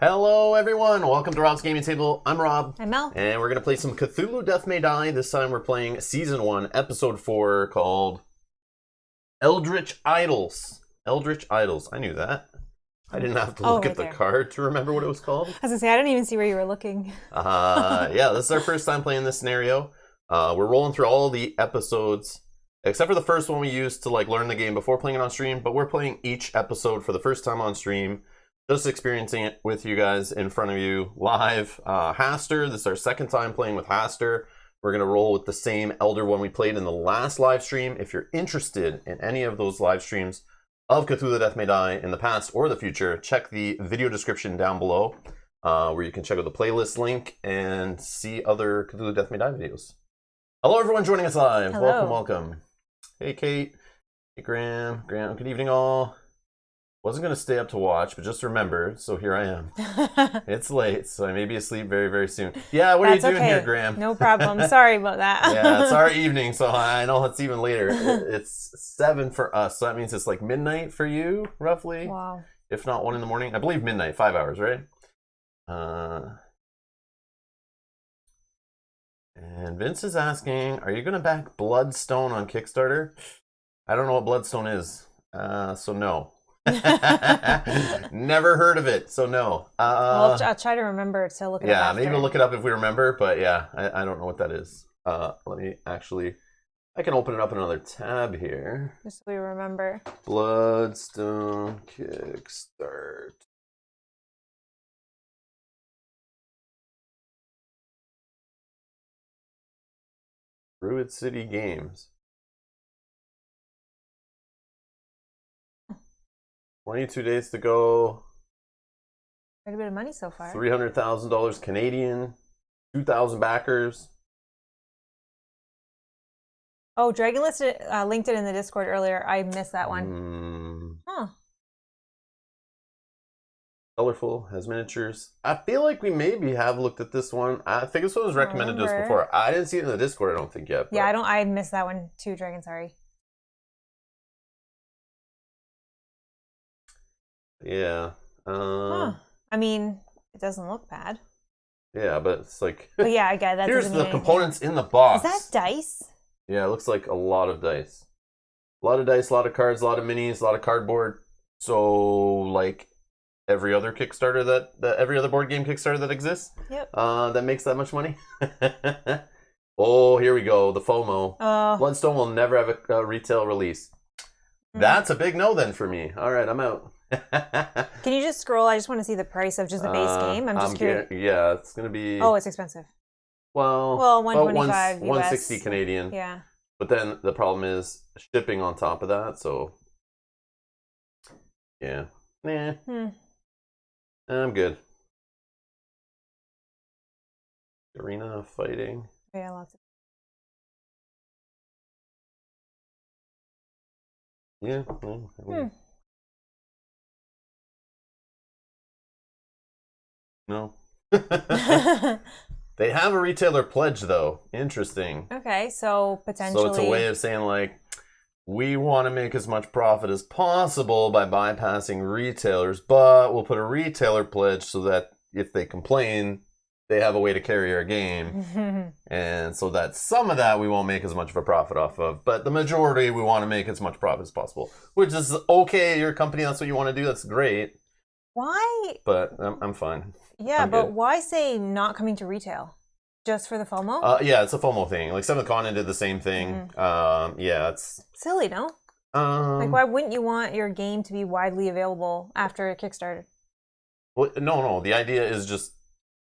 Hello everyone, welcome to Rob's Gaming Table. I'm Rob. I'm Mel. And we're going to play some Cthulhu Death May Die. This time we're playing Season 1, Episode 4, called Eldritch Idols. Eldritch Idols, I knew that. I didn't have to look at the card to remember what it was called. I was going to say, I didn't even see where you were looking. Yeah, this is our first time playing this scenario. We're rolling through all the episodes, except for the first one we used to learn the game before playing it on stream, but we're playing each episode for the first time on stream. Just experiencing it with you guys in front of you live. Hastur, this is our second time playing with Hastur. We're going to roll with the same Elder one we played in the last live stream. If you're interested in any of those live streams of Cthulhu Death May Die in the past or the future, check the video description down below where you can check out the playlist link and see other Cthulhu Death May Die videos. Hello everyone joining us live. Hello. Welcome. Hey Kate. Hey Graham. Good evening all. Wasn't going to stay up to watch, but just remember, so here I am. It's late, so I may be asleep very, very soon. Yeah, what are you doing here, Graham? No problem. Sorry about that. Yeah, it's our evening, so I know it's even later. It's 7 for us, so that means it's like midnight for you, roughly. Wow. If not 1 in the morning. I believe midnight, 5 hours, right? And Vince is asking, are you going to back Bloodstone on Kickstarter? I don't know what Bloodstone is, so no. Never heard of it, so no. Well, I'll try to remember to look it up. Yeah, maybe we'll look it up if we remember, but yeah, I don't know what that is. Let me actually, I can open it up in another tab here. Just so we remember. Bloodstone Kickstart. Druid City Games. 22 days to go. Quite a bit of money so far. $300,000 Canadian. 2,000 backers. Oh, Dragon listed, linked it in the Discord earlier. I missed that one. Huh. Colorful, has miniatures. I feel like we maybe have looked at this one. I think this one was recommended to us before. I didn't see it in the Discord, I don't think yet. But... Yeah, I missed that one too, Dragon, sorry. Yeah. I mean, it doesn't look bad. Yeah, but it's like... But yeah, I get that. Here's the components in the box. Is that dice? Yeah, it looks like a lot of dice. A lot of dice, a lot of cards, a lot of minis, a lot of cardboard. So, like every other Kickstarter every other board game Kickstarter that exists. Yep. That makes that much money. Oh, here we go. The FOMO. Bloodstone will never have a retail release. That's a big no then for me. All right, I'm out. Can you just scroll? I just want to see the price of just the base game. I'm just curious. Yeah, it's going to be... Oh, it's expensive. Well, $125 $160 Canadian. Yeah. But then the problem is shipping on top of that, so... Yeah. Nah. I'm good. Arena fighting. Yeah, lots of... Yeah. No. They have a retailer pledge, though. Interesting. Okay, so potentially... So it's a way of saying, like, we want to make as much profit as possible by bypassing retailers, but we'll put a retailer pledge so that if they complain, they have a way to carry our game. And so that some of that we won't make as much of a profit off of, but the majority we want to make as much profit as possible, which is okay. You're a company, that's what you want to do. That's great. Why? But I'm fine. Yeah, I'm but good. Why say not coming to retail? Just for the FOMO? Yeah, it's a FOMO thing. Like Seventh Continent did the same thing. Yeah, it's silly, no? Like, why wouldn't you want your game to be widely available after a Kickstarter? Well, no. The idea is just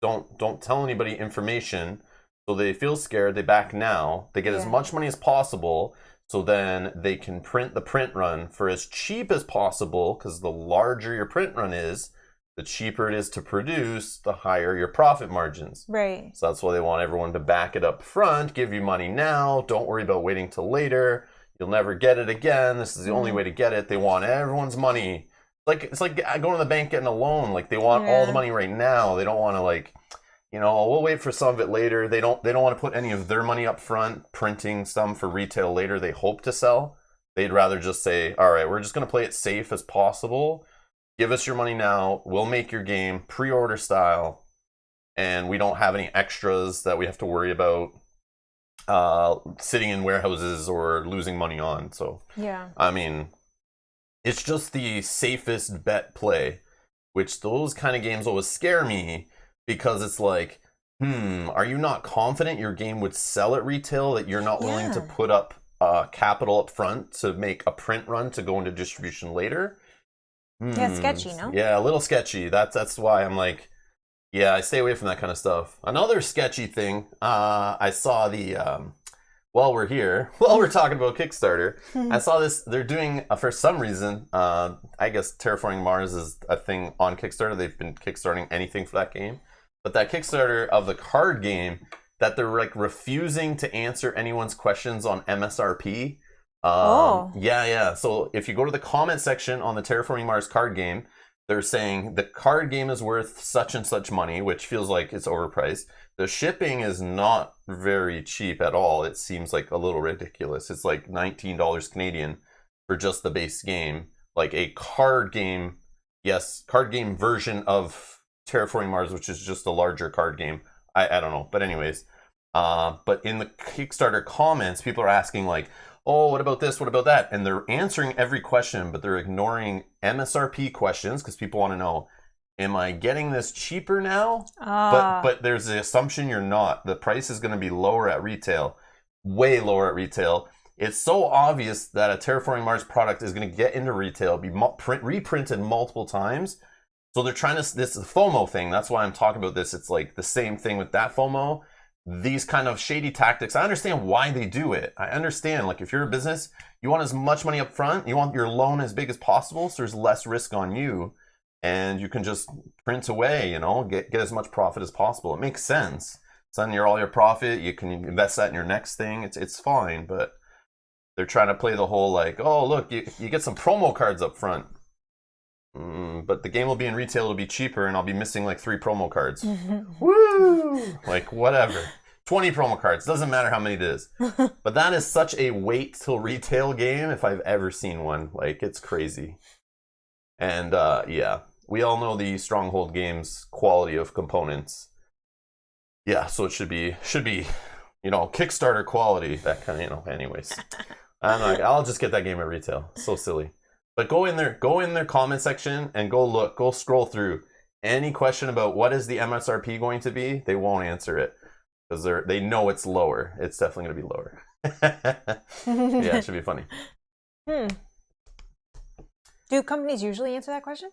don't tell anybody information, so they feel scared. They back now. They get as much money as possible, so then they can print the print run for as cheap as possible. Because the larger your print run is, the cheaper it is to produce, the higher your profit margins. Right. So that's why they want everyone to back it up front, give you money now, don't worry about waiting till later. You'll never get it again. This is the only way to get it. They want everyone's money. It's like going to the bank getting a loan. Like they want all the money right now. They don't want to we'll wait for some of it later. They don't want to put any of their money up front, printing some for retail later they hope to sell. They'd rather just say, all right, we're just going to play it safe as possible. give us your money now. We'll make your game pre-order style, and we don't have any extras that we have to worry about sitting in warehouses or losing money on. So yeah, I mean, it's just the safest bet play, which those kind of games always scare me because it's like, are you not confident your game would sell at retail, that you're not willing to put up capital up front to make a print run to go into distribution later? Yeah, sketchy, no? Yeah, a little sketchy. That's why I'm like, yeah, I stay away from that kind of stuff. Another sketchy thing, I saw while we're talking about Kickstarter, I saw this, they're doing, for some reason, I guess Terraforming Mars is a thing on Kickstarter. They've been kickstarting anything for that game. But that Kickstarter of the card game, that they're like refusing to answer anyone's questions on MSRP. Yeah. So if you go to the comment section on the Terraforming Mars card game, they're saying the card game is worth such and such money, which feels like it's overpriced. The shipping is not very cheap at all. It seems like a little ridiculous. It's like $19 Canadian for just the base game. Like a card game version of Terraforming Mars, which is just a larger card game. I don't know. But anyways, but in the Kickstarter comments, people are asking like, oh, what about this? What about that? And they're answering every question, but they're ignoring MSRP questions because people want to know, am I getting this cheaper now? But there's the assumption you're not. The price is going to be lower at retail, way lower at retail. It's so obvious that a Terraforming Mars product is going to get into retail, be reprinted multiple times. So they're trying to, this is the FOMO thing. That's why I'm talking about this. It's like the same thing with that FOMO. These kind of shady tactics, I understand why they do it. I understand, like if you're a business, you want as much money up front, you want your loan as big as possible, so there's less risk on you, and you can just print away, get as much profit as possible. It makes sense. Send all your profit, you can invest that in your next thing, it's fine, but they're trying to play the whole like, oh look, you get some promo cards up front. But the game will be in retail, it'll be cheaper, and I'll be missing like 3 promo cards. Woo! Like, whatever. 20 promo cards, doesn't matter how many it is. But that is such a wait till retail game if I've ever seen one. Like, it's crazy. And yeah, we all know the Stronghold games quality of components. Yeah, so it should be, Kickstarter quality, that kind of, anyways. I'll just get that game at retail. So silly. But go in their comment section and go scroll through. Any question about what is the MSRP going to be, they won't answer it because they know it's lower. It's definitely going to be lower. Yeah, it should be funny. Do companies usually answer that question?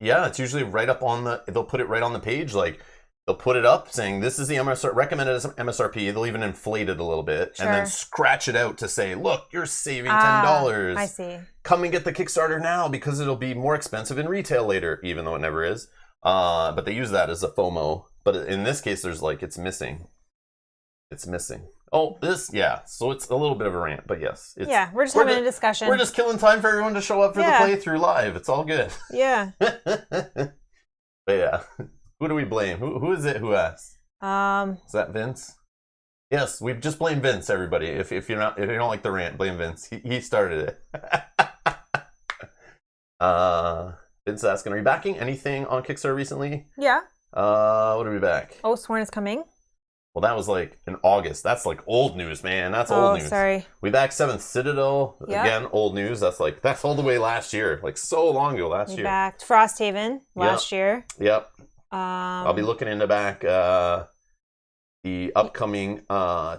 Yeah, it's usually right up they'll put it right on the page, like they'll put it up saying this is the recommended MSRP. They'll even inflate it a little bit and then scratch it out to say, look, you're saving $10. I see. Come and get the Kickstarter now because it'll be more expensive in retail later, even though it never is. But they use that as a FOMO. But in this case, there's like, it's missing. It's missing. Oh, so it's a little bit of a rant, but yes. We're just having a discussion. We're just killing time for everyone to show up for the playthrough live. It's all good. Yeah. But yeah. Who do we blame? Who is it who asked? Is that Vince? Yes, we've just blamed Vince, everybody. If you don't like the rant, blame Vince. He started it. Vince asking, are you backing anything on Kickstarter recently? Yeah. What are we back? Oh, Sworn is coming. Well, that was like in August. That's like old news, man. That's old news. Sorry. We back 7th Citadel. Yep. Again, old news. That's all the way last year. Like so long ago last year. We backed Frosthaven last year. Yep. I'll be looking into back the upcoming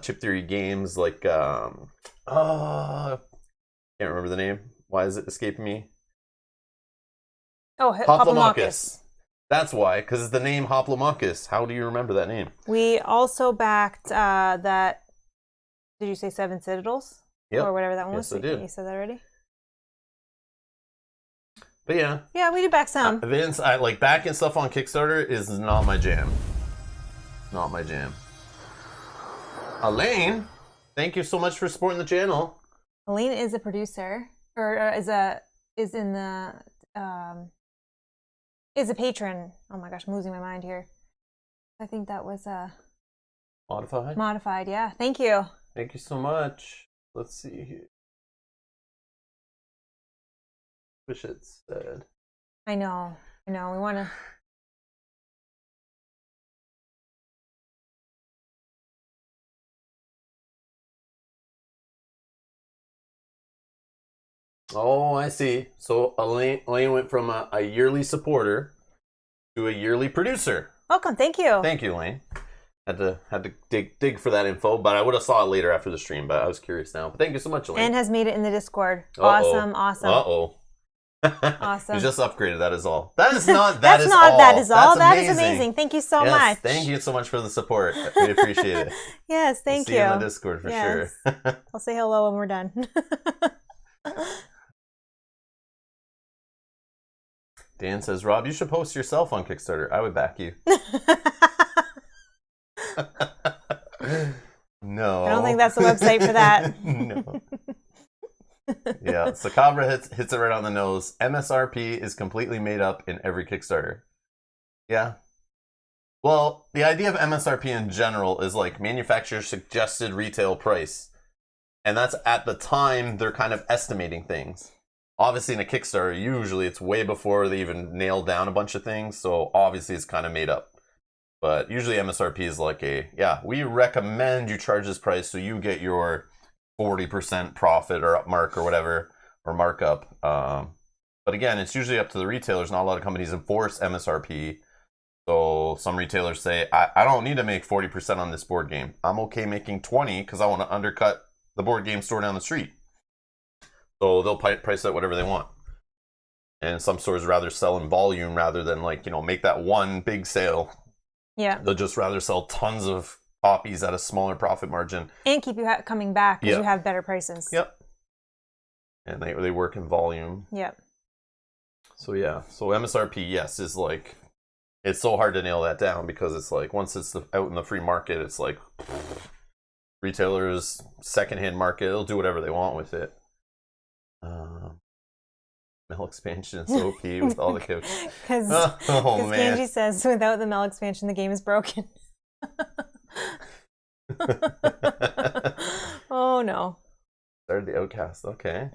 Chip Theory games like can't remember the name. Why is it escaping me? Oh, Hoplomachus. That's why, because it's the name Hoplomachus. How do you remember that name? We also backed that. Did you say 7 Citadels? Yep. Or whatever that one was? Yes, I did. You said that already? But yeah. Yeah, we did back some. Vince, I like backing stuff on Kickstarter is not my jam. Not my jam. Elaine, thank you so much for supporting the channel. Elaine is a producer, or is a patron. Oh my gosh, I'm losing my mind here. I think that was Modified? Modified, yeah. Thank you. Thank you so much. Let's see here. Wish it said. I know. We want to. Oh, I see. So Elaine went from a yearly supporter to a yearly producer. Welcome. Thank you. Thank you, Elaine. Had to dig for that info, but I would have saw it later after the stream. But I was curious now. But thank you so much, Elaine. And has made it in the Discord. Uh-oh. Awesome. Uh-oh. Awesome. You just upgraded. That is all. That is not. That is all. That is amazing. amazing. Thank you so much. Thank you so much for the support. We appreciate it. Yes, thank you. See you in the Discord for sure. I'll say hello when we're done. Dan says, Rob, you should post yourself on Kickstarter. I would back you. No. I don't think that's the website for that. No. Yeah, Sakabra hits it right on the nose. MSRP is completely made up in every Kickstarter. Yeah. Well, the idea of MSRP in general is like manufacturer suggested retail price. And that's at the time they're kind of estimating things. Obviously, in a Kickstarter, usually it's way before they even nail down a bunch of things. So obviously, it's kind of made up. But usually MSRP is like we recommend you charge this price so you get your 40% profit or mark or whatever, or markup. But again, it's usually up to the retailers. Not a lot of companies enforce MSRP. So some retailers say, I don't need to make 40% on this board game. I'm okay making 20 because I want to undercut the board game store down the street. So they'll price it whatever they want. And some stores rather sell in volume rather than make that one big sale. Yeah. They'll just rather sell tons of copies at a smaller profit margin. And keep you coming back because you have better prices. Yep. And they work in volume. Yep. So yeah. So MSRP, yes, is like, it's so hard to nail that down because it's like once it's out in the free market, it's like retailers, secondhand market, they'll do whatever they want with it. Mel expansion is OP with all the coaches. Because man. Ganji says without the Mel expansion, the game is broken. Oh no. Started the Outcast. Okay.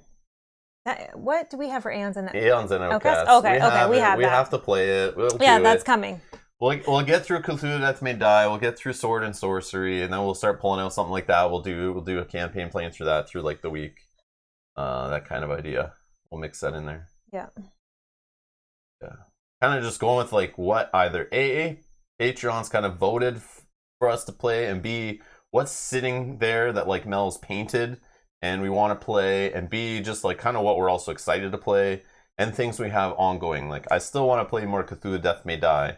What do we have for Aeons and Aeons and Outcast? Okay, we have that. We have to play it. We'll that's coming. We'll get through Cthulhu Death May Die. We'll get through Sword and Sorcery, and then we'll start pulling out something like that. We'll do a campaign playing through that through like the week. That kind of idea. We'll mix that in there. Yeah. Yeah. Kind of just going with like what either A, Patreon's kind of voted for us to play, and B, what's sitting there that like Mel's painted and we want to play, and B, just like kind of what we're also excited to play, and things we have ongoing. Like I still want to play more Cthulhu Death May Die,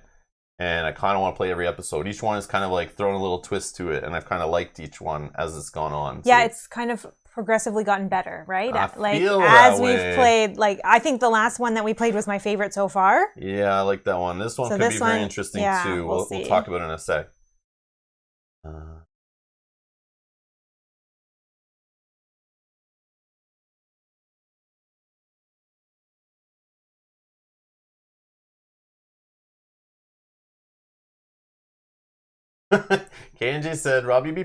and I kind of want to play every episode. Each one is kind of like throwing a little twist to it, and I've kind of liked each one as it's gone on. Yeah, so, it's kind of progressively gotten better, right? I feel as that we've way. played, like I think the last one that we played was my favorite so far. Yeah, I like that one. This one could be very interesting too. We'll talk about it in a sec. Kanji said, Rob, you'd be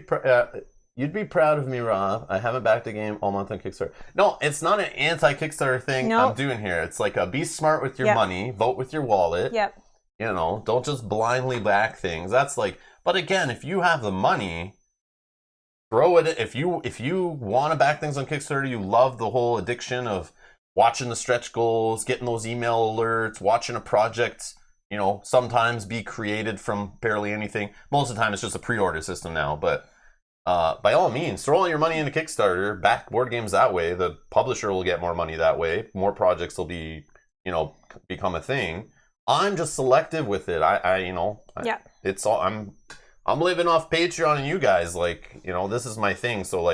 proud of me, Rob. I haven't backed a game all month on Kickstarter. No, it's not an anti-Kickstarter thing I'm doing here. It's like be smart with your money, vote with your wallet. Yep. Don't just blindly back things. That's like, but again, if you have the money, throw it. If you want to back things on Kickstarter, you love the whole addiction of watching the stretch goals, getting those email alerts, watching a project, sometimes be created from barely anything. Most of the time it's just a pre-order system now, but by all means, throw all your money into Kickstarter, back board games that way. The publisher will get more money that way. More projects will be, become a thing. I'm just selective with it. It's all, I'm living off Patreon and you guys, this is my thing. So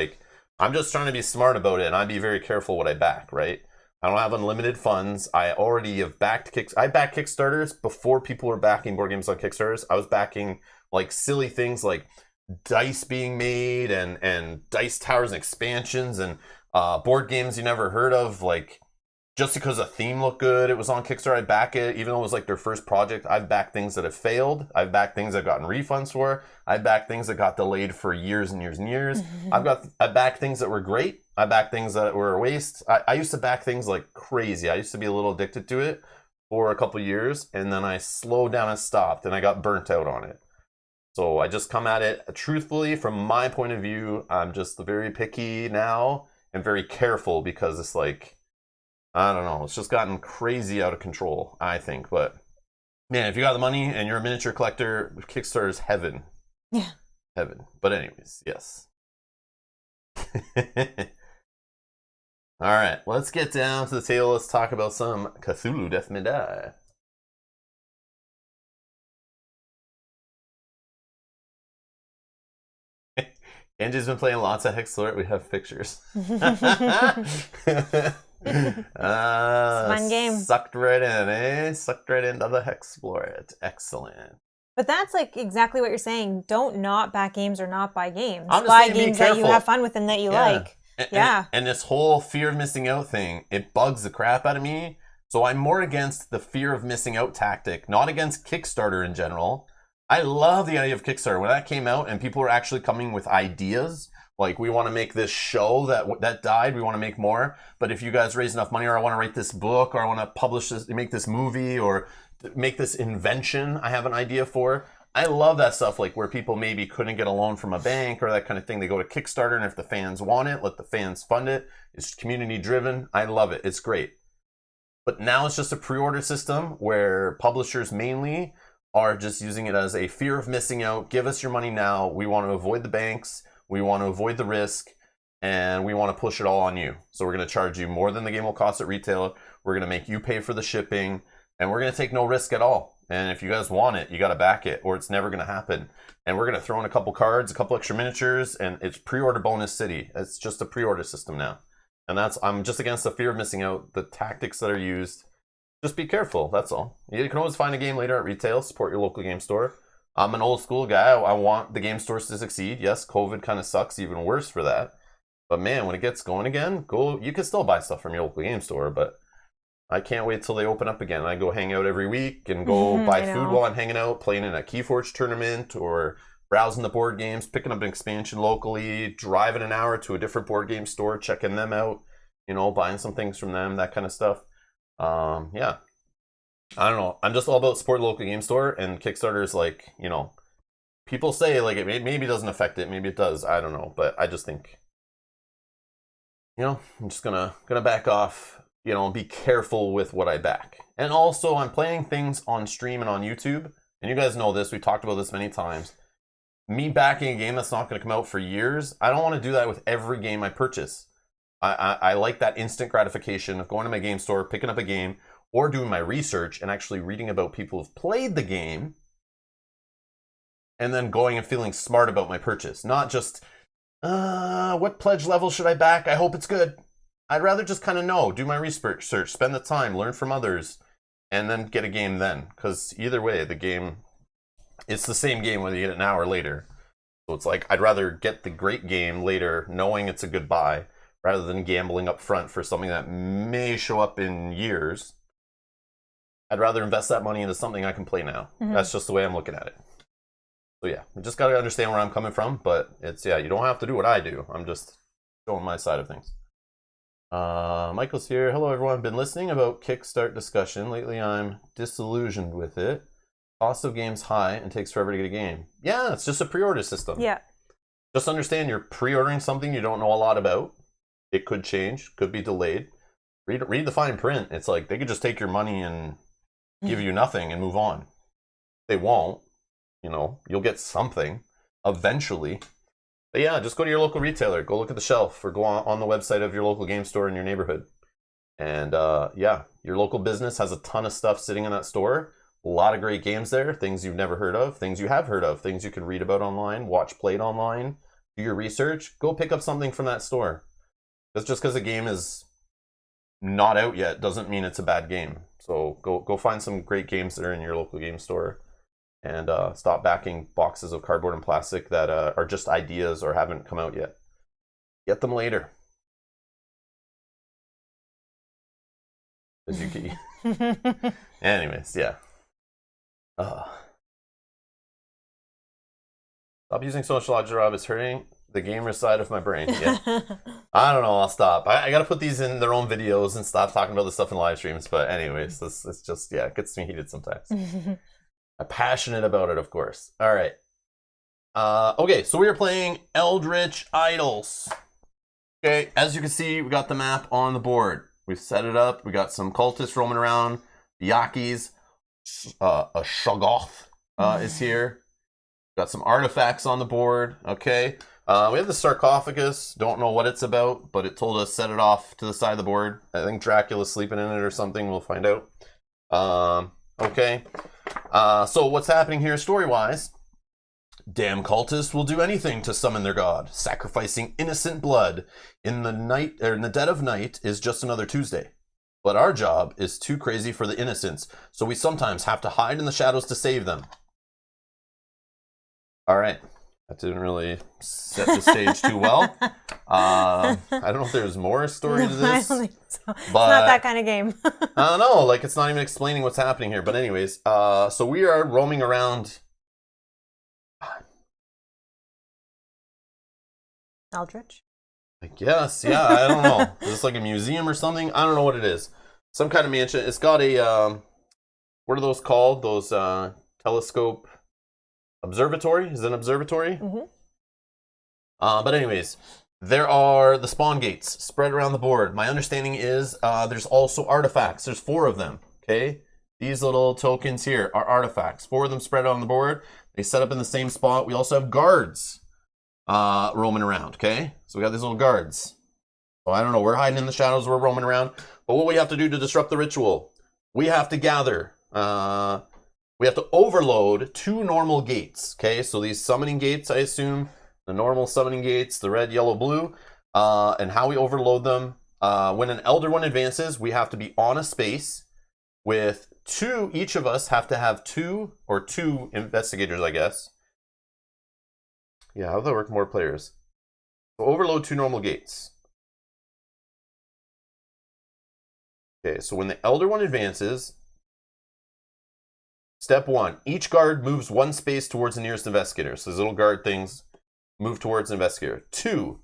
I'm just trying to be smart about it, and I'd be very careful what I back, right? I don't have unlimited funds. I already have backed I backed Kickstarters before people were backing board games on Kickstarters. I was backing silly things like dice being made and dice towers and expansions and board games you never heard of. Just because a theme looked good, it was on Kickstarter, I'd back it. Even though it was their first project, I've backed things that have failed. I've backed things I've gotten refunds for. I've backed things that got delayed for years and years and years. I backed things that were great. I backed things that were a waste. I used to back things like crazy. I used to be a little addicted to it. for a couple years, and then I slowed down and stopped, and I got burnt out on it. So I just come at it truthfully from my point of view. I'm just very picky now and very careful because it's like, I don't know, it's just gotten crazy out of control, I think. But man, if you got the money and you're a miniature collector, Kickstarter is heaven. Yeah. Heaven. But anyways, yes. All right, let's get down to the table. Let's talk about some Cthulhu Death May Die. Angie's been playing lots of Hastur. We have pictures. Fun game. Sucked right in, eh? Sucked right into the Hexploit. Excellent. But that's like exactly what you're saying. Don't not back games or not buy games. I'm just buy saying, games that you have fun with and that you like. And this whole fear of missing out thing, it bugs the crap out of me. So I'm more against the fear of missing out tactic, not against Kickstarter in general. I love the idea of Kickstarter. When that came out and people were actually coming with ideas, like we want to make this show that died, we want to make more. But if you guys raise enough money, or I want to write this book, or I want to publish this, make this movie, or make this invention I have an idea for. I love that stuff, like where people maybe couldn't get a loan from a bank or that kind of thing. They go to Kickstarter, and if the fans want it, let the fans fund it. It's community driven. I love it. It's great. But now it's just a pre-order system where publishers mainly are just using it as a fear of missing out. Give us your money now. We want to avoid the banks. We want to avoid the risk. And we want to push it all on you. So we're going to charge you more than the game will cost at retail. We're going to make you pay for the shipping. And we're going to take no risk at all. And if you guys want it, you got to back it, or it's never going to happen. And we're going to throw in a couple cards, a couple extra miniatures, and it's pre-order bonus city. It's just a pre-order system now. And I'm just against the fear of missing out. The tactics that are used, just be careful. That's all. You can always find a game later at retail. Support your local game store. I'm an old school guy. I want the game stores to succeed. Yes, COVID kind of sucks, even worse for that. But man, when it gets going again, you can still buy stuff from your local game store, but I can't wait till they open up again. I go hang out every week and go buy food while I'm hanging out, playing in a Keyforge tournament, or browsing the board games, picking up an expansion locally, driving an hour to a different board game store, checking them out, buying some things from them, that kind of stuff. Yeah. I don't know. I'm just all about support the local game store, and Kickstarter is like, people say like it maybe doesn't affect it, maybe it does. I don't know, but I just think, I'm just gonna back off. Be careful with what I back. And also, I'm playing things on stream and on YouTube. And you guys know this. We talked about this many times. Me backing a game that's not going to come out for years, I don't want to do that with every game I purchase. I like that instant gratification of going to my game store, picking up a game, or doing my research and actually reading about people who've played the game, and then going and feeling smart about my purchase. Not just, what pledge level should I back? I hope it's good. I'd rather just kind of know, do my research, spend the time, learn from others, and then get a game then. Because either way, the game, it's the same game whether you get it now or later. So it's like, I'd rather get the great game later, knowing it's a good buy, rather than gambling up front for something that may show up in years. I'd rather invest that money into something I can play now. Mm-hmm. That's just the way I'm looking at it. So yeah, you just got to understand where I'm coming from, but you don't have to do what I do. I'm just showing my side of things. Michael's here. Hello everyone. Been listening about Kickstart discussion. Lately I'm disillusioned with it. Cost of games high and takes forever to get a game. Yeah, it's just a pre-order system. Yeah. Just understand you're pre-ordering something you don't know a lot about. It could change, could be delayed. Read the fine print. It's like they could just take your money and give you nothing and move on. They won't. You'll get something eventually. But yeah, just go to your local retailer. Go look at the shelf, or go on the website of your local game store in your neighborhood. And yeah, your local business has a ton of stuff sitting in that store. A lot of great games there, things you've never heard of, things you have heard of, things you can read about online, watch played online, do your research. Go pick up something from that store. Because just because a game is not out yet doesn't mean it's a bad game. So go find some great games that are in your local game store. And stop backing boxes of cardboard and plastic that are just ideas or haven't come out yet. Get them later. Anyways, yeah. Stop using social algebra. It's hurting The gamer side of my brain. Yeah. I don't know. I'll stop. I got to put these in their own videos and stop talking about this stuff in live streams. But anyways, it's just, yeah, it gets me heated sometimes. I'm passionate about it, of course. All right. Okay, so we are playing Eldritch Idols. Okay, as you can see, we got the map on the board. We've set it up. We got some cultists roaming around. Yakis. A Shoggoth is here. Got some artifacts on the board. Okay. We have the sarcophagus. Don't know what it's about, but it told us set it off to the side of the board. I think Dracula's sleeping in it or something. We'll find out. Okay. So what's happening here story-wise? Damn cultists will do anything to summon their god. Sacrificing innocent blood in the night or in the dead of night is just another Tuesday. But our job is too crazy for the innocents, so we sometimes have to hide in the shadows to save them. All right. That didn't really set the stage too well. I don't know if there's more story to this. I don't think so. It's not that kind of game. I don't know. Like, it's not even explaining what's happening here. But anyways, so we are roaming around. Eldritch? I guess, yeah, I don't know. Is this like a museum or something? I don't know what it is. Some kind of mansion. It's got a, what are those called? Those telescope observatory? Is it an observatory? Mm-hmm. But anyways, there are the spawn gates spread around the board. My understanding is there's also artifacts. There's 4 of them, okay? These little tokens here are artifacts. 4 of them spread on the board. They set up in the same spot. We also have guards roaming around, okay? So we got these little guards. So I don't know, we're hiding in the shadows, we're roaming around. But what we have to do to disrupt the ritual, we have to gather, we have to overload 2 normal gates, okay? So these summoning gates, I assume, the normal summoning gates, the red, yellow, blue, and how we overload them. When an Elder One advances, we have to be on a space with 2, each of us have to have 2 investigators, I guess. Yeah, how does that work? More players. So overload 2 normal gates. Okay, so when the Elder One advances, step 1, each guard moves 1 space towards the nearest investigator. So these little guard things move towards an investigator. 2,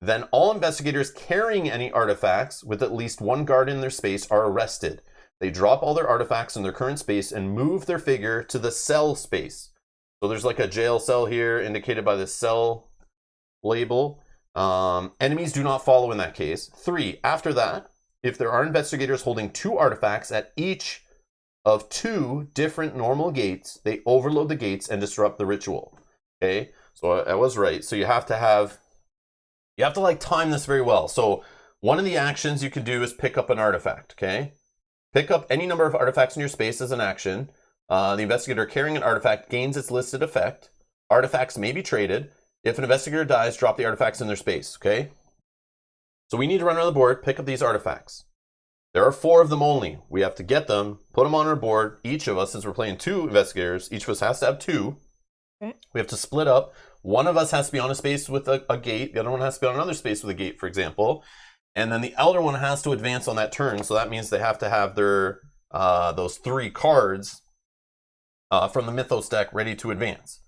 then all investigators carrying any artifacts with at least 1 guard in their space are arrested. They drop all their artifacts in their current space and move their figure to the cell space. So there's like a jail cell here indicated by the cell label. Enemies do not follow in that case. 3, after that, if there are investigators holding 2 artifacts at each of 2 different normal gates, they overload the gates and disrupt the ritual. Okay, so I was right. So you have to like time this very well. So one of the actions you can do is pick up an artifact, okay? Pick up any number of artifacts in your space as an action. The investigator carrying an artifact gains its listed effect. Artifacts may be traded. If an investigator dies, drop the artifacts in their space, okay? So we need to run around the board, pick up these artifacts. There are 4 of them only. We have to get them, put them on our board. Each of us, since we're playing 2 investigators, each of us has to have 2. Okay. We have to split up. One of us has to be on a space with a gate. The other one has to be on another space with a gate, for example. And then the Elder One has to advance on that turn. So that means they have to have their those 3 cards from the Mythos deck ready to advance.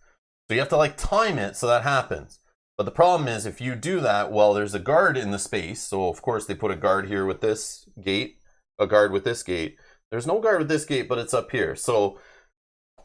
So you have to like time it so that happens. But the problem is if you do that, well, there's a guard in the space. So of course they put a guard here with this gate, a guard with this gate. There's no guard with this gate, but it's up here. So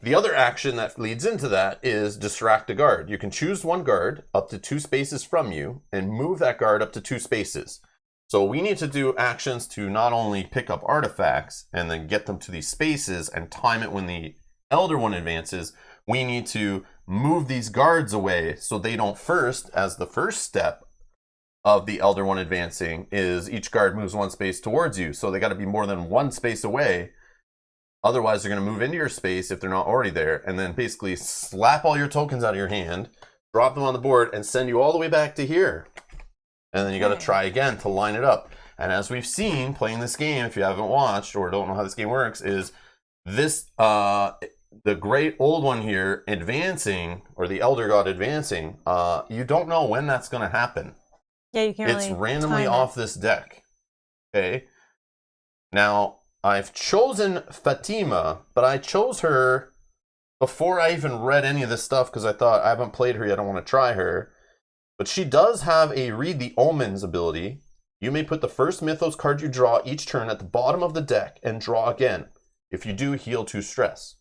the other action that leads into that is distract a guard. You can choose 1 guard up to 2 spaces from you and move that guard up to 2 spaces. So we need to do actions to not only pick up artifacts and then get them to these spaces and time it when the Elder One advances. We need to move these guards away so they don't first, as the first step of the Elder One advancing is each guard moves 1 space towards you. So they got to be more than 1 space away. Otherwise, they're going to move into your space if they're not already there, and then basically slap all your tokens out of your hand, drop them on the board, and send you all the way back to here. And then you got to try again to line it up. And as we've seen playing this game, if you haven't watched or don't know how this game works, is this the great old one here advancing, or the Elder God advancing. You don't know when that's going to happen. Yeah, you can't. It's randomly off this deck. Okay. Now, I've chosen Fatima, but I chose her before I even read any of this stuff because I thought I haven't played her yet. I don't want to try her. But she does have a Read the Omens ability. You may put the first Mythos card you draw each turn at the bottom of the deck and draw again. If you do, heal 2 stress.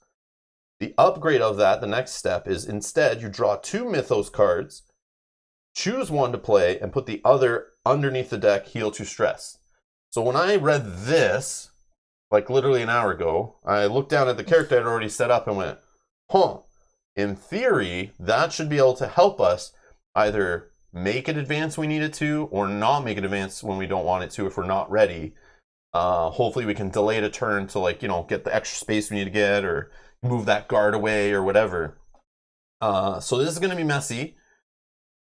The upgrade of that, the next step, is instead you draw 2 Mythos cards, choose one to play, and put the other underneath the deck, heal 2 stress. So when I read this, like literally an hour ago, I looked down at the character I'd already set up and went, huh, in theory, that should be able to help us either make it advance when we need it to, or not make it advance when we don't want it to if we're not ready. Hopefully we can delay it a turn to, like, you know, get the extra space we need to get, or move that guard away, or whatever. So this is going to be messy.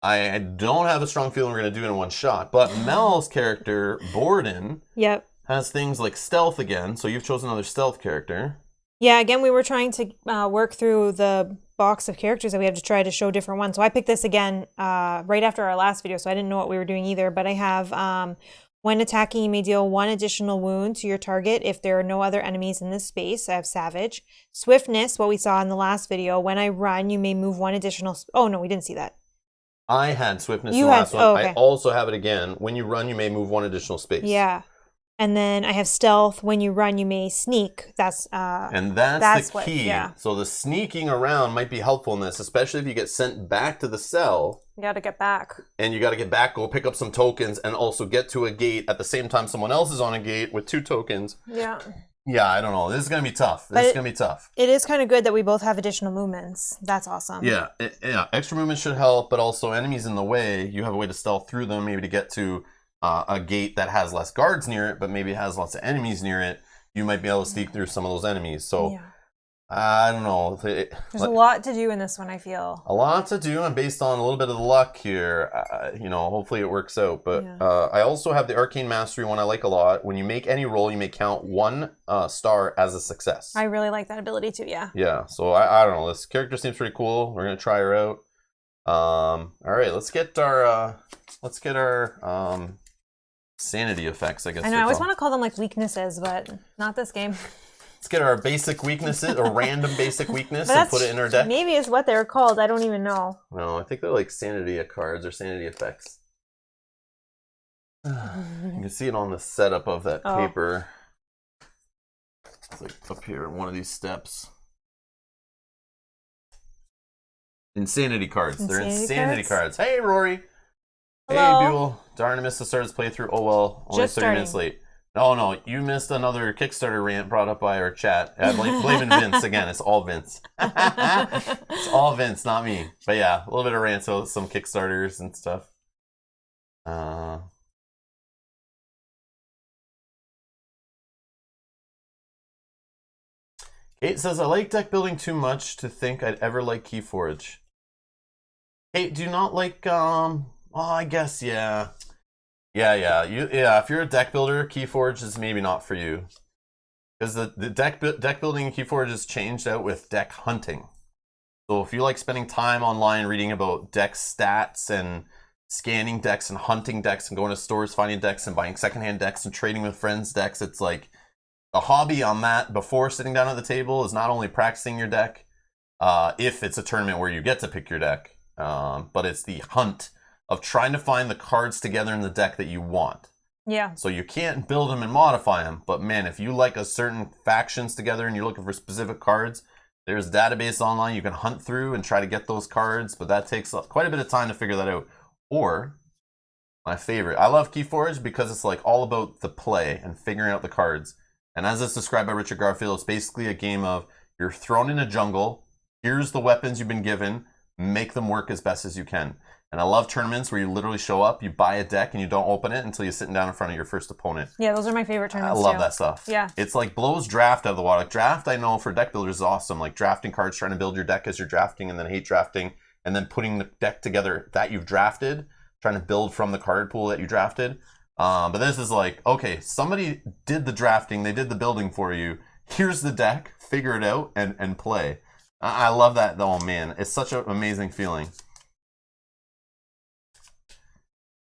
I don't have a strong feeling we're going to do it in one shot, but Mel's character, Borden, has things like stealth again, so you've chosen another stealth character. Yeah, again, we were trying to work through the box of characters that we have to try to show different ones. So I picked this again right after our last video, so I didn't know what we were doing either. But I have, when attacking, you may deal 1 additional wound to your target if there are no other enemies in this space. I have Savage. Swiftness, what we saw in the last video. When I run, you may move 1 additional... Oh, no, we didn't see that. I had Swiftness in the last one. Okay. I also have it again. When you run, you may move 1 additional space. Yeah. And then I have Stealth. When you run, you may sneak. That's the key. Yeah. So the sneaking around might be helpful in this, especially if you get sent back to the cell. You got to get back. And you got to get back, go pick up some tokens, and also get to a gate at the same time someone else is on a gate with 2 tokens. Yeah. Yeah, I don't know. This is going to be tough. This is going to be tough. It is kind of good that we both have additional movements. That's awesome. Yeah, extra movement should help, but also enemies in the way, you have a way to stealth through them, maybe to get to a gate that has less guards near it, but maybe has lots of enemies near it. You might be able to sneak through some of those enemies. So, I don't know. There's a lot to do in this one, I feel. A lot to do, and based on a little bit of the luck here, you know, hopefully it works out. But I also have the Arcane Mastery one I like a lot. When you make any roll, you may count 1 star as a success. I really like that ability too, yeah. Yeah, so I don't know. This character seems pretty cool. We're going to try her out. All right, let's get our sanity effects, I guess. I know, I always want to call them like weaknesses, but not this game. Let's get our basic weaknesses, a random basic weekness, and put it in our deck. Maybe is what they're called. I don't even know. No, I think they're like sanity cards or sanity effects. You can see it on the setup of that paper. It's like up here in one of these steps. Insanity cards. They're insanity cards. Hey, Rory. Hello. Hey, Buell. Darn, I missed the start of this playthrough. Oh, well. Only 30 minutes late. No, you missed another Kickstarter rant brought up by our chat. Blaming Vince again. It's all Vince. It's all Vince, not me. But yeah, a little bit of rant, so some Kickstarters and stuff. Kate says, I like deck building too much to think I'd ever like Keyforge. Kate, do you not like, I guess, yeah. Yeah. If you're a deck builder, Keyforge is maybe not for you, because the deck building in Keyforge is changed out with deck hunting. So if you like spending time online reading about deck stats and scanning decks and hunting decks and going to stores, finding decks and buying secondhand decks and trading with friends decks, it's like the hobby on that before sitting down at the table is not only practicing your deck, if it's a tournament where you get to pick your deck, but it's the hunt of trying to find the cards together in the deck that you want. Yeah. So you can't build them and modify them, but man, if you like a certain factions together and you're looking for specific cards, there's a database online you can hunt through and try to get those cards, but that takes quite a bit of time to figure that out. Or, my favorite, I love Keyforge because it's like all about the play and figuring out the cards. And as it's described by Richard Garfield, it's basically a game of you're thrown in a jungle, here's the weapons you've been given, make them work as best as you can. And I love tournaments where you literally show up, you buy a deck, and you don't open it until you're sitting down in front of your first opponent. Yeah, those are my favorite tournaments. I love that stuff. Yeah. It's like blows draft out of the water. Like draft, I know for deck builders is awesome. Like drafting cards, trying to build your deck as you're drafting, and then hate drafting, and then putting the deck together that you've drafted, trying to build from the card pool that you drafted. But this is like, okay, somebody did the drafting, they did the building for you. Here's the deck, figure it out, and play. I love that. Oh man, it's such an amazing feeling.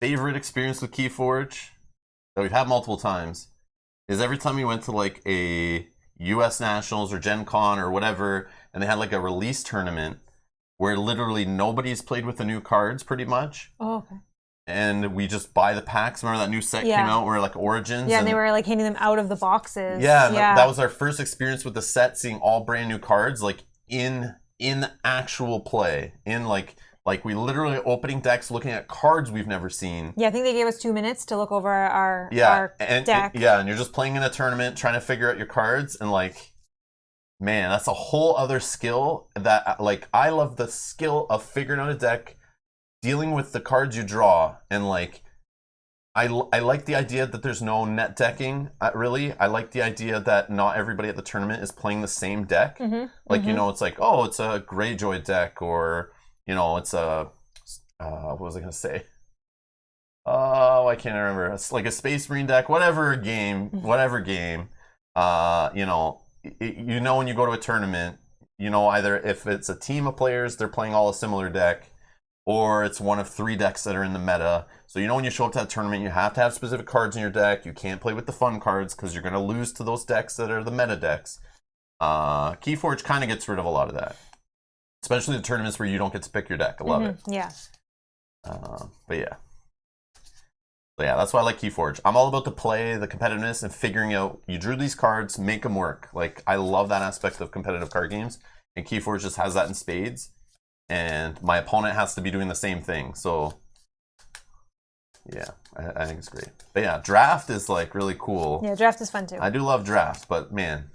Favorite experience with Keyforge that we've had multiple times is every time we went to like a US Nationals or Gen Con or whatever, and they had like a release tournament where literally nobody's played with the new cards pretty much. Oh, okay. And we just buy the packs. Remember that new set came out where like Origins? Yeah, and they were like handing them out of the boxes. Yeah, that was our first experience with the set, seeing all brand new cards like in actual play. In like we literally opening decks, looking at cards we've never seen. Yeah, I think they gave us 2 minutes to look over our deck. And you're just playing in a tournament, trying to figure out your cards, and like, man, that's a whole other skill that like I love the skill of figuring out a deck, dealing with the cards you draw, and like I like the idea that there's no net decking. Really, I like the idea that not everybody at the tournament is playing the same deck. Like you know, it's like, oh, it's a Greyjoy deck, or you know, it's a what was I gonna say? Oh, I can't remember. It's like a Space Marine deck, whatever game. You know, you know when you go to a tournament, you know either if it's a team of players, they're playing all a similar deck, or it's one of 3 decks that are in the meta. So you know when you show up to that tournament, you have to have specific cards in your deck. You can't play with the fun cards because you're going to lose to those decks that are the meta decks. Keyforge kind of gets rid of a lot of that. Especially the tournaments where you don't get to pick your deck. I love it. Yeah. But yeah. So yeah, that's why I like Keyforge. I'm all about the play, the competitiveness, and figuring out, you drew these cards, make them work. Like, I love that aspect of competitive card games. And Keyforge just has that in spades. And my opponent has to be doing the same thing. So yeah, I think it's great. But yeah, draft is like really cool. Yeah, draft is fun too. I do love draft, but man,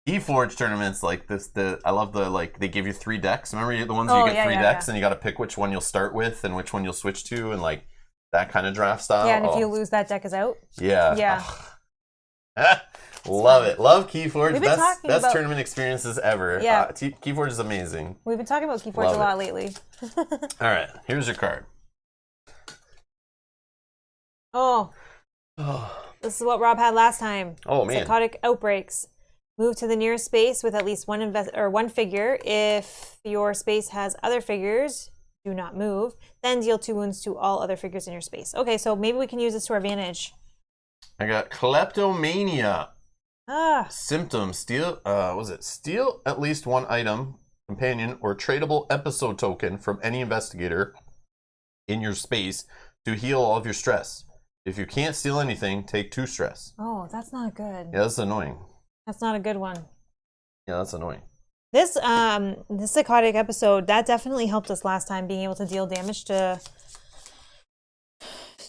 Keyforge tournaments like this. I love the like they give you 3 decks. Remember the ones where you get 3 decks and you got to pick which one you'll start with and which one you'll switch to, and like that kind of draft style. Yeah, and if you lose, that deck is out. Yeah. Yeah. Love it. Love Keyforge. Best tournament experiences ever. Yeah. Keyforge is amazing. We've been talking about Keyforge a lot lately. All right, here's your card. Oh. This is what Rob had last time. Oh, man. Psychotic outbreaks. Move to the nearest space with at least one figure. If your space has other figures, do not move. Then deal 2 wounds to all other figures in your space. Okay, so maybe we can use this to our advantage. I got Kleptomania. Symptoms. Steal at least 1 item, companion, or tradable episode token from any investigator in your space to heal all of your stress. If you can't steal anything, take 2 stress. Oh, that's not good. Yeah, that's annoying. That's not a good one. Yeah, that's annoying. This psychotic episode, that definitely helped us last time, being able to deal damage to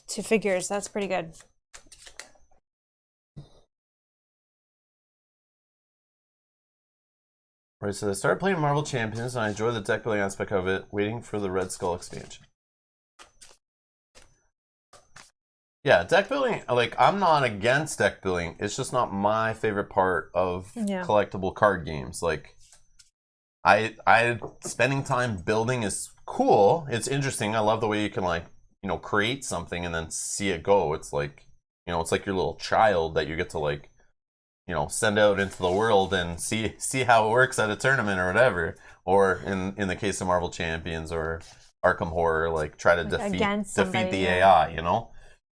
figures. That's pretty good. Right, so I started playing Marvel Champions, and I enjoy the deck building aspect of it, waiting for the Red Skull expansion. Yeah, deck building, like, I'm not against deck building. It's just not my favorite part of collectible card games. Like, I spending time building is cool. It's interesting. I love the way you can, like, you know, create something and then see it go. It's like, you know, it's like your little child that you get to, like, you know, send out into the world and see how it works at a tournament or whatever. Or in the case of Marvel Champions or Arkham Horror, like, try to defeat the AI, you know?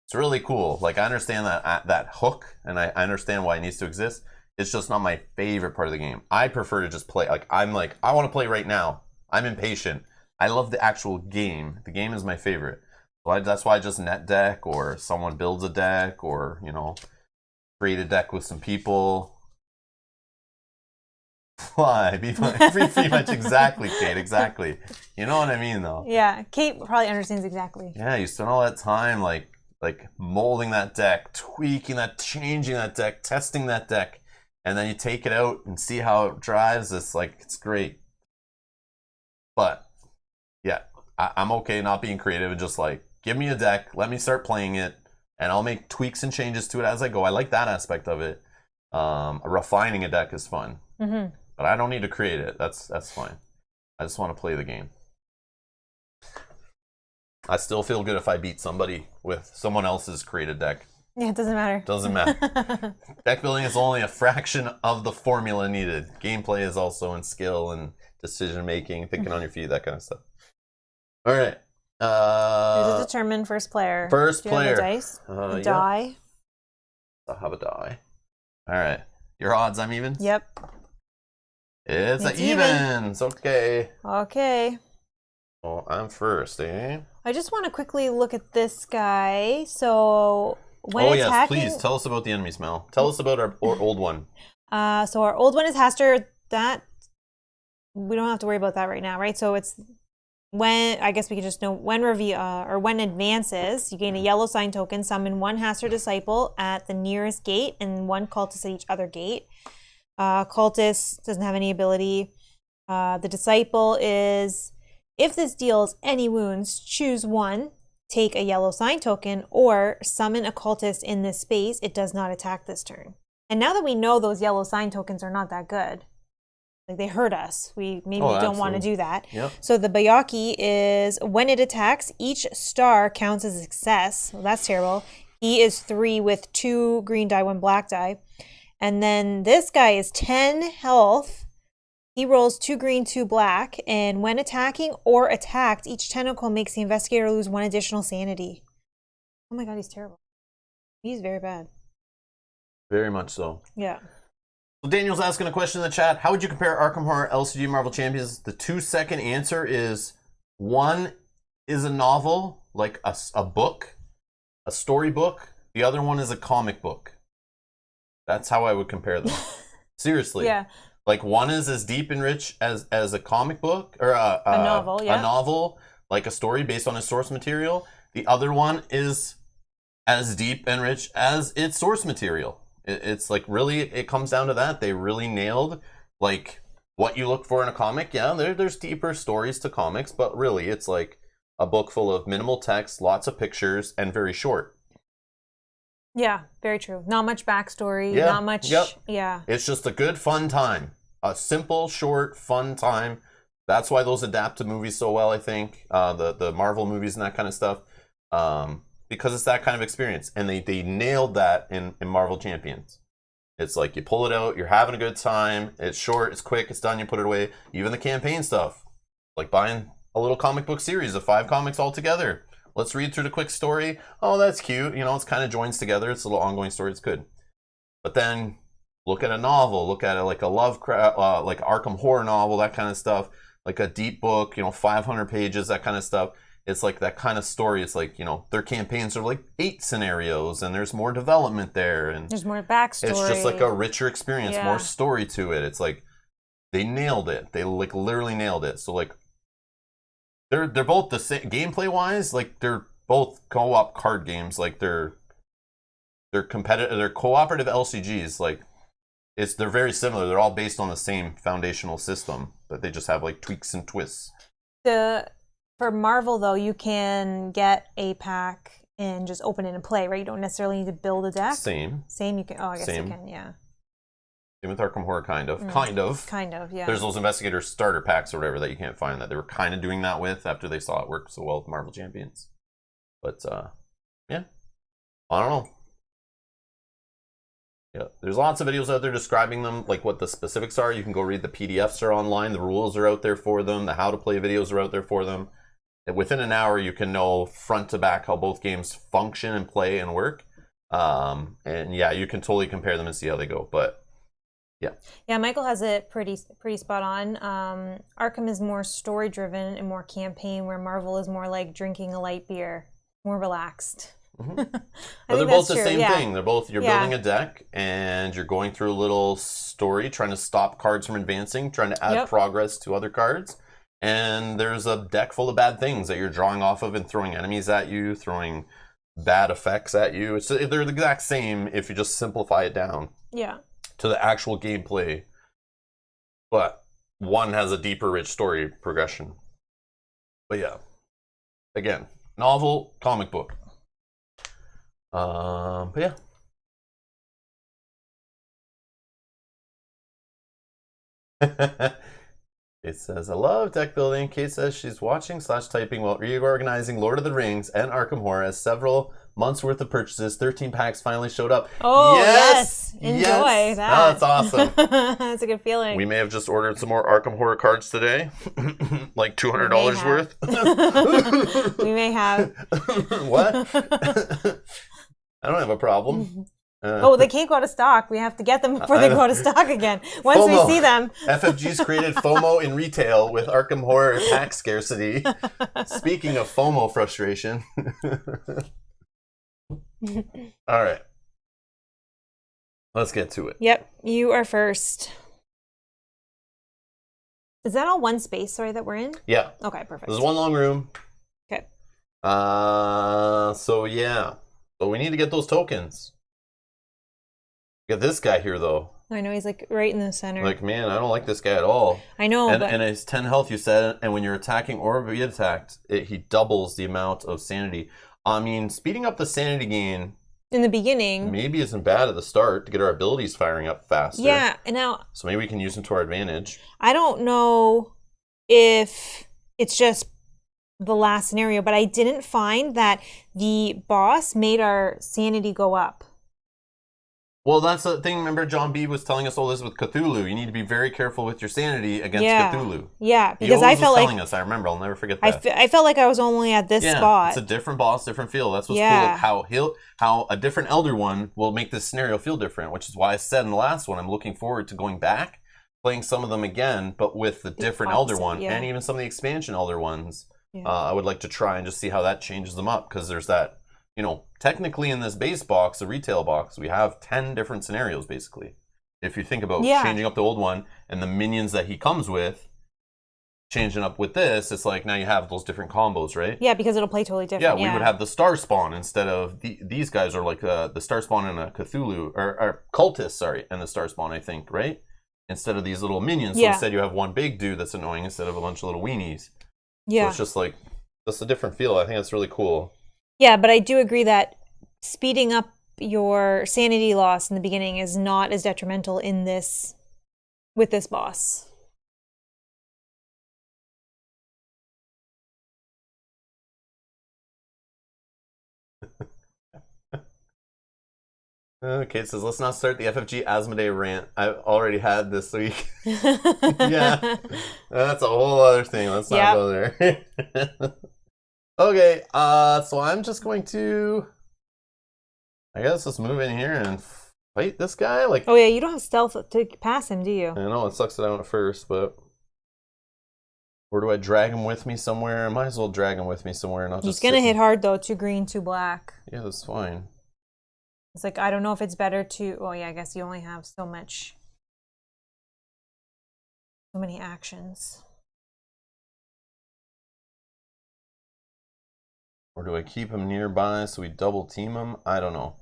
It's really cool. Like, I understand that hook, and I understand why it needs to exist. It's just not my favorite part of the game. I prefer to just play. Like, I want to play right now. I'm impatient. I love the actual game. The game is my favorite. So that's why I just net deck, or someone builds a deck, or, you know, create a deck with some people. Why? Pretty much exactly, Kate. Exactly. You know what I mean, though? Yeah, Kate probably understands exactly. Yeah, you spend all that time, like molding that deck, tweaking that, changing that deck, testing that deck, and then you take it out and see how it drives. It's great. But yeah, I'm okay not being creative and just like, give me a deck, let me start playing it, and I'll make tweaks and changes to it as I go. I like that aspect of it. Refining a deck is fun, but I don't need to create it. That's fine. I just want to play the game. I still feel good if I beat somebody with someone else's created deck. Yeah, it doesn't matter. Doesn't matter. Deck building is only a fraction of the formula needed. Gameplay is also in skill and decision making, thinking on your feet, that kind of stuff. All right. There's a determine first player. First Do you player. have a dice? A die. I'll have a die. All right. Your odds, I'm even? Yep. It's It's evens. Okay. Okay. Oh, I'm first, eh? I just want to quickly look at this guy. So when Oh, attacking, yes, please. Tell us about the enemy smell. Tell us about our old one. so our old one is Hastur. That we don't have to worry about that right now, right? So it's when, I guess we could just know when when advances, you gain a yellow sign token, summon one Hastur disciple at the nearest gate and one cultist at each other gate. Cultist doesn't have any ability. The disciple is, if this deals any wounds, choose one, take a yellow sign token, or summon a cultist in this space. It does not attack this turn. And now that we know those yellow sign tokens are not that good, like they hurt us, we don't want to do that. Yep. So the Bayaki is, when it attacks, each star counts as a success. Well, that's terrible. He is 3 with 2 green die, 1 black die. And then this guy is 10 health. He rolls 2 green, 2 black, and when attacking or attacked, each tentacle makes the investigator lose 1 additional sanity. Oh my god, he's terrible. He's very bad. Very much so. Yeah. So Daniel's asking a question in the chat. How would you compare Arkham Horror LCG Marvel Champions? The 2-second answer is, one is a novel, like a book, a storybook. The other one is a comic book. That's how I would compare them. Seriously. Yeah. Like, one is as deep and rich as a comic book, or a novel, yeah. A novel, like a story based on its source material. The other one is as deep and rich as its source material. It's like, really, it comes down to that. They really nailed, like, what you look for in a comic. Yeah, there's deeper stories to comics, but really, it's like a book full of minimal text, lots of pictures, and very short. Yeah, very true. Not much backstory, Yeah, not much, yep. Yeah. It's just a good, fun time. A simple, short, fun time. That's why those adapt to movies so well, I think. The Marvel movies and that kind of stuff. Because it's that kind of experience. And they nailed that in Marvel Champions. It's like, you pull it out, you're having a good time, it's short, it's quick, it's done, you put it away. Even the campaign stuff. Like buying a little comic book series of 5 comics all together. Let's read through the quick story. Oh, that's cute. You know, it's kind of joins together. It's a little ongoing story. It's good. But then look at a novel. Look at it like a Lovecraft, like Arkham Horror novel, that kind of stuff. Like a deep book, 500 pages, that kind of stuff. It's like that kind of story. It's like, their campaigns are like 8 scenarios, and there's more development there. And there's more backstory. It's just like a richer experience, Yeah. more story to it. It's like, they nailed it. They like literally nailed it. So like, they're both the same gameplay wise. Like, they're both co-op card games. Like, they're competitive. They're cooperative LCGs. Like, they're very similar. They're all based on the same foundational system, but they just have like tweaks and twists. For Marvel though, you can get a pack and just open it and play, right? You don't necessarily need to build a deck. Same. You can. Oh, I guess Same. you can. Yeah. Same with Arkham Horror, kind of. Kind of. Yeah. There's those Investigator starter packs or whatever that you can't find, that they were kind of doing that with after they saw it work so well with Marvel Champions. But yeah, I don't know. Yeah, there's lots of videos out there describing them, like what the specifics are. You can go read the PDFs are online. The rules are out there for them. The how to play videos are out there for them. And within an hour, you can know front to back how both games function and play and work. And yeah, you can totally compare them and see how they go. But yeah, Michael has it pretty spot on. Arkham is more story driven and more campaign, where Marvel is more like drinking a light beer, more relaxed. Mm-hmm. But they're both the same thing. They're both, you're building a deck and you're going through a little story, trying to stop cards from advancing, trying to add progress to other cards. And there's a deck full of bad things that you're drawing off of and throwing enemies at you, throwing bad effects at you. They're the exact same if you just simplify it down. Yeah. To the actual gameplay, but one has a deeper, rich story progression. But yeah, again, novel, comic book. But yeah. It says, I love deck building. Kate says she's watching / typing while reorganizing Lord of the Rings and Arkham Horror as several months worth of purchases. 13 packs finally showed up. Oh, yes. Enjoy that. Oh, that's awesome. That's a good feeling. We may have just ordered some more Arkham Horror cards today. Like $200 worth. We may have. What? I don't have a problem. Oh, they can't go out of stock. We have to get them before they go out of stock again. Once FOMO. we see them. FFG's created FOMO in retail with Arkham Horror tax scarcity. Speaking of FOMO frustration. All right. Let's get to it. Yep, you are first. Is that all one space, sorry, that we're in? Yeah. Okay, perfect. There's one long room. Okay. So yeah. So we need to get those tokens. Get this guy here though. I know, he's like right in the center. Like, man, I don't like this guy at all. I know, and it's 10 health, you said, and when you're attacking or be attacked, he doubles the amount of sanity. I mean, speeding up the sanity gain in the beginning maybe isn't bad at the start to get our abilities firing up faster. Yeah, and now so maybe we can use them to our advantage. I don't know if it's just the last scenario, but I didn't find that the boss made our sanity go up. Well, that's the thing. Remember, John B was telling us all this with Cthulhu. You need to be very careful with your sanity against Cthulhu. Yeah, because I felt telling us. I remember. I'll never forget that. I felt like I was only at this spot. It's a different boss, different feel. That's what's cool. How a different Elder One will make this scenario feel different, which is why I said in the last one, I'm looking forward to going back, playing some of them again, but with the different Elder One and even some of the expansion Elder Ones. I would like to try and just see how that changes them up, because there's that. You know, technically in this base box, the retail box, we have 10 different scenarios, basically. If you think about changing up the old one and the minions that he comes with, changing up with this, it's like now you have those different combos, right? Yeah, because it'll play totally different. Yeah, we would have the Star Spawn instead of these guys are like the Star Spawn and a Cthulhu, or Cultist, sorry, and the Star Spawn, I think, right? Instead of these little minions. So instead you have one big dude that's annoying instead of a bunch of little weenies. Yeah. So it's just like, that's a different feel. I think that's really cool. Yeah, but I do agree that speeding up your sanity loss in the beginning is not as detrimental in this with this boss. Okay, it says, let's not start the FFG Asmodee rant. I've already had this week. Yeah, that's a whole other thing. Let's not go there. Okay, so I'm just going to, I guess, let's move in here and fight this guy. Like, oh yeah, you don't have stealth to pass him, do you? I know, it sucks that I went first, but or do I drag him with me somewhere? I might as well drag him with me somewhere. Not He's gonna hit hard though. 2 green, 2 black. Yeah, that's fine. It's like, I don't know if it's better to. Oh yeah, I guess you only have so many actions. Or do I keep him nearby so we double team him? I don't know.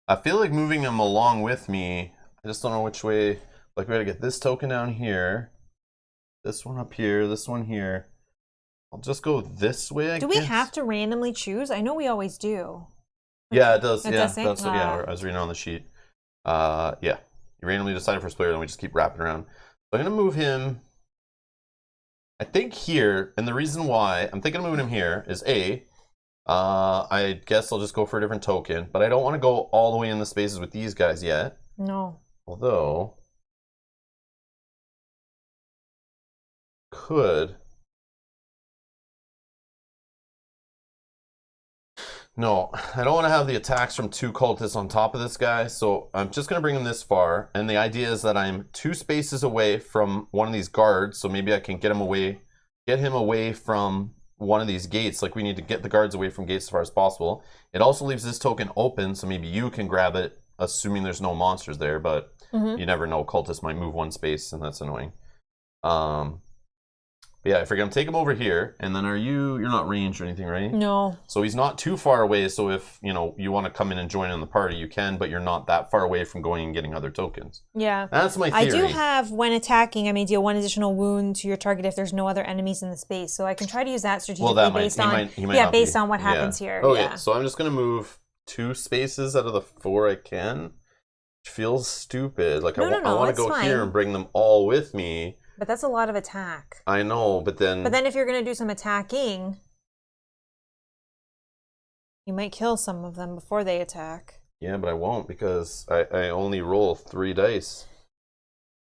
I feel like moving him along with me. I just don't know which way. Like, we gotta get this token down here. This one up here. This one here. I'll just go this way, I guess. Do we have to randomly choose? I know we always do. Yeah, it does. It Yeah, does say? that's what, yeah, I was reading on the sheet. Yeah. You randomly decide first player, then we just keep wrapping around. So I'm gonna move him, I think here, and the reason why I'm thinking of moving him here is I guess I'll just go for a different token, but I don't want to go all the way in the spaces with these guys yet. No. Although, could. No, I don't want to have the attacks from 2 cultists on top of this guy, so I'm just going to bring him this far, and the idea is that I'm 2 spaces away from one of these guards, so maybe I can get him away from one of these gates. Like, we need to get the guards away from gates as far as possible. It also leaves this token open, so maybe you can grab it, assuming there's no monsters there, but you never know. Cultists might move 1 space, and that's annoying. But yeah, I figure I'm taking him over here, and then you're not ranged or anything, right? No. So he's not too far away, so if, you want to come in and join in the party, you can, but you're not that far away from going and getting other tokens. Yeah. That's my theory. I do have, when attacking, I may deal 1 additional wound to your target if there's no other enemies in the space, so I can try to use that strategically based on what happens here. Okay, so I'm just going to move 2 spaces out of the 4 I can, which feels stupid. Like, I want to go here and bring them all with me. But that's a lot of attack. I know, but then if you're going to do some attacking, you might kill some of them before they attack. Yeah, but I won't, because I only roll 3 dice.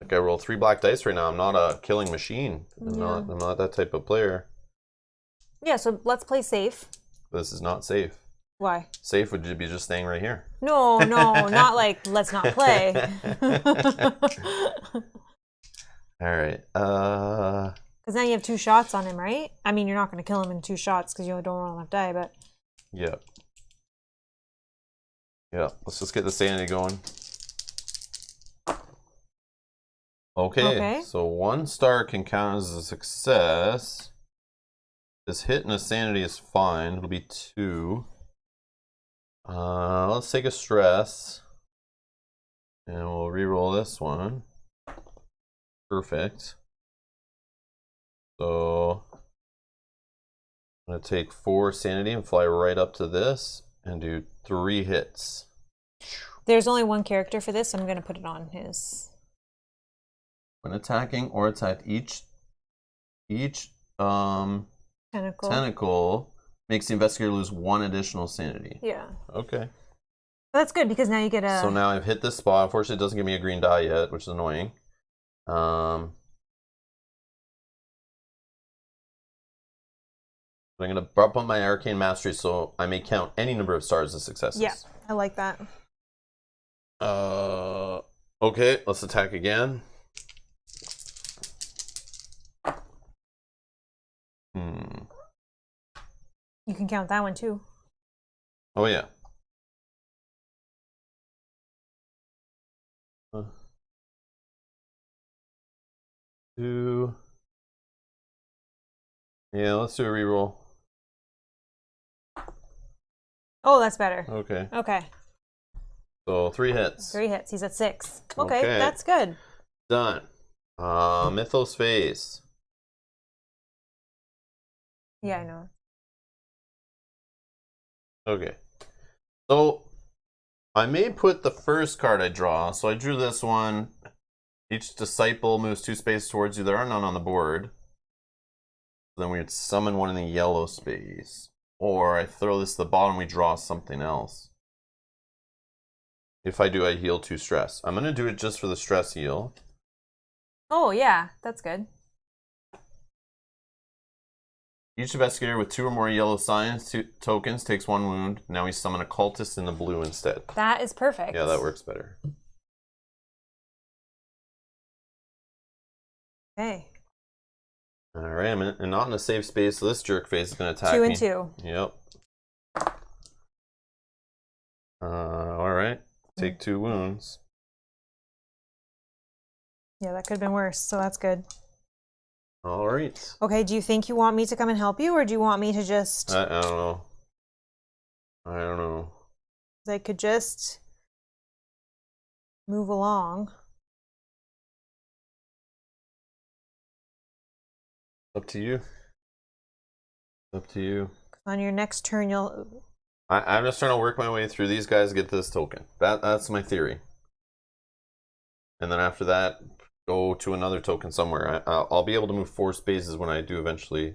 Like, I roll 3 black dice right now. I'm not a killing machine. I'm not that type of player. Yeah, so let's play safe. This is not safe. Why? Safe would be just staying right here. No, not like let's not play. All right. Because now you have 2 shots on him, right? I mean, you're not going to kill him in 2 shots because you don't roll enough die, but... Yep. Yeah, let's just get the sanity going. Okay, so 1 star can count as a success. This hit and a sanity is fine. It'll be 2. Let's take a stress. And we'll re-roll this one. Perfect. So I'm going to take 4 sanity and fly right up to this and do 3 hits. There's only 1 character for this. So I'm going to put it on his. When attacking or attacked, each tentacle makes the investigator lose 1 additional sanity. Yeah. Okay. That's good because now you get a... So now I've hit this spot. Unfortunately, it doesn't give me a green die yet, which is annoying. I'm going to bump up my arcane mastery so I may count any number of stars as successes. Yeah, I like that. Okay, let's attack again. You can count that one too. Oh yeah. Two. Yeah, let's do a reroll. Oh, that's better. Okay. Okay. So 3 hits. 3 hits. He's at 6. Okay, Okay. that's good. Done. Mythos phase. Yeah, I know. Okay. So I may put the first card I draw. So I drew this one. Each disciple moves 2 spaces towards you. There are none on the board. Then we would summon one in the yellow space. Or I throw this to the bottom, we draw something else. If I do, I heal 2 stress. I'm going to do it just for the stress heal. Oh, yeah, that's good. Each investigator with 2 or more yellow signs tokens takes 1 wound. Now we summon a cultist in the blue instead. That is perfect. Yeah, that works better. Okay. Alright, I'm not in a safe space, so this jerk face is going to attack 2 me. and 2. Yep. Alright. Take 2 wounds. Yeah, that could have been worse, so that's good. Alright. Okay, do you think you want me to come and help you, or do you want me to just... I don't know. I don't know. I could just move along. Up to you. Up to you. On your next turn, you'll... I'm just trying to work my way through these guys to get this token. That's my theory. And then after that, go to another token somewhere. I'll be able to move 4 spaces when I do eventually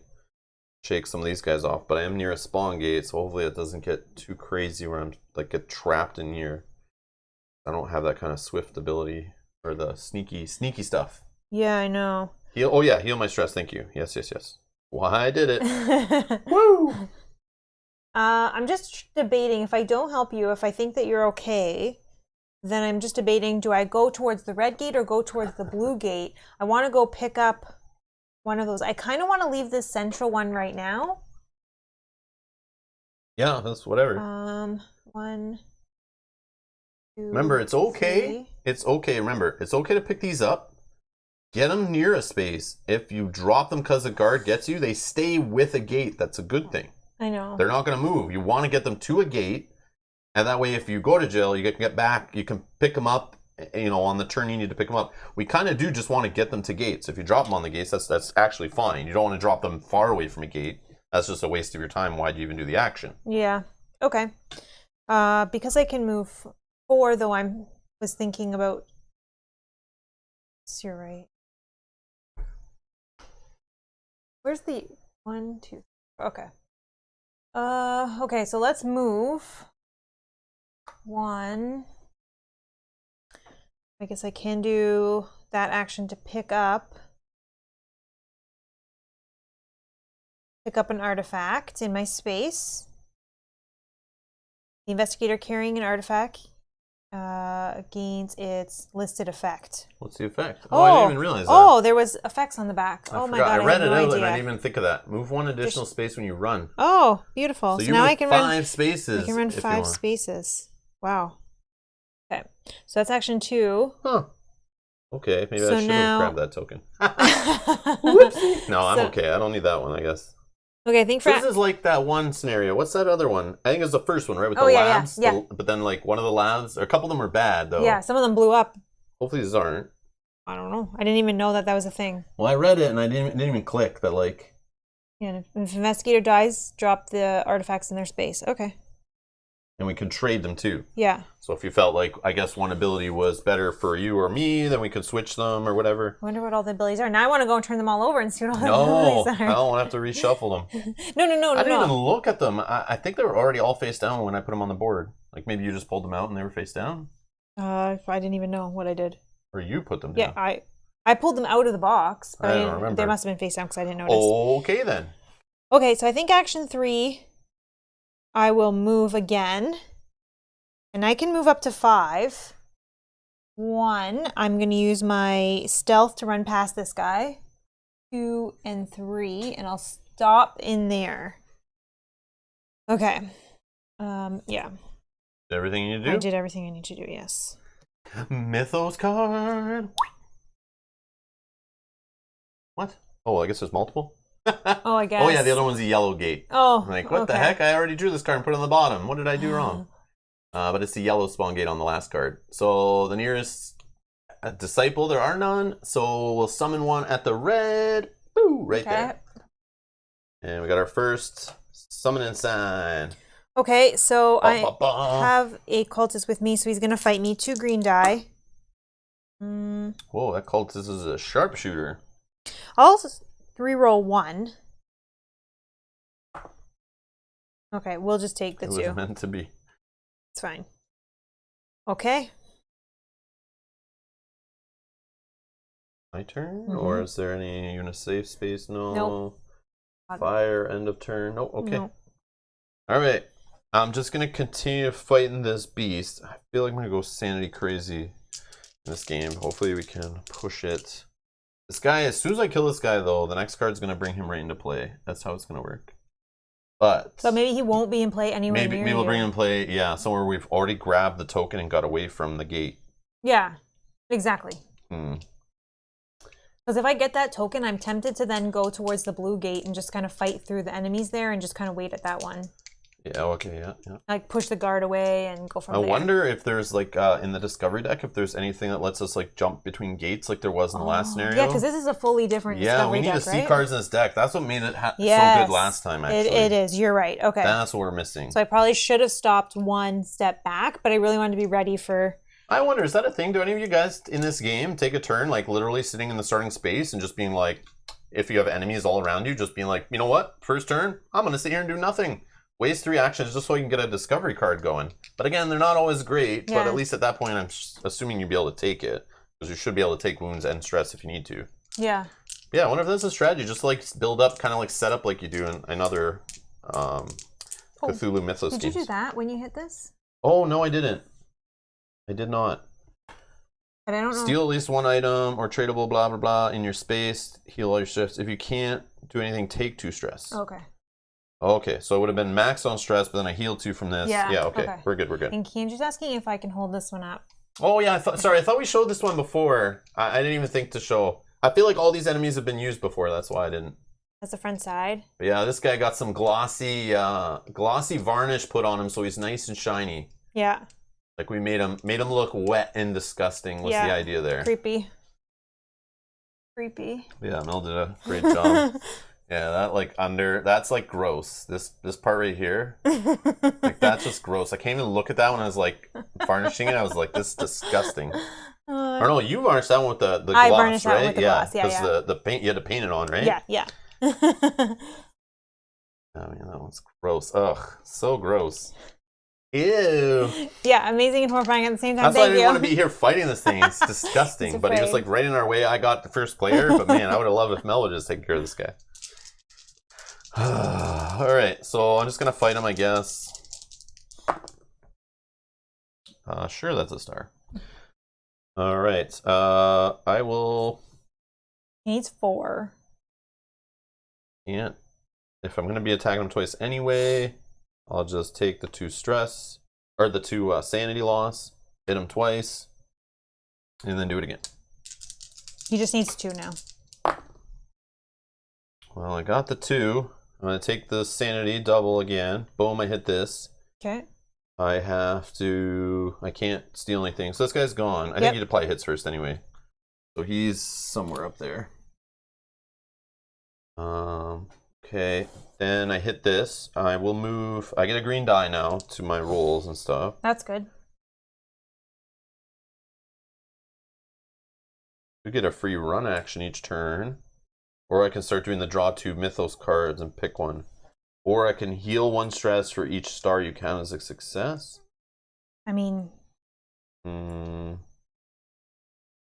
shake some of these guys off. But I am near a spawn gate, so hopefully it doesn't get too crazy where I'm like get trapped in here. I don't have that kind of swift ability or the sneaky stuff. Yeah, I know. Heal. Oh yeah, heal my stress. Thank you. Yes. Why I did it. Woo! I'm just debating if I don't help you, if I think that you're okay, then I'm just debating, do I go towards the red gate or go towards the blue gate? I want to go pick up one of those. I kind of want to leave this central one right now. Yeah, that's whatever. 1, 2, Remember, it's okay. 3. It's okay. Remember, it's okay to pick these up. Get them near a space. If you drop them because a guard gets you, they stay with a gate. That's a good thing. I know. They're not going to move. You want to get them to a gate, and that way if you go to jail, you can get back, you can pick them up, you know, on the turn you need to pick them up. We kind of do just want to get them to gates. If you drop them on the gates, that's actually fine. You don't want to drop them far away from a gate. That's just a waste of your time. Why'd you even do the action? Yeah. Okay. Because I can move 4, though, was thinking about... You're right. Where's the 1, 2? Okay. Okay, so let's move 1. I guess I can do that action to pick up an artifact in my space. The investigator carrying an artifact gains its listed effect. What's the effect? Oh, I didn't even realize that. Oh, there was effects on the back. I oh my forgot. god, I read had it no out idea. and I didn't even think of that. Move 1 additional space when you run. Oh, beautiful. So So you now move I can 5 spaces. I can run if you 5 want. spaces. Wow. Okay. So that's action 2. Huh. Okay, maybe So I should now- have grabbed that token. Whoopsie. No, I'm So- okay. I don't need that one, I guess. Okay, I think for So this is like that one scenario. What's that other one? I think it's the first one, right? With the Oh, yeah, labs. yeah. But then like one of the labs, or a couple of them are bad though. yeah, some of them blew up. Hopefully these aren't. I don't know. I didn't even know that was a thing. Well, I read it and I didn't even click that like. Yeah, if investigator dies, drop the artifacts in their space. Okay. And we could trade them too. Yeah. So if you felt like, I guess one ability was better for you or me, then we could switch them or whatever. I wonder what all the abilities are. Now I want to go and turn them all over and see what all the No, abilities I are. don't want to have to reshuffle them. No. I didn't even look at them. I think they were already all face down when I put them on the board. Like maybe you just pulled them out and they were face down? I didn't even know what I did. Or you put them down? Yeah, I pulled them out of the box, but I I don't didn't, remember. they must have been face down because I didn't notice. Okay then. Okay, so I think action 3, I will move again. And I can move up to 5. 1, I'm going to use my stealth to run past this guy. 2 and 3, and I'll stop in there. Okay. Yeah. Did everything you need to do? I did everything I need to do, yes. Mythos card. What? Oh, I guess there's multiple? Oh, I guess. Oh yeah, the other one's a yellow gate. Oh, I'm like, what the okay. heck? I already drew this card and put it on the bottom. What did I do wrong? But it's the yellow spawn gate on the last card. So the nearest disciple, there are none. So we'll summon one at the red. Boo! Right there. And we got our first summoning sign. Okay, so I Ba-ba-ba. have a cultist with me, so he's going to fight me. 2 green die. Whoa, that cultist is a sharpshooter. I'll 3-roll 1. Okay, we'll just take the It 2. was meant to be. It's fine. Okay. My turn? Or is there any unit safe space? No. Nope. Fire, end of turn. No, okay. No. Alright. I'm just going to continue fighting this beast. I feel like I'm going to go sanity crazy in this game. Hopefully we can push it. This guy, as soon as I kill this guy though, the next card's going to bring him right into play. That's how it's going to work. But maybe he won't be in play anywhere near maybe we'll you. bring him in play, yeah, somewhere we've already grabbed the token and got away from the gate. Yeah, exactly. Hmm. Because if I get that token, I'm tempted to then go towards the blue gate and just kind of fight through the enemies there and just kind of wait at that one. Yeah, okay, yeah. Like push the guard away and go from I there. wonder if there's like in the discovery deck, if there's anything that lets us like jump between gates like there was in the last scenario. Yeah, because this is a fully different Yeah, discovery we need deck, to see right? cards in this deck. That's what made it so Yes, good last time, actually. It is. You're right. Okay. That's what we're missing. So I probably should have stopped 1 step back, but I really wanted to be ready for... I wonder, is that a thing? Do any of you guys in this game take a turn, like literally sitting in the starting space and just being like, if you have enemies all around you, just being like, you know what? First turn, I'm going to sit here and do nothing. Waste 3 actions just so you can get a discovery card going. But again, they're not always great, but Yeah. at least at that point, I'm assuming you'll be able to take it. Because you should be able to take wounds and stress if you need to. Yeah. Yeah, I wonder if that's a strategy. Just like build up, kind of like set up like you do in other Cthulhu Mythos Did games. you do that when you hit this? Oh, no, I didn't. I did not. But I don't know. Steal at least 1 item or tradable blah blah blah in your space. Heal all your stress. If you can't do anything, take 2 stress. Okay. Okay, so it would have been max on stress, but then I healed 2 from this. Yeah, Okay. okay. We're good. We're good. And Kenji's asking if I can hold this one up. Oh yeah, sorry. I thought we showed this one before. I didn't even think to show. I feel like all these enemies have been used before. That's why I didn't. That's the front side. But yeah, this guy got some glossy varnish put on him, so he's nice and shiny. Yeah. Like we made him look wet and disgusting. Was Yeah. the idea there? Creepy. Creepy. Yeah, Mel did a great job. Yeah, that's like gross. This part right here, like that's just gross. I can't even look at that when I was like varnishing it. I was like, this is disgusting. Or no, you varnished that one with the gloss, I varnished that right? one with the yeah, gloss, yeah, because the paint, you had to paint it on, right? Yeah, yeah. I mean, that one's gross. Ugh, so gross. Ew. Yeah, amazing and horrifying at the same time. That's why I Thank didn't you. want to be here fighting this thing. It's disgusting. He's But he was afraid. like right in our way. I got the first player, but man, I would have loved if Mel would just take care of this guy. All right, so I'm just gonna fight him, I guess. Sure, that's a star. All right. I will. He needs 4. Can't. If I'm going to be attacking him twice anyway, I'll just take the 2 stress, or the 2 sanity loss, hit him twice, and then do it again. He just needs 2 now. Well, I got the 2. I'm going to take the sanity, double again. Boom, I hit this. Okay. I can't steal anything. So this guy's gone. I think he'd apply hits first anyway. So he's somewhere up there. Okay. Then I hit this. I will move. I get a green die now to my rolls and stuff. That's good. We get a free run action each turn. Or I can start doing the draw 2 mythos cards and pick one. Or I can heal 1 stress for each star you count as a success. I mean,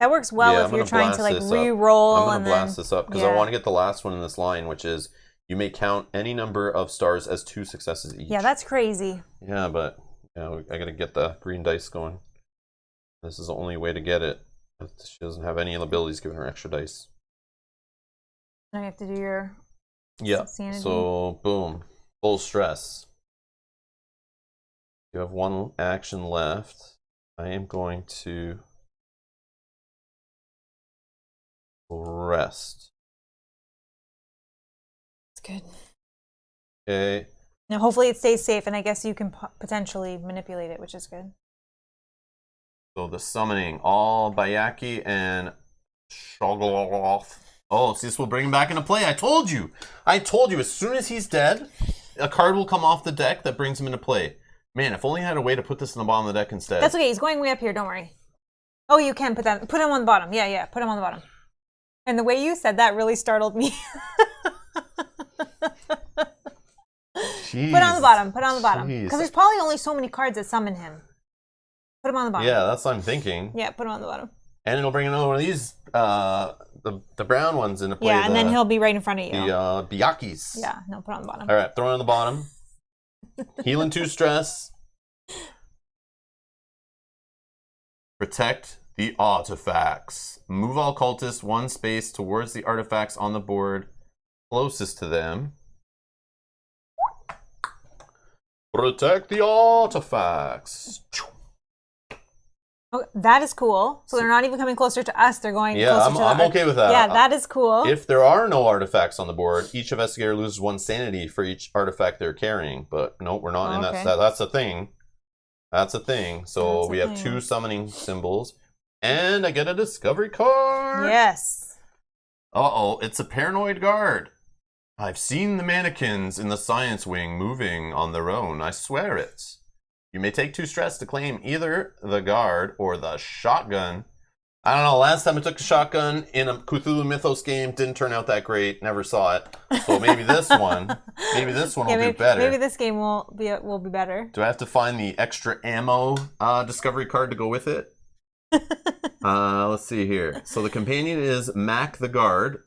that works well if you're trying to like re-roll. I'm gonna blast this up because I want to get the last one in this line, which is you may count any number of stars as 2 successes each. Yeah, that's crazy. Yeah, but I gotta get the green dice going. This is the only way to get it. She doesn't have any abilities giving her extra dice. Now you have to do your sanity. So boom, full stress. You have 1 action left. I am going to rest. It's good. Okay. Now hopefully it stays safe, and I guess you can potentially manipulate it, which is good. So the summoning, all Bayaki and Shogoloth. Oh, see, this will bring him back into play. I told you. As soon as he's dead, a card will come off the deck that brings him into play. Man, if only I had a way to put this in the bottom of the deck instead. That's okay. He's going way up here. Don't worry. Oh, you can put him on the bottom. Yeah. Put him on the bottom. And the way you said that really startled me. Jeez. Put it on the bottom. Because there's probably only so many cards that summon him. Put him on the bottom. Yeah, that's what I'm thinking. Yeah, put him on the bottom. And it'll bring another one of these, the brown ones into play. Yeah, and then he'll be right in front of you. The Byakis. Yeah, no, put it on the bottom. All right, throw it on the bottom. Healing 2 stress. Protect the artifacts. Move all cultists 1 space towards the artifacts on the board closest to them. Protect the artifacts. Oh, that is cool. So they're not even coming closer to us. They're going closer to I'm okay with that. Yeah, that is cool. If there are no artifacts on the board, each investigator loses 1 sanity for each artifact they're carrying. But no, we're not in that. That's a thing. That's a thing. So we have 2 summoning symbols. And I get a discovery card. Yes. Uh-oh, it's a paranoid guard. I've seen the mannequins in the science wing moving on their own. I swear it. You may take 2 stress to claim either the guard or the shotgun. I don't know, last time I took a shotgun in a Cthulhu Mythos game, didn't turn out that great, never saw it. So maybe this one will do better. Maybe this game will be better. Do I have to find the extra ammo discovery card to go with it? Let's see here. So the companion is Mac the Guard.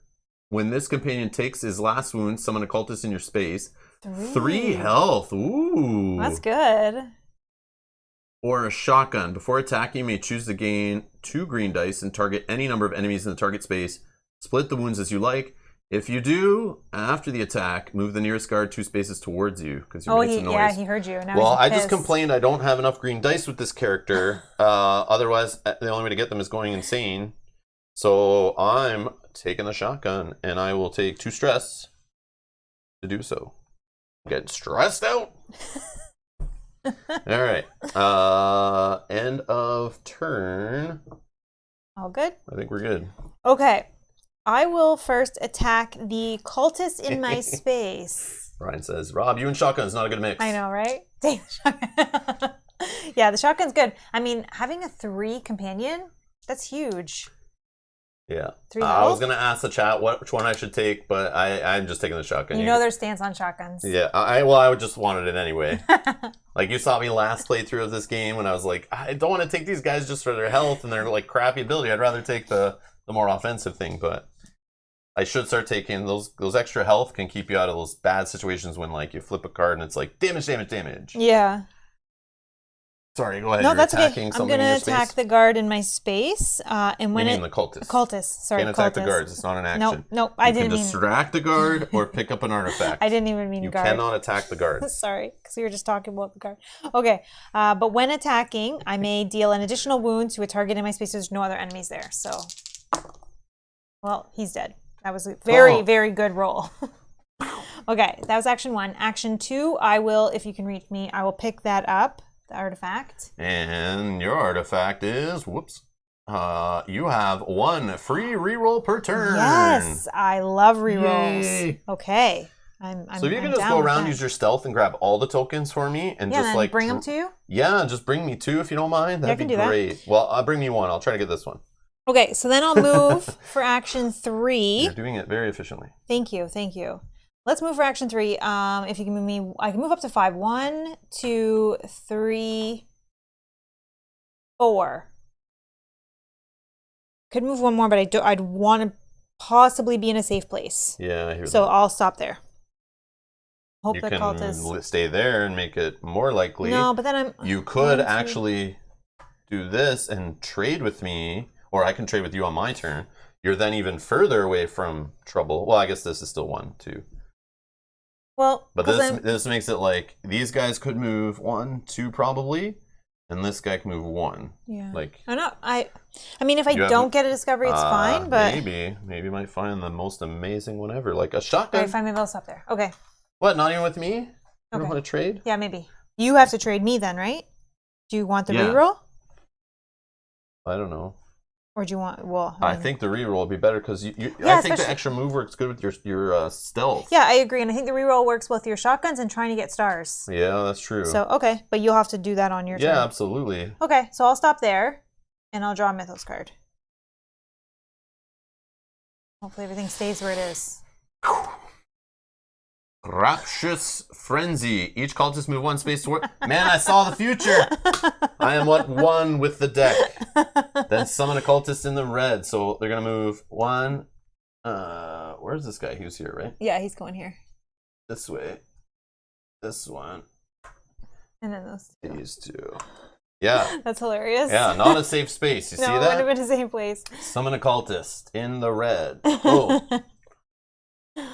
When this companion takes his last wound, summon a cultist in your space. 3 health. Ooh. That's good. Or a shotgun. Before attacking, you may choose to gain 2 green dice and target any number of enemies in the target space. Split the wounds as you like. If you do, after the attack, move the nearest guard 2 spaces towards you because you made some noise. Yeah, he heard you. Now well, I just complained I don't have enough green dice with this character. Otherwise, the only way to get them is going insane. So I'm taking the shotgun, and I will take 2 stress to do so. Get stressed out. All right. End of turn. All good? I think we're good. Okay. I will first attack the cultist in my space. Ryan says, Rob, you and shotgun is not a good mix. I know, right? Dang the shotgun. Yeah, the shotgun's good. I mean, having a 3 companion, that's huge. Yeah. 3 I was going to ask the chat which one I should take, but I'm just taking the shotgun. You know their stance on shotguns. Yeah. I just wanted it anyway. Like, you saw me last playthrough of this game when I was like, I don't want to take these guys just for their health and their, like, crappy ability. I'd rather take the more offensive thing, but I should start taking those extra health can keep you out of those bad situations when, like, you flip a card and it's like, damage. Yeah. Sorry, go ahead. No, You're that's attacking okay. I'm something going in to your attack space? the guard in my space. And when You mean the cultist. Cultist. Sorry, Can't attack the cultist. guards. It's not an action. Nope. I didn't You mean. can distract the guard or pick up an artifact. I didn't even mean You guard. cannot attack the guards. Sorry, because we were just talking about the guard. Okay, but when attacking, I may deal an additional wound to a target in my space. There's no other enemies there. So, well, he's dead. That was a very, very good roll. Okay, that was action 1. Action 2, I will, if you can reach me, I will pick that up, the artifact. And your artifact is, whoops, you have 1 free reroll per turn. Yes, I love rerolls. Yay. Okay, I'm So you can I'm just down go with around, that. use your stealth, and grab all the tokens for me, and Yeah, just and like bring them to you. Yeah, just bring me 2 if you don't mind. That'd I can be do that. great. Well, I'll bring me 1. I'll try to get this one. Okay, so then I'll move for action 3. You're doing it very efficiently. Thank you. Let's move for action 3. If you can move me, I can move up to 5. 1, 2, 3, 4. Could move one more, but I'd want to possibly be in a safe place. Yeah, I hear So that. I'll stop there. Hope You the can cultists. stay there and make it more likely. No, but then You could 1, 2. actually do this and trade with me, or I can trade with you on my turn. You're then even further away from trouble. Well, I guess this is still 1, 2. Well, But 'cause this makes it like these guys could move 1, 2 probably, and this guy can move 1. yeah. Like I know. I mean, if I You have- don't get a discovery, it's fine. But maybe you might find the most amazing one ever, like a all shotgun. right, fine. Maybe I'll stop there. Okay. What? Not even with me? You Okay. don't want to trade? Yeah, maybe you have to trade me then, right? Do you want the Yeah. reroll, I don't know. or do you want? Well, I mean- think the reroll would be better because I think especially- the extra move works good with your stealth. Yeah, I agree, and I think the reroll works with your shotguns and trying to get stars. Yeah, that's true. So okay, but you'll have to do that on your turn. Yeah, absolutely. Okay, so I'll stop there, and I'll draw a Mythos card. Hopefully everything stays where it is. Rapturous Frenzy. Each cultist move 1 space toward. Man, I saw the future. I am what 1 with the deck. Then summon a cultist in the red. So they're gonna move 1. Where's this guy? He was here, right? Yeah, he's going here, This way. This one. and then those. These 2. Yeah. That's hilarious. Yeah, not a safe space. You No, see it would have that? been the same place. Summon a cultist in the red. Oh.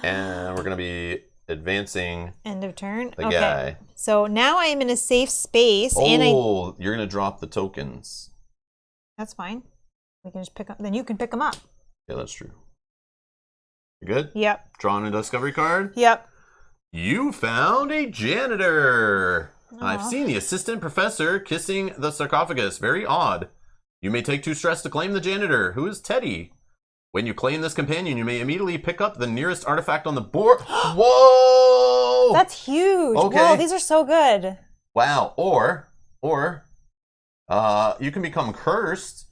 And we're gonna be advancing End of turn. the guy. So now I am in a safe space, and You're gonna drop the tokens. that's fine. We can just pick up. Then you can pick them up. Yeah, that's true. You good? Yep. Drawing a discovery card. Yep. You found a janitor. I've Aw. seen the assistant professor kissing the sarcophagus. Very odd. You may take 2 stress to claim the janitor, who is Teddy. When you claim this companion, you may immediately pick up the nearest artifact on the board. Whoa! That's huge. Okay. Whoa, these are so good. Wow. Or you can become cursed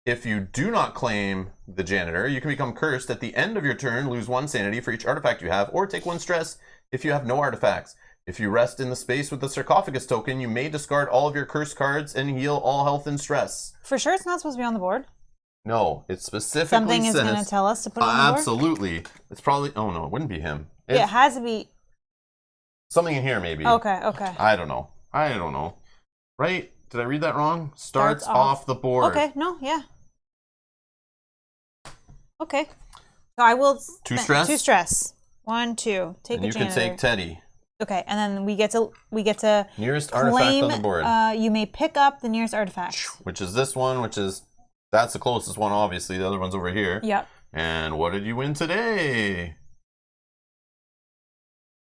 if you do not claim the janitor. You can become cursed at the end of your turn, lose 1 sanity for each artifact you have, or take 1 stress if you have no artifacts. If you rest in the space with the sarcophagus token, you may discard all of your cursed cards and heal all health and stress. For sure, it's not supposed to be on the board. No, it specifically Something is says... going to tell us to put it on the board. Absolutely. It's probably... Oh, no, it wouldn't be him. Yeah, it has to be. Something in here, maybe. Okay. I don't know. Right? Did I read that wrong? Starts off the board. Okay. No. Yeah. Okay. So I will. 2 stress? 2 stress. 1, 2. Take And a you janitor. can take Teddy. Okay, and then we get to Nearest claim. artifact on the board. You may pick up the nearest artifact. Which is this one, that's the closest one, obviously. The other one's over here. Yep. And what did you win today?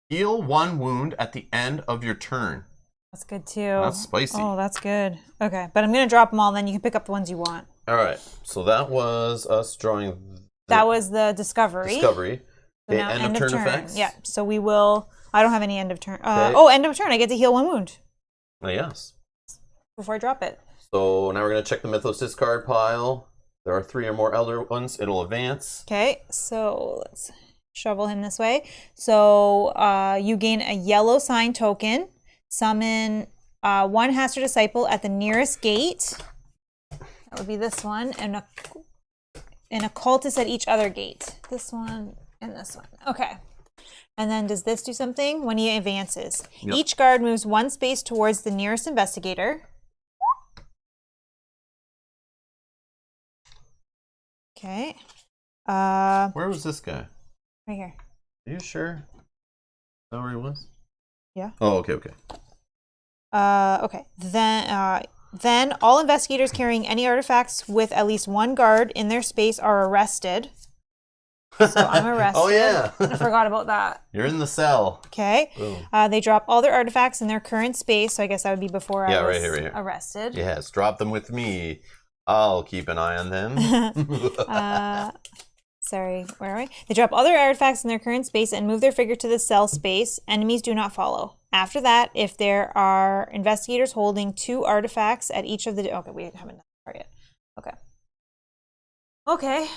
Heal 1 wound at the end of your turn. That's good too. That's spicy. Oh, that's good. Okay, but I'm gonna drop them all. Then you can pick up the ones you want. All right. So that was us drawing That was the discovery. discovery. So Okay, now end of turn effects. Yeah. So we will. I don't have any end of turn. Okay. Oh, end of turn. I get to heal 1 wound Yes. before I drop it. So now we're going to check the Mythos discard pile. There are 3 or more elder ones. It'll advance. Okay. So let's shovel him this way. So you gain a yellow sign token. Summon 1 Hastur disciple at the nearest gate. That would be this one, and a cultist at each other gate. This one and this one. Okay. And then does this do something? When he advances. Yep. Each guard moves 1 space towards the nearest investigator. Okay. Where was this guy? Right here. Are you sure? Is that where he was? Yeah. Oh, okay, okay. Okay. Then all investigators carrying any artifacts with at least one guard in their space are arrested. So I'm arrested. Oh, yeah. I forgot about that. You're in the cell. Okay. Boom. They drop all their artifacts in their current space. So I guess that would be before I was right here. arrested. Yes, drop them with me. I'll keep an eye on them. Sorry, where am I? They drop all their artifacts in their current space and move their figure to the cell space. Enemies do not follow. After that, if there are investigators holding 2 artifacts at each of the... Okay, we haven't done that part yet. Okay. Okay.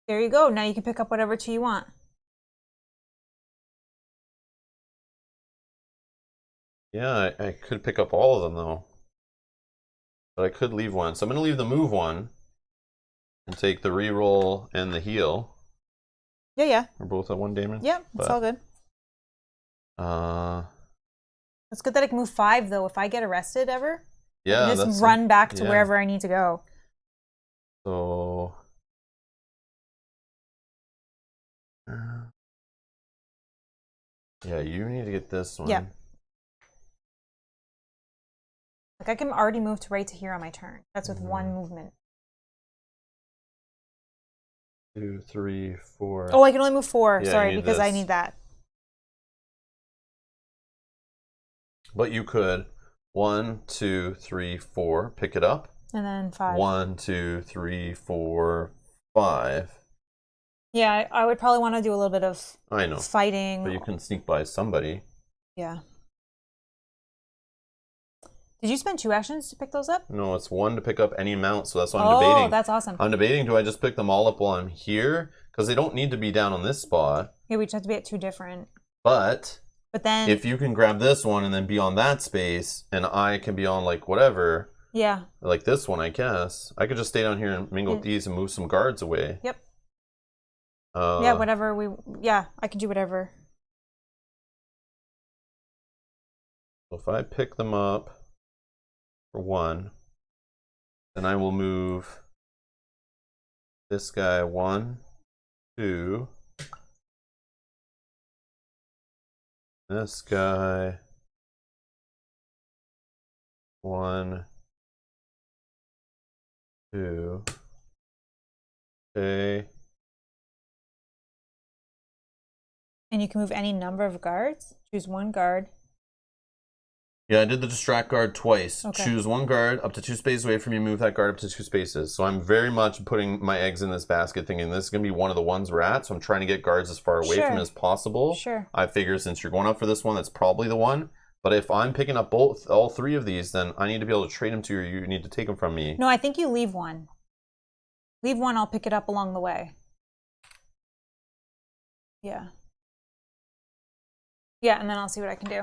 There you go. Now you can pick up whatever 2 you want. Yeah, I could pick up all of them, though. But I could leave one. So I'm going to leave the move one and take the reroll and the heal. Yeah. We're both at 1 damage. Yeah, it's all good. It's good that I can move 5, though. If I get arrested ever, yeah, I can just run back to wherever I need to go. So... yeah, you need to get this one. Yeah. Like, I can already move to right to here on my turn. That's with 1 movement. 2, 3, 4. Oh, I can only move 4. Yeah, Sorry, because I need that. But you could 1, 2, 3, 4, pick it up. And then 5. 1, 2, 3, 4, 5. Yeah, I would probably want to do a little bit of fighting. But you can sneak by somebody. Yeah. Did you spend 2 actions to pick those up? No, it's 1 to pick up any amount, so that's what I'm debating. Oh, that's awesome. I'm debating, do I just pick them all up while I'm here? Because they don't need to be down on this spot. Yeah, we just have to be at 2 different. But then... if you can grab this one and then be on that space, and I can be on, like, whatever. Yeah. Like this one, I guess. I could just stay down here and mingle with these and move some guards away. Yep. Yeah, whatever we... Yeah, I can do whatever. So if I pick them up for 1, then I will move this guy 1, 2. This guy 1, 2. Okay. And you can move any number of guards. Choose 1 guard. Yeah, I did the distract guard twice. Okay. Choose 1 guard up to 2 spaces away from you. Move that guard up to 2 spaces. So I'm very much putting my eggs in this basket, thinking this is going to be one of the ones we're at. So I'm trying to get guards as far away from it as possible. Sure. I figure since you're going up for this one, that's probably the one. But if I'm picking up all 3 of these, then I need to be able to trade them to you, or you need to take them from me. No, I think you leave 1. Leave 1, I'll pick it up along the way. Yeah. Yeah, and then I'll see what I can do.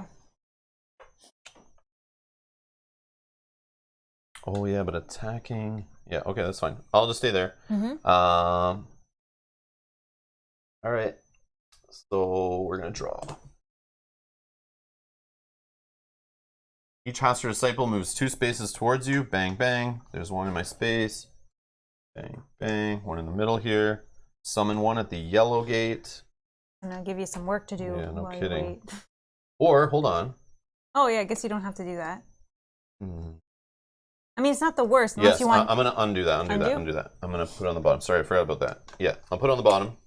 Oh, yeah, but attacking... Yeah, okay, that's fine. I'll just stay there. All right. So we're going to draw. Each Hastur disciple moves 2 spaces towards you. Bang, bang. There's 1 in my space. Bang, bang. 1 in the middle here. Summon 1 at the yellow gate. And I'll give you some work to do. Yeah, no while you kidding. wait. Or, hold on. Oh, yeah, I guess you don't have to do that. I mean, it's not the worst unless you want... I'm going to undo that. Undo that. I'm going to put it on the bottom. Sorry, I forgot about that. Yeah, I'll put it on the bottom.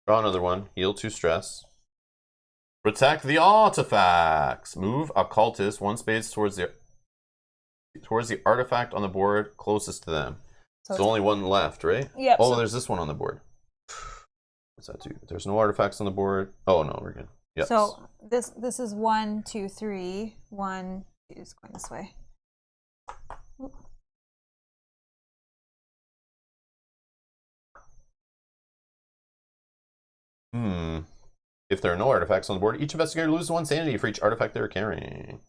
Draw another one. Heal 2 stress. Protect the artifacts. Move occultist 1 space towards the artifact on the board closest to them. So only 1 left, right? Yep. Oh, there's this one on the board. What's that do? There's no artifacts on the board. Oh no, we're good. Yep. So this is 1, 2, 3. 1, 2 is going this way. If there are no artifacts on the board, each investigator loses 1 sanity for each artifact they're carrying.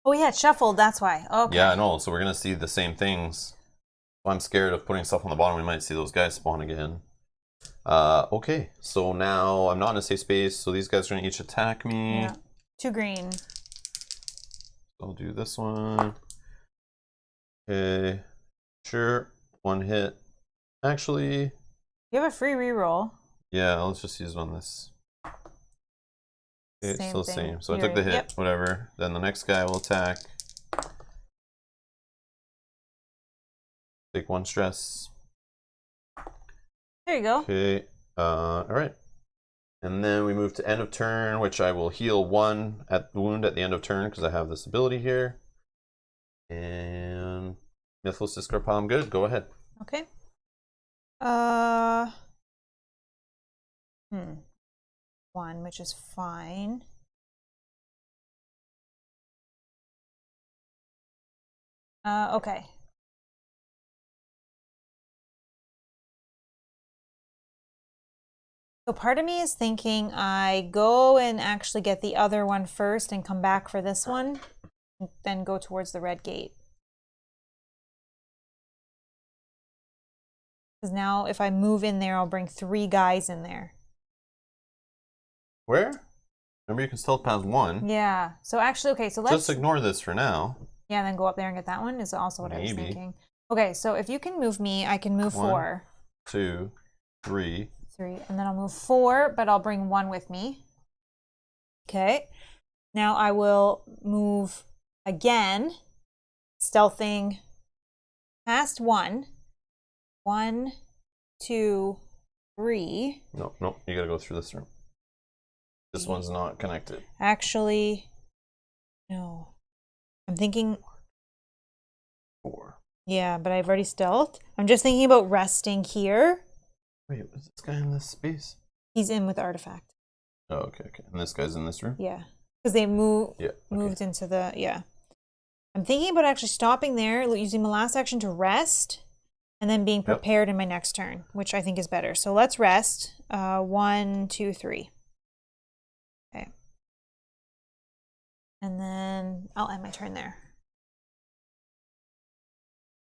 Oh yeah, it's shuffled, that's why. Okay. Yeah, I know. So we're going to see the same things. I'm scared of putting stuff on the bottom. We might see those guys spawn again. Okay, so now I'm not in a safe space, so these guys are going to each attack me. Yeah. 2 green. I'll do this one. Okay. Sure. One hit. Actually, You have a free reroll. yeah, let's just use it on this. Okay, still the same. So I took the hit, Yep. whatever. Then the next guy will attack. Take 1 stress. There you go. Okay. All right. And then we move to end of turn, which I will heal 1 at the wound at the end of turn because I have this ability here. And Mythos discard pile. I'm good. Go ahead. Okay. 1, which is fine. Okay. So part of me is thinking I go and actually get the other one first and come back for this one, and then go towards the red gate. Because now if I move in there, I'll bring 3 guys in there. Where? Remember, you can stealth past 1. Yeah. So actually, okay, so let's... Just ignore this for now. Yeah, and then go up there and get that one is also what I was Maybe. thinking. Okay, so if you can move me, I can move 1, 4. 2, 3. 3, and then I'll move 4, but I'll bring 1 with me. Okay. Now I will move again, stealthing past 1. 1, 2, 3. Nope, nope. You gotta go through this room. This one's not connected. Actually, no. I'm thinking... 4. Yeah, but I've already stealthed. I'm just thinking about resting here. Wait, is this guy in this space? He's in with artifact. Oh, okay, okay. And this guy's in this room? Yeah. Because they moved into the... Yeah. I'm thinking about actually stopping there, using my last action to rest, and then being prepared in my next turn, which I think is better. So let's rest. 1, 2, 3. Okay. And then I'll end my turn there.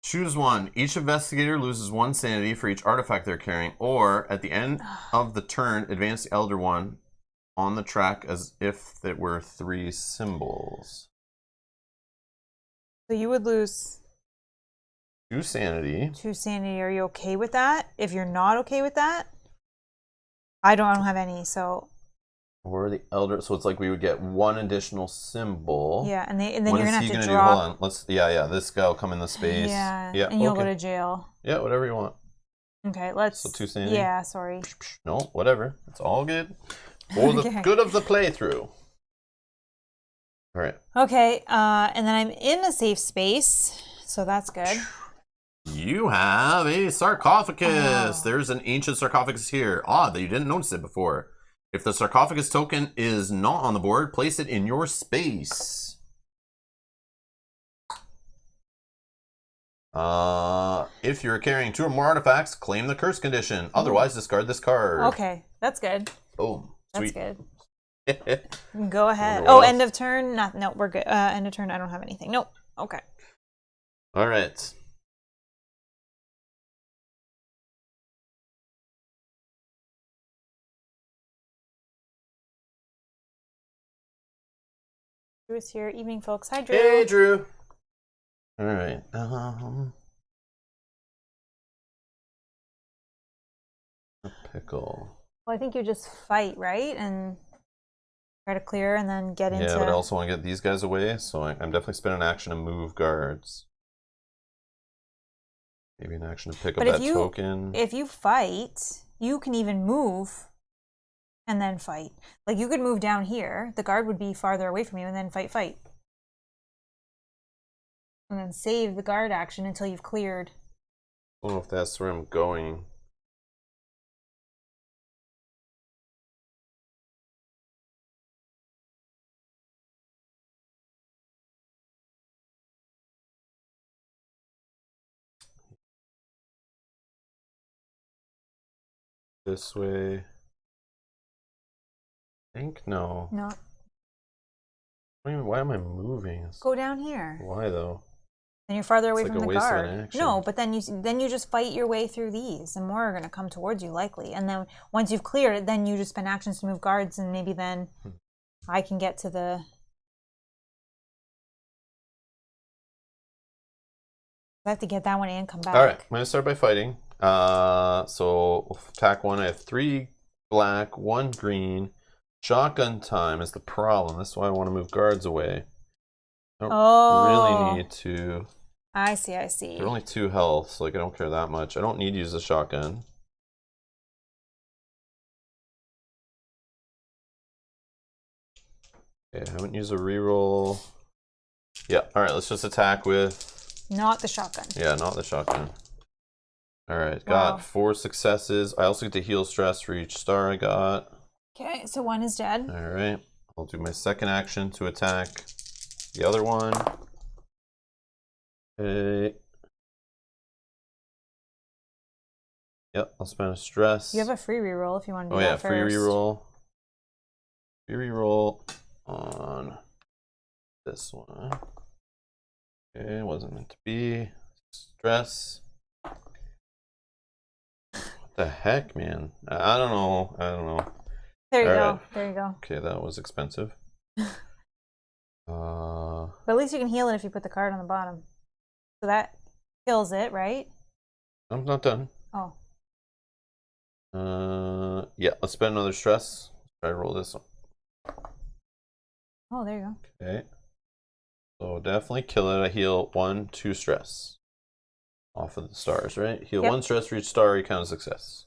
Choose 1. Each investigator loses 1 sanity for each artifact they're carrying, or at the end of the turn, advance the Elder One on the track as if it were 3 symbols. So you would lose 2 sanity. 2 sanity. Are you okay with that? If you're not okay with that, I don't have any, so... Or the Elder, so it's like we would get 1 additional symbol. Yeah, and then What you're is gonna he have to gonna drop. do? Hold on, let's. Yeah. This guy will come in the space. Yeah, Yeah, and you'll go to jail. Yeah, whatever you want. Okay, let's. So 2 sanity. Yeah, sorry. No, whatever. It's all good. For the good of the playthrough. All right. Okay, and then I'm in a safe space, so that's good. You have a sarcophagus. Oh. There's an ancient sarcophagus here. Odd that you didn't notice it before. If the sarcophagus token is not on the board, place it in your space. If you're carrying 2 or more artifacts, claim the curse condition. Otherwise, discard this card. Okay, that's good. Boom. Sweet. That's good. Go ahead. What else? End of turn. No, we're good. End of turn. I don't have anything. Nope. Okay. All right. Drew is here. Evening, folks. Hi, Drew. Hey, Drew. All right. A pickle. Well, I think you just fight, right? And try to clear and then get into... Yeah, but I also want to get these guys away, so I'm definitely spending an action to move guards. Maybe an action to pick up that token. If you fight, you can even move and then fight. Like, you could move down here. The guard would be farther away from you and then fight. And then save the guard action until you've cleared. I don't know if that's where I'm going. This way. I think no. No. Why am I moving? Go down here. Why though? Then you're farther away It's from like a the waste of guard. an action. No, but then you just fight your way through these, and more are going to come towards you likely. And then once you've cleared it, then you just spend actions to move guards, and maybe then I can get to the... I have to get that one and come back. All right, I'm going to start by fighting. So attack 1. I have 3 black, 1 green. Shotgun time is the problem. That's why I want to move guards away. I don't really need to. I see. They're only 2 health, so like I don't care that much. I don't need to use the shotgun. Okay, I haven't used a reroll. Yeah, alright, let's just attack with... Not the shotgun. Yeah, not the shotgun. Alright, got 4 successes. I also get to heal stress for each star I got. Okay, so 1 is dead. Alright, I'll do my second action to attack the other one. Okay. Yep, I'll spend a stress. You have a free reroll if you want to do that first. Free reroll. Free reroll on this one. Okay, wasn't meant to be. Stress. What the heck, man? I don't know. There you go. There you go. Okay, that was expensive. But at least you can heal it if you put the card on the bottom. So that kills it, right? I'm not done. Oh. Yeah, let's spend another stress. Try to roll this one. Oh, there you go. Okay. So definitely kill it. I heal 1, 2 stress. Off of the stars, right? Heal 1 stress for each star, you count a success.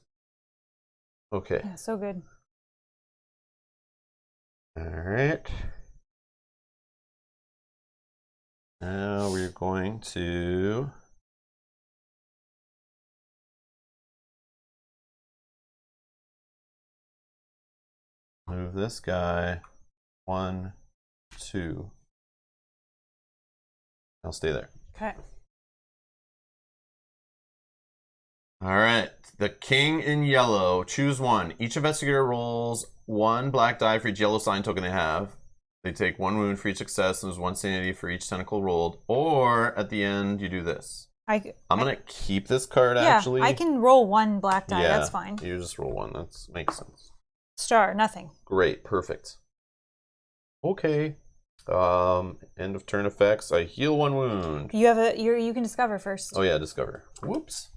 Okay. Yeah, so good. Alright. Now we're going to move this guy 1, 2. I'll stay there. Okay. Alright, the king in yellow. Choose 1. Each investigator rolls 1 black die for each yellow sign token they have. They take 1 wound for each success, and there's 1 sanity for each tentacle rolled. Or at the end, you do this. I'm gonna keep this card actually. I can roll 1 black die. That's fine. You just roll 1. That makes sense. Star, nothing. Great, perfect. Okay. End of turn effects. I heal 1 wound. You have you can discover first. Oh yeah, discover. Whoops.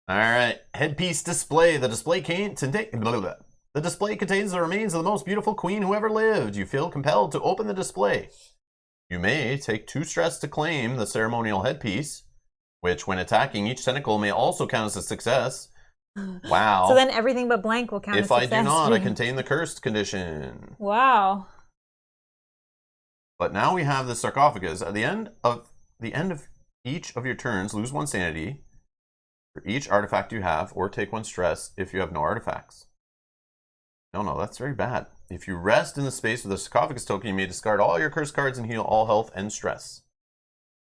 All right, headpiece display. The display contains the remains of the most beautiful queen who ever lived. You feel compelled to open the display. You may take 2 stress to claim the ceremonial headpiece, which when attacking each tentacle may also count as a success. Wow. So then everything but blank will count as success. If I do not, I contain the cursed condition. Wow. But now we have the sarcophagus. At the end of each of your turns, lose 1 sanity for each artifact you have, or take 1 stress if you have no artifacts. No, that's very bad. If you rest in the space with the sarcophagus token, you may discard all your cursed cards and heal all health and stress.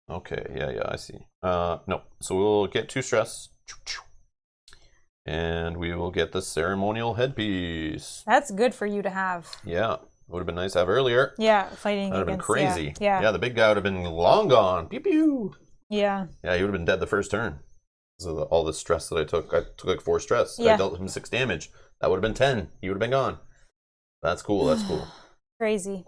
Okay, yeah, I see. No, so we'll get 2 stress. And we will get the ceremonial headpiece. That's good for you to have. Yeah, would have been nice to have earlier. Yeah, fighting that would have been against, crazy. Yeah, the big guy would have been long gone. Pew pew. Yeah. Yeah, he would have been dead the first turn. So all the stress that I took like 4 stress. Yeah. I dealt him 6 damage. That would have been 10. He would have been gone. That's cool. That's cool. Crazy.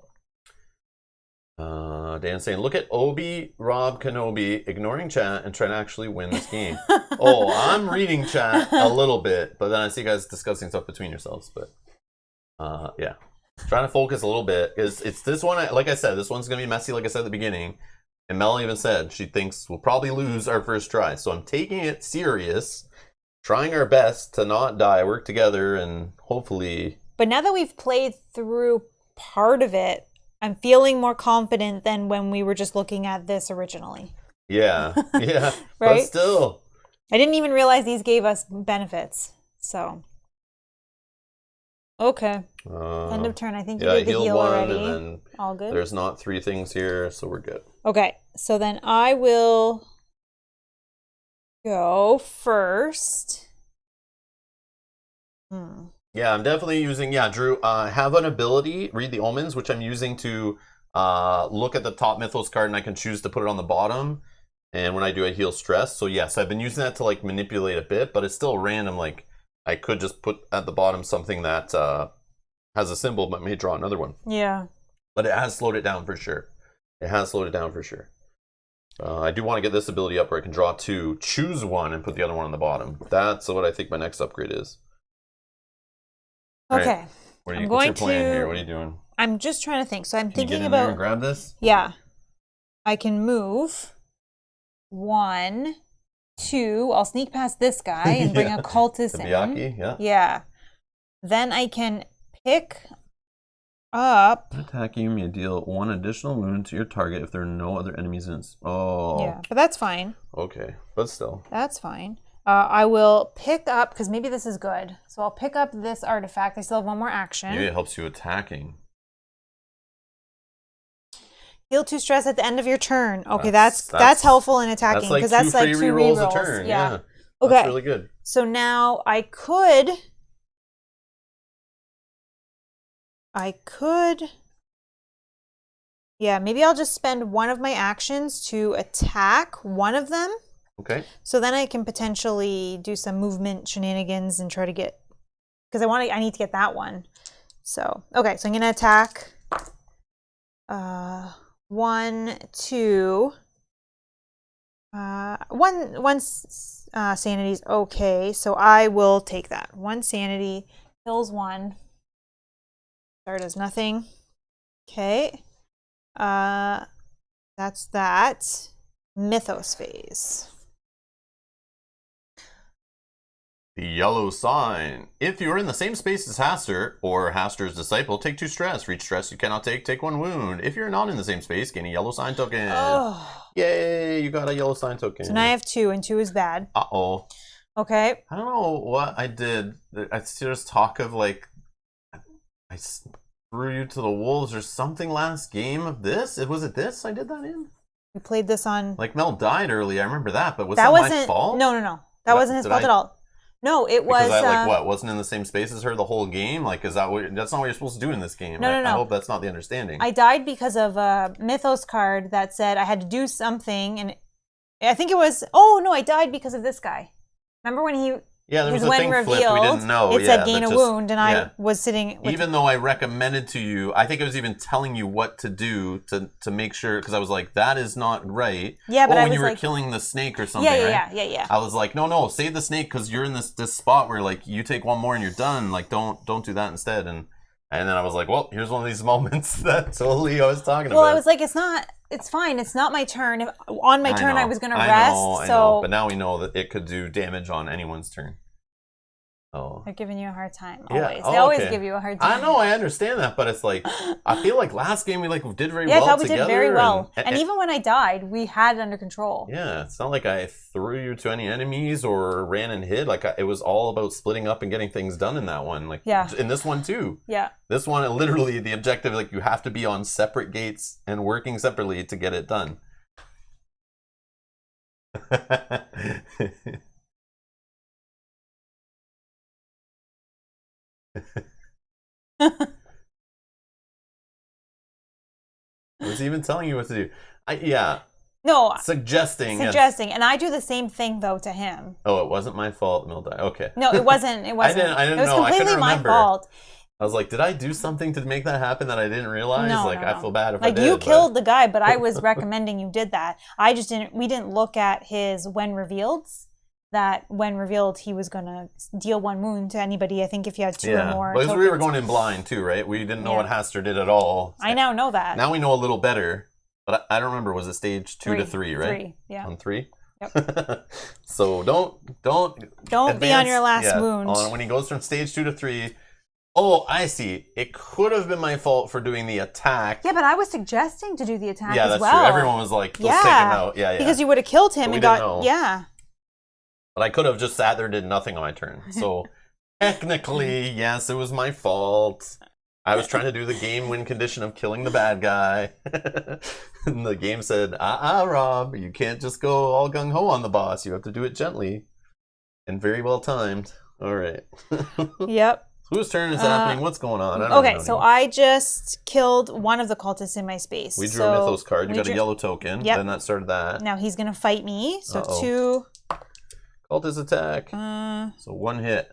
Dan's saying, look at Obi Rob Kenobi ignoring chat and trying to actually win this game. Oh, I'm reading chat a little bit, but then I see you guys discussing stuff between yourselves. But yeah, trying to focus a little bit because it's this one. Like I said, this one's gonna be messy. Like I said at the beginning, and Mel even said she thinks we'll probably lose our first try. So I'm taking it serious, trying our best to not die, work together, and hopefully. But now that we've played through part of it, I'm feeling more confident than when we were just looking at this originally. Yeah, yeah. Right? But still. I didn't even realize these gave us benefits. So. Okay. End of turn. I think you did the heal already. And then all good. There's not 3 things here, so we're good. Okay. So then I will go first. Yeah, I'm definitely using, Drew, have an ability, read the omens, which I'm using to look at the top mythos card and I can choose to put it on the bottom. And when I do, I heal stress. So yes, I've been using that to like manipulate a bit, but it's still random. Like I could just put at the bottom something that has a symbol, but may draw another one. Yeah. But it has slowed it down for sure. I do want to get this ability up where I can draw 2, choose one, and put the other one on the bottom. That's what I think my next upgrade is. Okay. Right. What's your plan here? What are you doing? I'm just trying to think. So I'm thinking you get in about. there and grab this? Yeah. I can move 1, 2. I'll sneak past this guy and bring a cultist in. Miyaki, yeah. Yeah. Then I can pick up. Attacking, you may deal 1 additional wound to your target if there are no other enemies in. Oh. Yeah, but that's fine. Okay, but still. That's fine. I will pick up, because maybe this is good. So I'll pick up this artifact. I still have 1 more action. Maybe it helps you attacking. Heal 2 stress at the end of your turn. Okay, that's helpful in attacking, because that's like 2 rerolls a turn. Yeah. Okay. That's really good. So now I could. Yeah, maybe I'll just spend 1 of my actions to attack one of them. Okay. So then I can potentially do some movement shenanigans and try to get, because I need to get that one. So, okay, so I'm going to attack 1, 2. 1 sanity is okay, so I will take that. 1 sanity, kills 1. Start as nothing. Okay. That's that. Mythos phase. The yellow sign. If you are in the same space as Hastur or Hastur's disciple, take 2 stress. For each stress you cannot take 1 wound. If you're not in the same space, gain a yellow sign token. Oh. Yay, you got a yellow sign token. So now I have 2, and 2 is bad. Uh-oh. Okay. I don't know what I did. I just talk of like, I threw you to the wolves or something last game of this. Was it this I did that in? We played this on. Like Mel died early. I remember that, but was that my fault? No. That wasn't his fault at all. No, it was. Because I wasn't in the same space as her the whole game. Like, is that what? That's not what you're supposed to do in this game. No. I hope that's not the understanding. I died because of a Mythos card that said I had to do something, and I think it was. Oh no, I died because of this guy. Remember when he? Yeah, there was his a when thing revealed, flipped. We didn't know. It said gain a wound, and I was sitting. Even though I recommended to you, I think I was even telling you what to do to make sure, because I was like, that is not right. Yeah, but when you were killing the snake or something, right? Yeah. I was like, no, save the snake because you're in this spot where like you take 1 more and you're done. Like, don't do that instead. And then I was like, well, here's one of these moments that totally I was talking about. Well, I was like, it's fine. It's not my turn. On my turn, I was going to rest. I know. But now we know that it could do damage on anyone's turn. Oh. They're giving you a hard time. Yeah. Always. They always give you a hard time. I know, I understand that, but it's like, I feel like last game we did very well together. Yeah, I thought we did very well. And even when I died, we had it under control. Yeah, it's not like I threw you to any enemies or ran and hid. Like, it was all about splitting up and getting things done in that one. Like, in this one too. Yeah. This one, literally, the objective, like, you have to be on separate gates and working separately to get it done. I was even telling you what to do. No. Suggesting. And I do the same thing though to him. Oh, it wasn't my fault, Milda. Okay. No, it wasn't. It wasn't. I didn't know. It was completely my fault. I was like, did I do something to make that happen that I didn't realize? No, I feel bad if I did. Like, you killed the guy, but I was recommending you did that. We didn't look at his when revealed. That when revealed, he was going to deal 1 wound to anybody. I think if you had 2 or more. Because we were going in blind too, right? We didn't know what Hastur did at all. I now know that. Now we know a little better. But I don't remember. Was it stage 2 to 3, right? 3, yeah. On 3? Yep. So don't be on your last wound. When he goes from stage 2 to 3. Oh, I see. It could have been my fault for doing the attack. Yeah, but I was suggesting to do the attack as well. Yeah, that's true. Everyone was like, let's take him out. Yeah. Because you would have killed him and got... know. Yeah. But I could have just sat there and did nothing on my turn. So technically, yes, it was my fault. I was trying to do the game win condition of killing the bad guy. And the game said, Rob, you can't just go all gung-ho on the boss. You have to do it gently. And very well timed. All right. Yep. Whose turn is happening? What's going on? Okay, so I just killed 1 of the cultists in my space. We drew a Mythos card. You got a yellow token. Yep. Then that started that. Now he's going to fight me. So 2... Cultist attack. So 1 hit.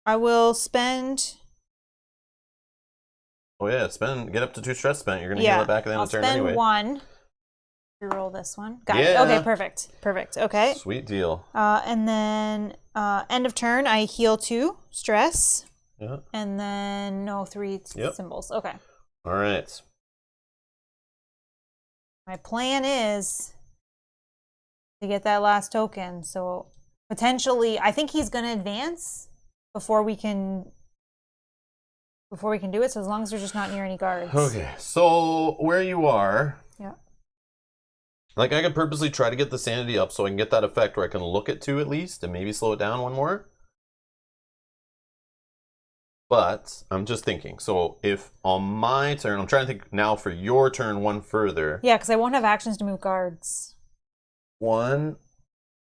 I will spend... Oh yeah, get up to 2 stress spent. You're going to heal it back at the end of the turn anyway. I'll spend 1. Reroll this one. Got it. Yeah. Okay, perfect. Perfect. Okay. Sweet deal. And then end of turn, I heal 2 stress. Yeah. And then no 3 symbols. Okay. All right. My plan is to get that last token. So potentially, I think he's going to advance before we can do it. So as long as they're just not near any guards. Okay. So where you are, yeah. Like I could purposely try to get the sanity up so I can get that effect where I can look at 2 at least and maybe slow it down 1 more. But I'm just thinking. So if on my turn, I'm trying to think now for your turn 1 further. Yeah, because I won't have actions to move guards. 1,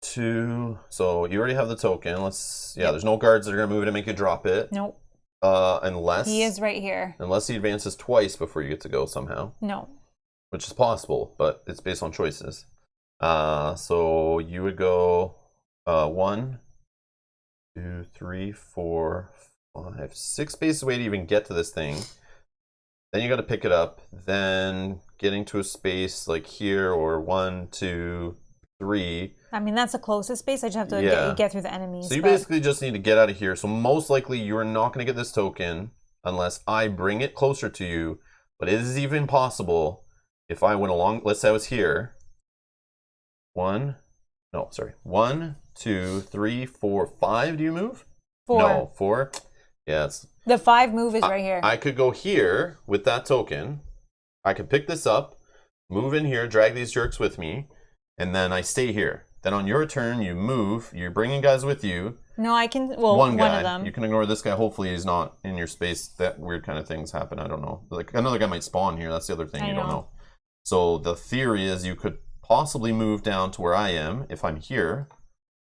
2. So you already have the token. There's no guards that are gonna move it and make you drop it. Nope. Unless he is right here. Unless he advances twice before you get to go somehow. No. Which is possible, but it's based on choices. So you would go 1, 2, 3, 4, 5, 6 spaces away to even get to this thing. Then you got to pick it up. Then getting to a space like here or 1, 2, 3. I mean, that's the closest space. I just have to get through the enemies. So you basically just need to get out of here. So most likely you're not going to get this token unless I bring it closer to you. But it is even possible if I went along. Let's say I was here. 1, 2, 3, 4, 5. Do you move? 4. No, 4. Yeah, the 5 move is right here. I could go here with that token. I could pick this up, move in here, drag these jerks with me, and then I stay here. Then on your turn, you move. You're bringing guys with you. No, I can. Well, one of them. You can ignore this guy. Hopefully, he's not in your space. That weird kind of things happen. I don't know. Like another guy might spawn here. That's the other thing you don't know. So the theory is you could possibly move down to where I am if I'm here.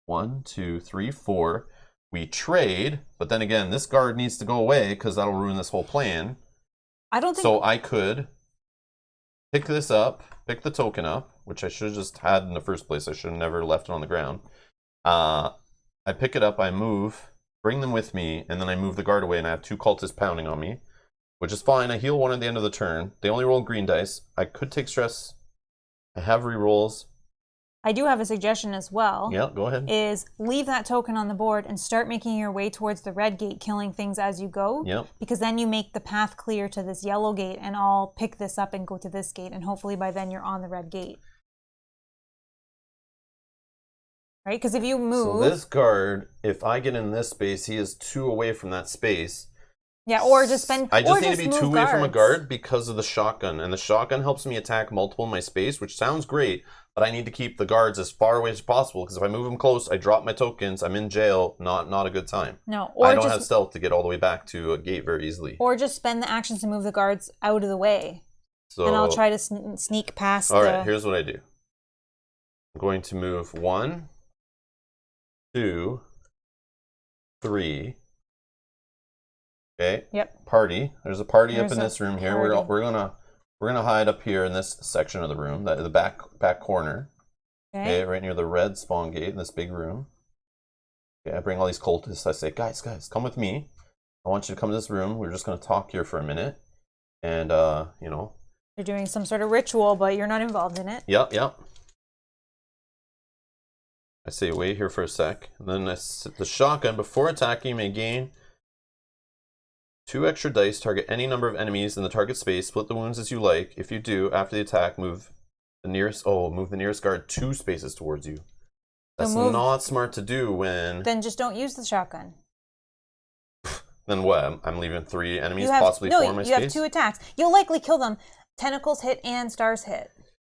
1, 2, 3, 4. We trade, but then again, this guard needs to go away because that'll ruin this whole plan. I don't think so. I could pick this up, pick the token up, which I should have just had in the first place. I should have never left it on the ground. I pick it up, I move, bring them with me, and then I move the guard away, and I have 2 cultists pounding on me, which is fine. I heal 1 at the end of the turn. They only roll green dice. I could take stress. I have rerolls. I do have a suggestion as well. Yeah, go ahead. Is leave that token on the board and start making your way towards the red gate, killing things as you go. Yep. Because then you make the path clear to this yellow gate, and I'll pick this up and go to this gate, and hopefully by then you're on the red gate. Right? Because if you move... So this guard, if I get in this space, he is 2 away from that space. Yeah, or just spend... I just need to be 2 away from a guard because of the shotgun. And the shotgun helps me attack multiple in my space, which sounds great, but I need to keep the guards as far away as possible because if I move them close, I drop my tokens, I'm in jail, not a good time. No, or I don't have stealth to get all the way back to a gate very easily. Or just spend the actions to move the guards out of the way. So, and I'll try to sneak past Alright, here's what I do. I'm going to move 1, 2, 3. Okay. Yep. Party. There's a party up in this room here. We're gonna hide up here in this section of the room, the back corner. Okay. Right near the red spawn gate in this big room. Okay. I bring all these cultists. I say, guys, come with me. I want you to come to this room. We're just gonna talk here for a minute, and You're doing some sort of ritual, but you're not involved in it. Yep. I say wait here for a sec, and then the shotgun before attacking you may gain 2 extra dice, target any number of enemies in the target space, split the wounds as you like. If you do, after the attack, move the nearest guard 2 spaces towards you. That's not smart to do when... Then just don't use the shotgun. Then what? I'm leaving 3 enemies, possibly 4 in my space? You have 2 attacks. You'll likely kill them. Tentacles hit and stars hit.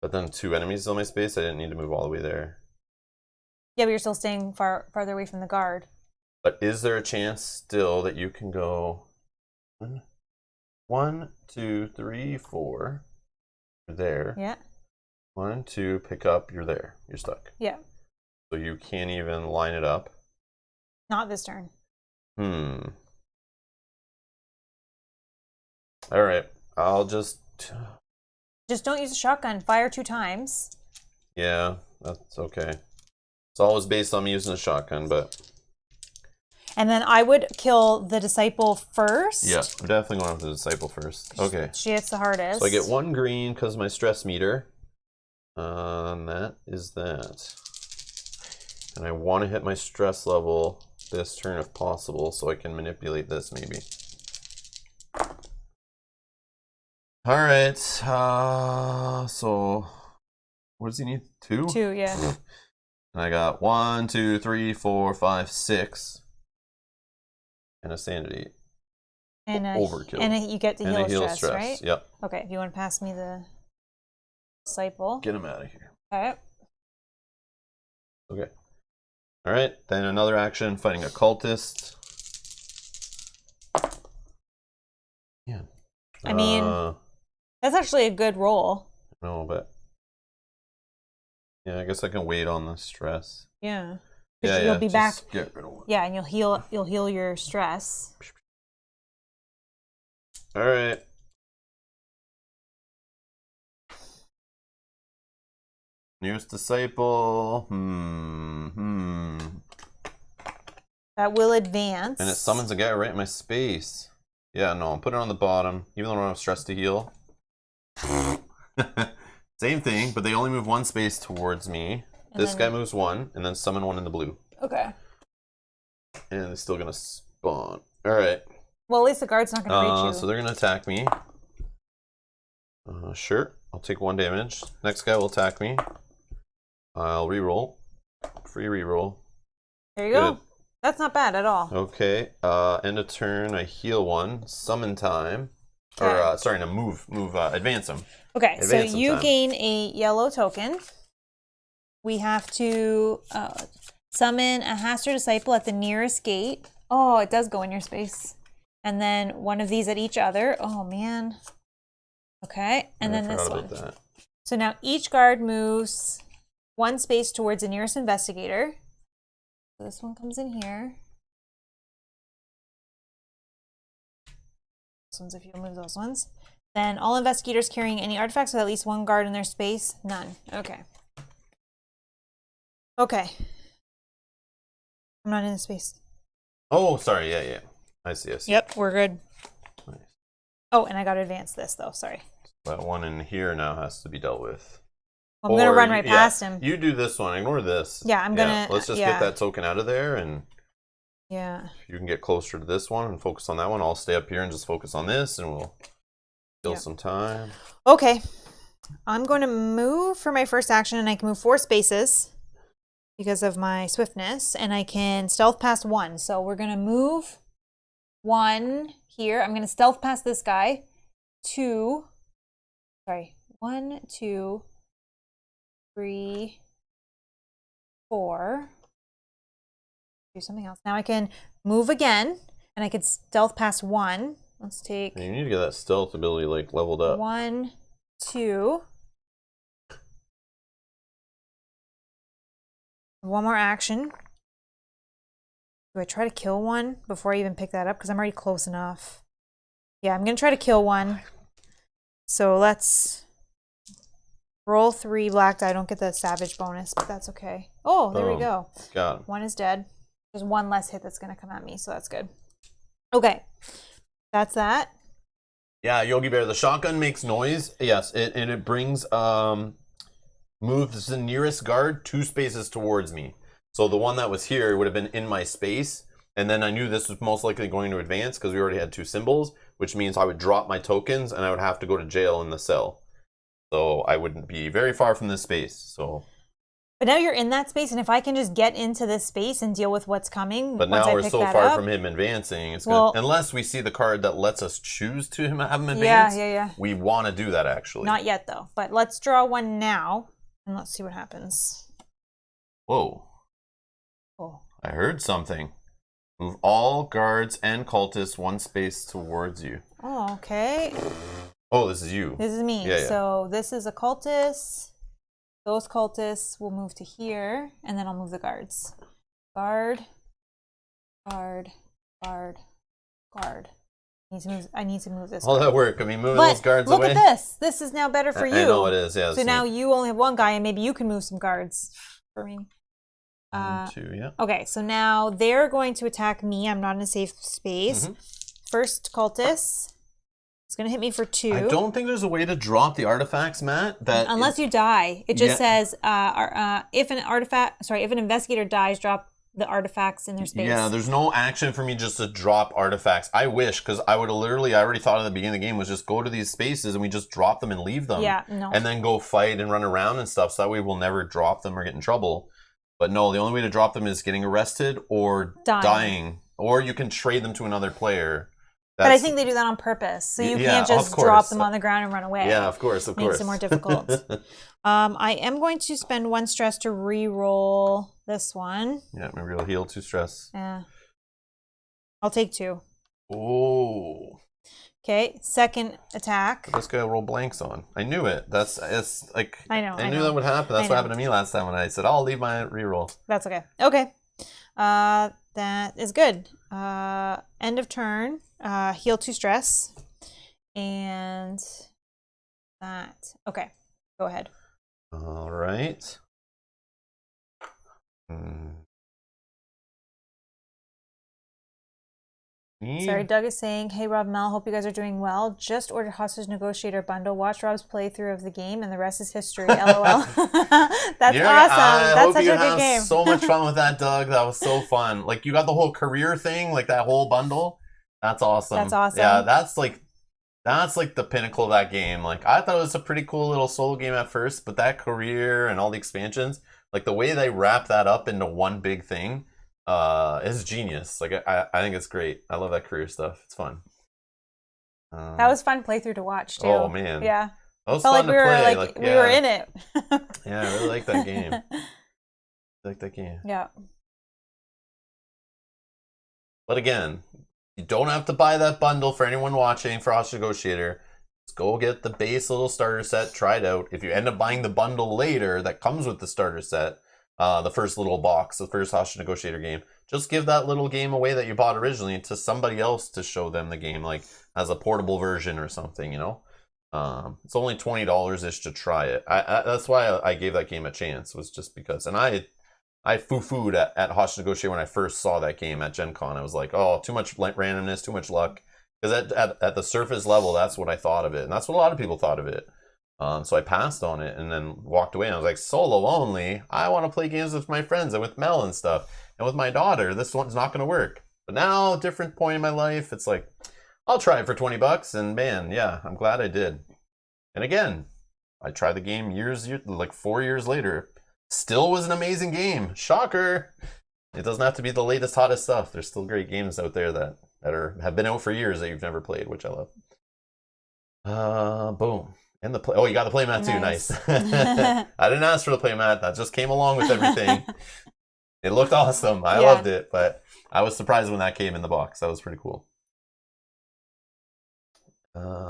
But then 2 enemies in my space? I didn't need to move all the way there. Yeah, but you're still staying farther away from the guard. But is there a chance still that you can go... 1, 2, 3, 4. You're there. Yeah. 1, 2, pick up. You're there. You're stuck. Yeah. So you can't even line it up. Not this turn. All right. I'll just don't use a shotgun. Fire 2 times. Yeah, that's okay. It's always based on me using a shotgun, but. And then I would kill the disciple first. Yeah, we're definitely going with the disciple first. Okay. She hits the hardest. So I get 1 green because of my stress meter. And that is that. And I want to hit my stress level this turn if possible, so I can manipulate this maybe. All right. So what does he need? 2? 2, yeah. And I got 1, 2, 3, 4, 5, 6, and a sanity. And Overkill. And you get to And heal stress, right? Yep. Okay, if you want to pass me the disciple. Get him out of here. Okay. Okay. All right. Then another action, fighting a cultist. Yeah. I mean, that's actually a good roll. No, but yeah, I guess I can wait on the stress. Yeah. Yeah, You'll be back. Get rid of one. Yeah, and you'll heal your stress. All right. Nearest disciple. That will advance. And it summons a guy right in my space. Yeah, no, I'll put it on the bottom, even though I don't have stress to heal. Same thing, but they only move 1 space towards me. And this guy moves 1, and then summon 1 in the blue. Okay. And they're still gonna spawn. All right. Well, at least the guard's not gonna reach you. So they're gonna attack me. Sure, I'll take 1 damage. Next guy will attack me. I'll reroll. Free reroll. There you go. That's not bad at all. Okay. End of turn. I heal 1. Summon time. Okay. Or sorry, no, move. Advance him. Okay, so Advance you time. gain a yellow token. We have to summon a Hastur disciple at the nearest gate. Oh, it does go in your space. And then 1 of these at each other. Oh man. Okay, and then this one. That. So now each guard moves 1 space towards the nearest investigator. So this one comes in here. This one's if you move those ones. Then all investigators carrying any artifacts with at least 1 guard in their space. None. Okay. Okay. I'm not in the space. Oh, sorry. Yeah. I see. Yep, we're good. Nice. Oh, and I got to advance this though. Sorry. That one in here now has to be dealt with. I'm going to run right past him. You do this one. Ignore this. Yeah, I'm going to... Let's just get that token out of there, and yeah, you can get closer to this one and focus on that one. I'll stay up here and just focus on this, and we'll kill some time. Okay. I'm going to move for my first action, and I can move 4 spaces because of my swiftness, and I can stealth past 1. So we're going to move 1 here. I'm going to stealth past this guy. 2. Sorry. 1, 2, 3, 4. Do something else. Now I can move again, and I can stealth past 1. Let's take... You need to get that stealth ability like leveled up. 1, 2. 1 more action. Do I try to kill 1 before I even pick that up? Because I'm already close enough. Yeah, I'm going to try to kill 1. So let's roll 3 black die. I don't get the savage bonus, but that's okay. Oh, there we go. Got him. 1 is dead. There's 1 less hit that's going to come at me, so that's good. Okay. That's that. Yeah, Yogi Bear, the shotgun makes noise. Yes, and it brings moves the nearest guard 2 spaces towards me. So the one that was here would have been in my space, and then I knew this was most likely going to advance because we already had 2 symbols, which means I would drop my tokens and I would have to go to jail in the cell. So I wouldn't be very far from this space. So, but now you're in that space, and if I can just get into this space and deal with what's coming, but now we're so far from him advancing, it's gonna, unless we see the card that lets us choose to have him advance. Yeah. We want to do that actually. Not yet though, but let's draw 1 now, and let's see what happens. Whoa. Oh. I heard something. Move all guards and cultists 1 space towards you. Oh, okay. Oh, this is you. This is me. Yeah. So this is a cultist. Those cultists will move to here, and then I'll move the guards. Guard, guard, guard, guard. I need to move this. All that work. I mean, moving those guards look away. Look at this. This is now better for you. I know it is. Yeah. So now you only have 1 guy, and maybe you can move some guards for me. 1, 2, yeah. Okay, so now they're going to attack me. I'm not in a safe space. First cultist. It's going to hit me for 2. I don't think there's a way to drop the artifacts, Matt. Unless you die. It just says if an investigator dies, drop the artifacts in their space. Yeah, there's no action for me just to drop artifacts. I wish, because I would have literally, I already thought at the beginning of the game was just go to these spaces and we just drop them and leave them. Yeah, no. And then go fight and run around and stuff. So that way we'll never drop them or get in trouble. But no, the only way to drop them is getting arrested or dying. Or you can trade them to another player. But I think they do that on purpose. So you can't just drop them on the ground and run away. Yeah, of course. Makes it more difficult. I am going to spend 1 stress to re-roll this one. Yeah, maybe you'll heal 2 stress. Yeah. I'll take 2. Oh. Okay, second attack. This guy roll blanks on. I knew it. It's like I knew that would happen. That's what happened to me last time when I said, I'll leave my reroll. That's okay. Okay. That is good. End of turn. Heal 2 stress. And that. Okay. Go ahead. All right. Sorry, Doug is saying, hey, Rob, Mel, hope you guys are doing well. Just ordered Hostage Negotiator bundle. Watch Rob's playthrough of the game, and the rest is history. LOL. That's awesome. That's such a good game. So much fun with that, Doug. That was so fun. Like, you got the whole career thing, like that whole bundle. That's awesome. That's awesome. Yeah, that's like the pinnacle of that game. Like, I thought it was a pretty cool little solo game at first, but that career and all the expansions, like the way they wrap that up into one big thing, is genius. Like I think it's great. I love that career stuff. It's fun. That was fun playthrough to watch too. Oh man, yeah. That was fun to play. We were in it. Yeah, I really like that game. Yeah. But again, you don't have to buy that bundle for anyone watching for Hostage Negotiator. Just go get the base little starter set, try it out. If you end up buying the bundle later that comes with the starter set, the first little box, the first Hastur Negotiator game, just give that little game away that you bought originally to somebody else to show them the game, like as a portable version or something, you know? It's only $20-ish to try it. That's why I gave that game a chance, was just because. And I foo-fooed at Hastur Negotiator when I first saw that game at Gen Con. I was like, oh, too much randomness, too much luck. Because at the surface level, that's what I thought of it. And that's what a lot of people thought of it. So I passed on it and then walked away. And I was like, solo only? I want to play games with my friends and with Mel and stuff. And with my daughter, this one's not going to work. But now, a different point in my life, it's like, I'll try it for $20. And man, yeah, I'm glad I did. And again, I tried the game like 4 years later. Still was an amazing game. Shocker! It doesn't have to be the latest, hottest stuff. There's still great games out there that have been out for years that you've never played, which I love. Boom. And you got the playmat too. Nice. I didn't ask for the playmat. That just came along with everything. It looked awesome. I loved it, but I was surprised when that came in the box. That was pretty cool.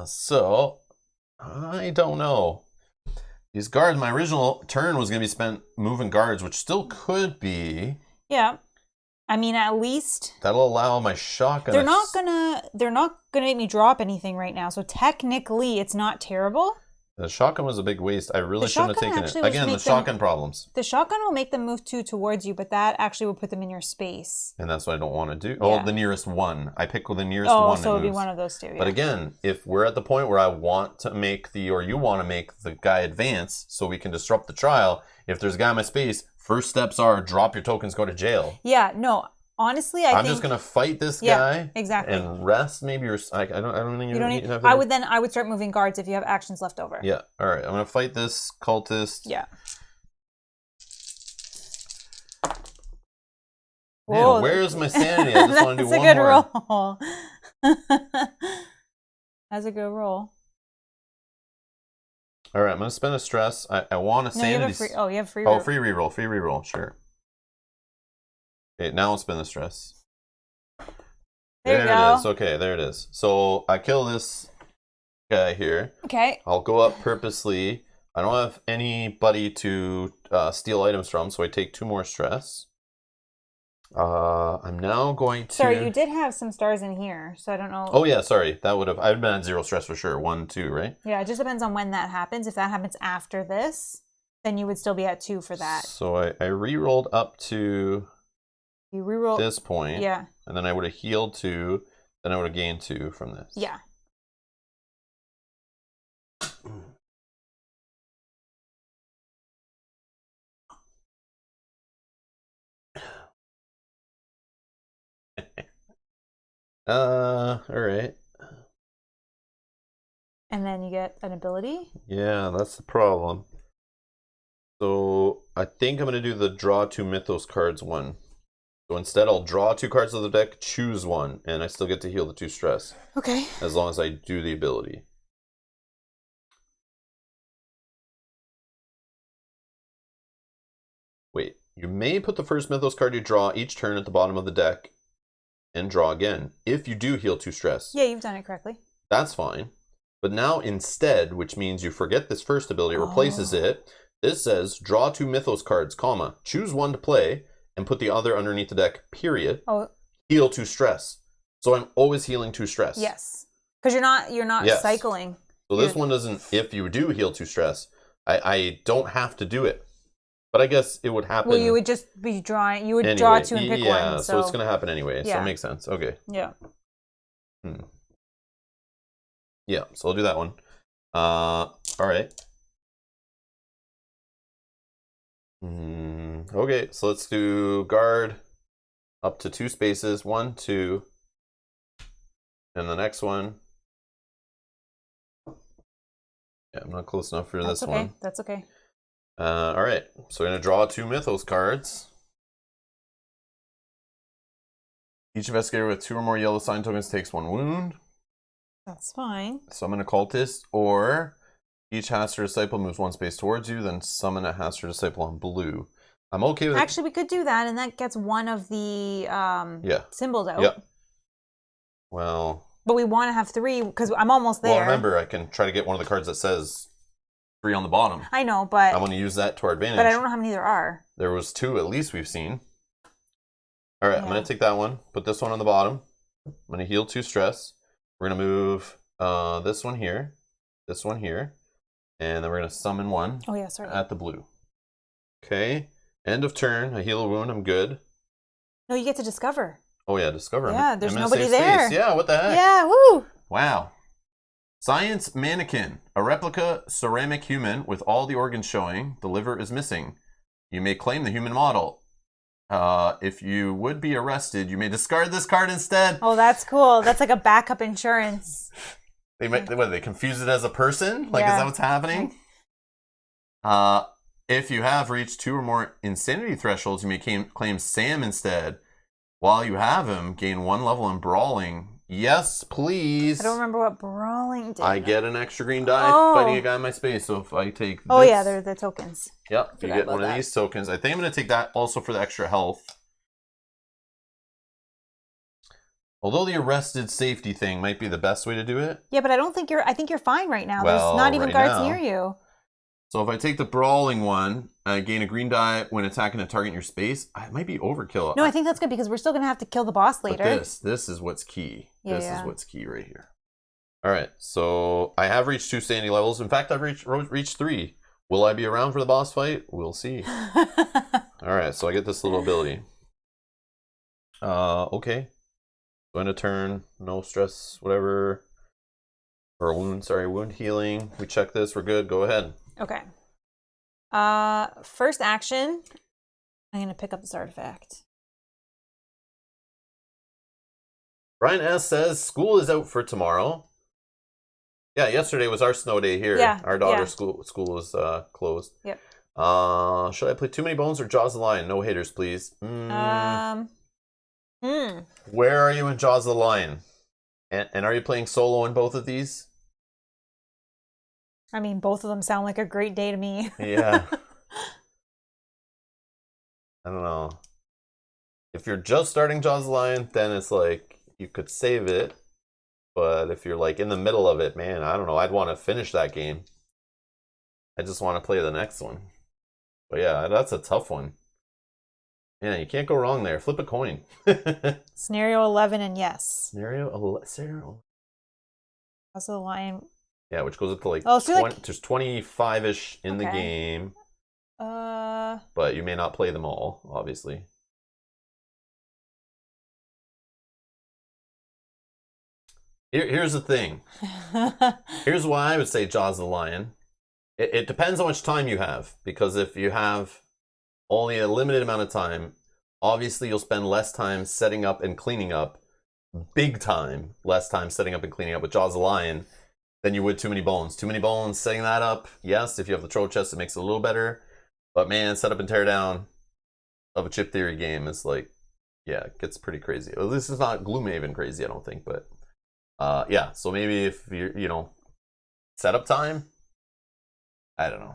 So I don't know. These guards, my original turn was going to be spent moving guards, which still could be. Yeah. I mean, at least that'll allow my shotgun. They're not gonna make me drop anything right now. So technically, it's not terrible. The shotgun was a big waste. I really shouldn't have taken it. Again, the shotgun problems. The shotgun will make them move 2 towards you, but that actually will put them in your space. And that's what I don't want to do. Oh, the nearest one. I pick the nearest one. Oh, so it'll be one of those two. Yeah. But again, if we're at the point where I want to make you want to make the guy advance so we can disrupt the trial, if there's a guy in my space, first steps are drop your tokens, go to jail. Yeah, no. Honestly, I'm just gonna fight this guy, exactly, and rest. Maybe I don't think you don't need. I would start moving guards if you have actions left over. Yeah. All right. I'm gonna fight this cultist. Yeah. Man, whoa, where's my sanity? I just want to do one more. That's a good roll. That's a good roll. All right. I'm gonna spend a stress. I want a sanity. You have free. Oh, free reroll. Free reroll. Sure. Okay, now I'll spin the stress. There you go. It is. Okay, there it is. So I kill this guy here. Okay. I'll go up purposely. I don't have anybody to steal items from, so I take 2 more stress. I'm now going to... Sorry, you did have some stars in here, so I don't know... Oh yeah, sorry. That would have... I've been at 0 stress for sure. 1, 2, right? Yeah, it just depends on when that happens. If that happens after this, then you would still be at 2 for that. So I re-rolled up to... You reroll this point, yeah, and then I would have healed 2, then I would have gained 2 from this. Yeah. Alright. And then you get an ability. Yeah, that's the problem. So I think I'm going to do the draw 2 Mythos cards one. So instead I'll draw 2 cards of the deck, choose one, and I still get to heal the 2 stress. Okay. As long as I do the ability. Wait, you may put the first Mythos card you draw each turn at the bottom of the deck and draw again, if you do heal 2 stress. Yeah, you've done it correctly. That's fine. But now instead, which means you forget this first ability, replaces it. This says, draw 2 Mythos cards, comma, choose one to play, and put the other underneath the deck, period. Oh. Heal 2 stress. So I'm always healing 2 stress. Yes. Because you're not Yes. cycling. So this one doesn't, if you do heal 2 stress, I don't have to do it. But I guess it would happen. Well, you would just be drawing, you would anyway. draw 2 and pick one. Yeah, so it's going to happen anyway. So Yeah. it makes sense. Okay. Yeah. Yeah, so I'll do that one. Alright. Okay, so let's do guard up to 2 spaces. 1, 2. And the next one. Yeah, I'm not close enough for That's this okay. one. That's okay. Alright, so we're going to draw 2 Mythos cards. Each investigator with 2 or more yellow sign tokens takes 1 wound. That's fine. Summon a cultist, or each Hastur disciple moves 1 space towards you, then summon a Hastur disciple on blue. I'm okay with Actually, we could do that, and that gets one of the symbols out. Yep. Well, but we want to have 3 because I'm almost there. Well, remember, I can try to get one of the cards that says 3 on the bottom. I know, but I want to use that to our advantage. But I don't know how many there are. There was 2 at least we've seen. All right, I'm going to take that one, put this one on the bottom. I'm going to heal 2 stress. We're going to move this one here, and then we're going to summon 1 at the blue. Okay, end of turn. I heal a wound. I'm good. No, you get to discover. Oh, yeah, discover. Yeah, there's I'm in a nobody safe there. space. Yeah, what the heck? Yeah, woo! Wow. Science mannequin. A replica ceramic human with all the organs showing. The liver is missing. You may claim the human model. If you would be arrested, you may discard this card instead. Oh, that's cool. That's like a backup insurance. They confuse it as a person? Like, is that what's happening? If you have reached 2 or more insanity thresholds, you may claim Sam instead. While you have him, gain 1 level in brawling. Yes, please. I don't remember what brawling did. I get an extra green die fighting a guy in my space. So if I take this... Oh, yeah, they're the tokens. Yep, if you get one of these tokens. I think I'm going to take that also for the extra health. Although the arrested safety thing might be the best way to do it. Yeah, but I don't think I think you're fine right now. Well, there's not even guards near you. So if I take the brawling one, I gain a green die when attacking a target in your space. It might be overkill. No, I think that's good because we're still going to have to kill the boss later. But this is what's key. This is what's key right here. All right, so I have reached 2 sanity levels. In fact, I've reached 3. Will I be around for the boss fight? We'll see. All right, so I get this little ability. Okay. Going to turn, no stress, whatever. Or wound healing. We check this, we're good. Go ahead. Okay. First action, I'm going to pick up this artifact. Brian S. says, school is out for tomorrow. Yeah, yesterday was our snow day here. Yeah, our daughter's school was closed. Yep. Should I play Too Many Bones or Jaws of the Lion? No haters, please. Where are you in Jaws of the Lion? And are you playing solo in both of these? I mean, both of them sound like a great day to me. Yeah. I don't know. If you're just starting Jaws of the Lion, then it's like you could save it. But if you're like in the middle of it, man, I don't know. I'd want to finish that game. I just want to play the next one. But yeah, that's a tough one. Yeah, you can't go wrong there. Flip a coin. Scenario 11 and yes. Scenario. Also the lion. Yeah, which goes up to like, there's 25-ish in the game. But you may not play them all, obviously. Here's the thing. Here's why I would say Jaws of the Lion. It depends how much time you have. Because if you have only a limited amount of time, obviously you'll spend less time setting up and cleaning up big time less time setting up and cleaning up with Jaws of the Lion than you would Too Many Bones. Too Many Bones, setting that up, yes, if you have the troll chest, it makes it a little better. But man, set up and tear down of a Chip Theory game is like, yeah, it gets pretty crazy. Well, this is not Gloomhaven crazy, I don't think, but yeah, so maybe if you're, you know, setup time, I don't know.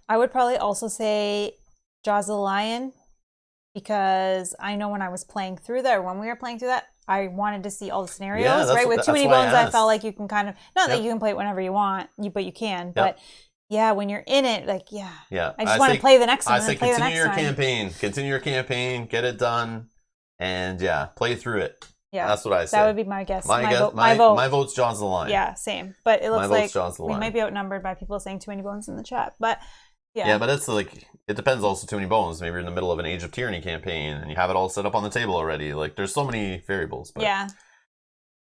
I would probably also say Jaws of the Lion, because I know when I was playing through that, or when we were playing through that, I wanted to see all the scenarios, right? With Too Many Bones, I felt like you can kind of, not that you can play it whenever you want, but you can. But yeah, when you're in it, like, yeah. I just want to play the next one. I say continue your campaign. Continue your campaign, get it done, and yeah, play through it. Yeah. That's what I say. That would be my guess. My vote. My vote's Jaws of the Lion. Yeah, same. But it looks like we might be outnumbered by people saying Too Many Bones in the chat. But yeah. Yeah, but it's like, it depends also Too Many Bones. Maybe you're in the middle of an Age of Tyranny campaign and you have it all set up on the table already. Like, there's so many variables. But yeah.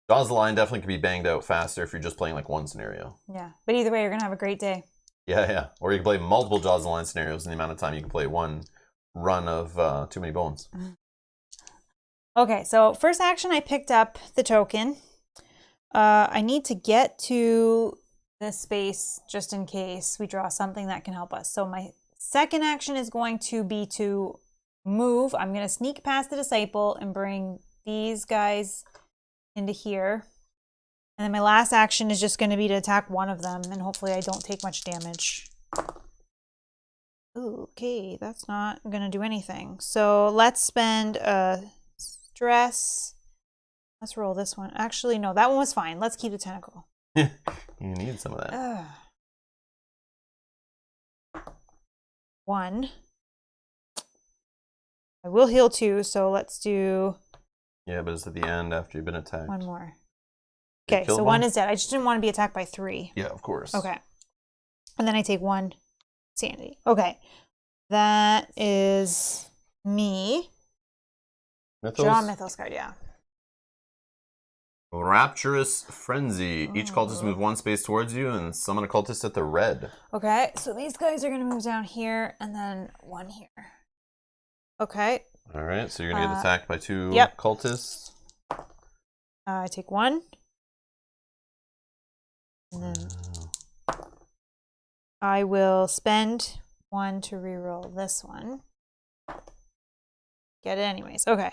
Jaws of the Lion definitely can be banged out faster if you're just playing like one scenario. Yeah. But either way, you're going to have a great day. Yeah, yeah. Or you can play multiple Jaws of the Lion scenarios in the amount of time you can play one run of Too Many Bones. Okay, so first action, I picked up the token. I need to get to this space just in case we draw something that can help us. So my second action is going to be to move. I'm going to sneak past the disciple and bring these guys into here. And then my last action is just going to be to attack one of them, and hopefully I don't take much damage. Ooh, okay, that's not going to do anything. So let's spend a stress. Let's roll this one. Actually, no, that one was fine. Let's keep the tentacle. You need some of that. 1. I will heal 2, so let's do... Yeah, but it's at the end after you've been attacked. 1 more. Okay, so 1 is dead. I just didn't want to be attacked by 3. Yeah, of course. Okay. And then I take 1 sanity. Okay. That is me. Mythos? Draw a Mythos card, yeah. Rapturous Frenzy. Each cultist move 1 space towards you and summon a cultist at the red. Okay, so these guys are going to move down here and then 1 here. Okay. All right, so you're going to get attacked by 2 cultists. I take 1. And then I will spend 1 to reroll this one. Get it anyways. Okay.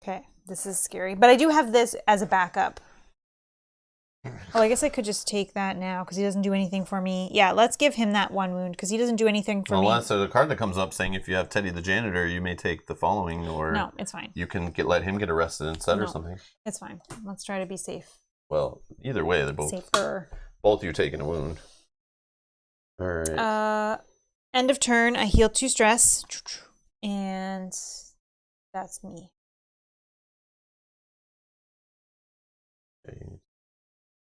Okay, this is scary. But I do have this as a backup. Oh, I guess I could just take that now because he doesn't do anything for me. Yeah, let's give him that 1 wound because he doesn't do anything for me. Unless there's a card that comes up saying if you have Teddy the Janitor, you may take the following, or no, it's fine. You can let him get arrested instead or something. It's fine. Let's try to be safe. Well, either way, they're both safer. Both you taking a wound. All right. End of turn. I heal 2 stress, and that's me.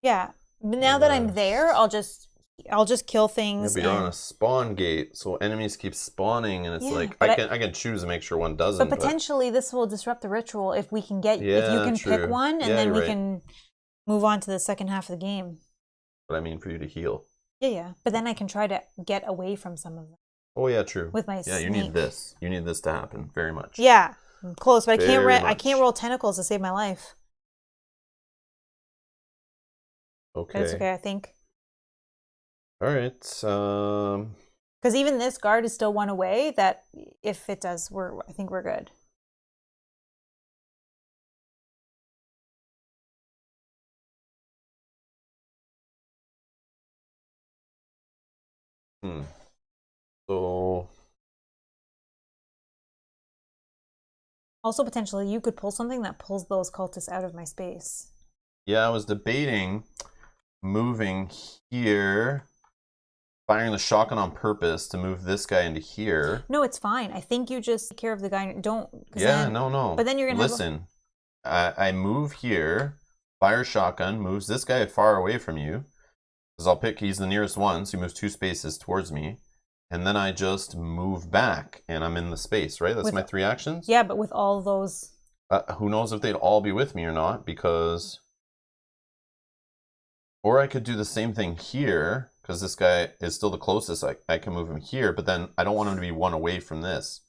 Yeah, but now that I'm there, I'll just kill things. Yeah, but you're on a spawn gate, so enemies keep spawning, and it's like I can choose to make sure one doesn't. But potentially, this will disrupt the ritual if we can get if you can pick one, and then we can move on to the second half of the game. But I mean, for you to heal. Yeah. But then I can try to get away from some of them. Oh yeah, true. With my snake. You need this. You need this to happen very much. Yeah, I'm close, but I can't roll tentacles to save my life. Okay. That's okay, I think. All right. Because even this guard is still 1 away. That if it does, I think we're good. So. Also, potentially, you could pull something that pulls those cultists out of my space. Yeah, I was debating moving here, firing the shotgun on purpose to move this guy into here. No, it's fine. I think you just take care of the guy. Don't. Yeah, no. But then you're gonna listen. I move here, fire shotgun, moves this guy far away from you, because he's the nearest one, so he moves 2 spaces towards me, and then I just move back, and I'm in the space. Right? That's my 3 actions. Yeah, but with all those. Who knows if they'd all be with me or not? Because. Or I could do the same thing here, because this guy is still the closest. I can move him here, but then I don't want him to be 1 away from this.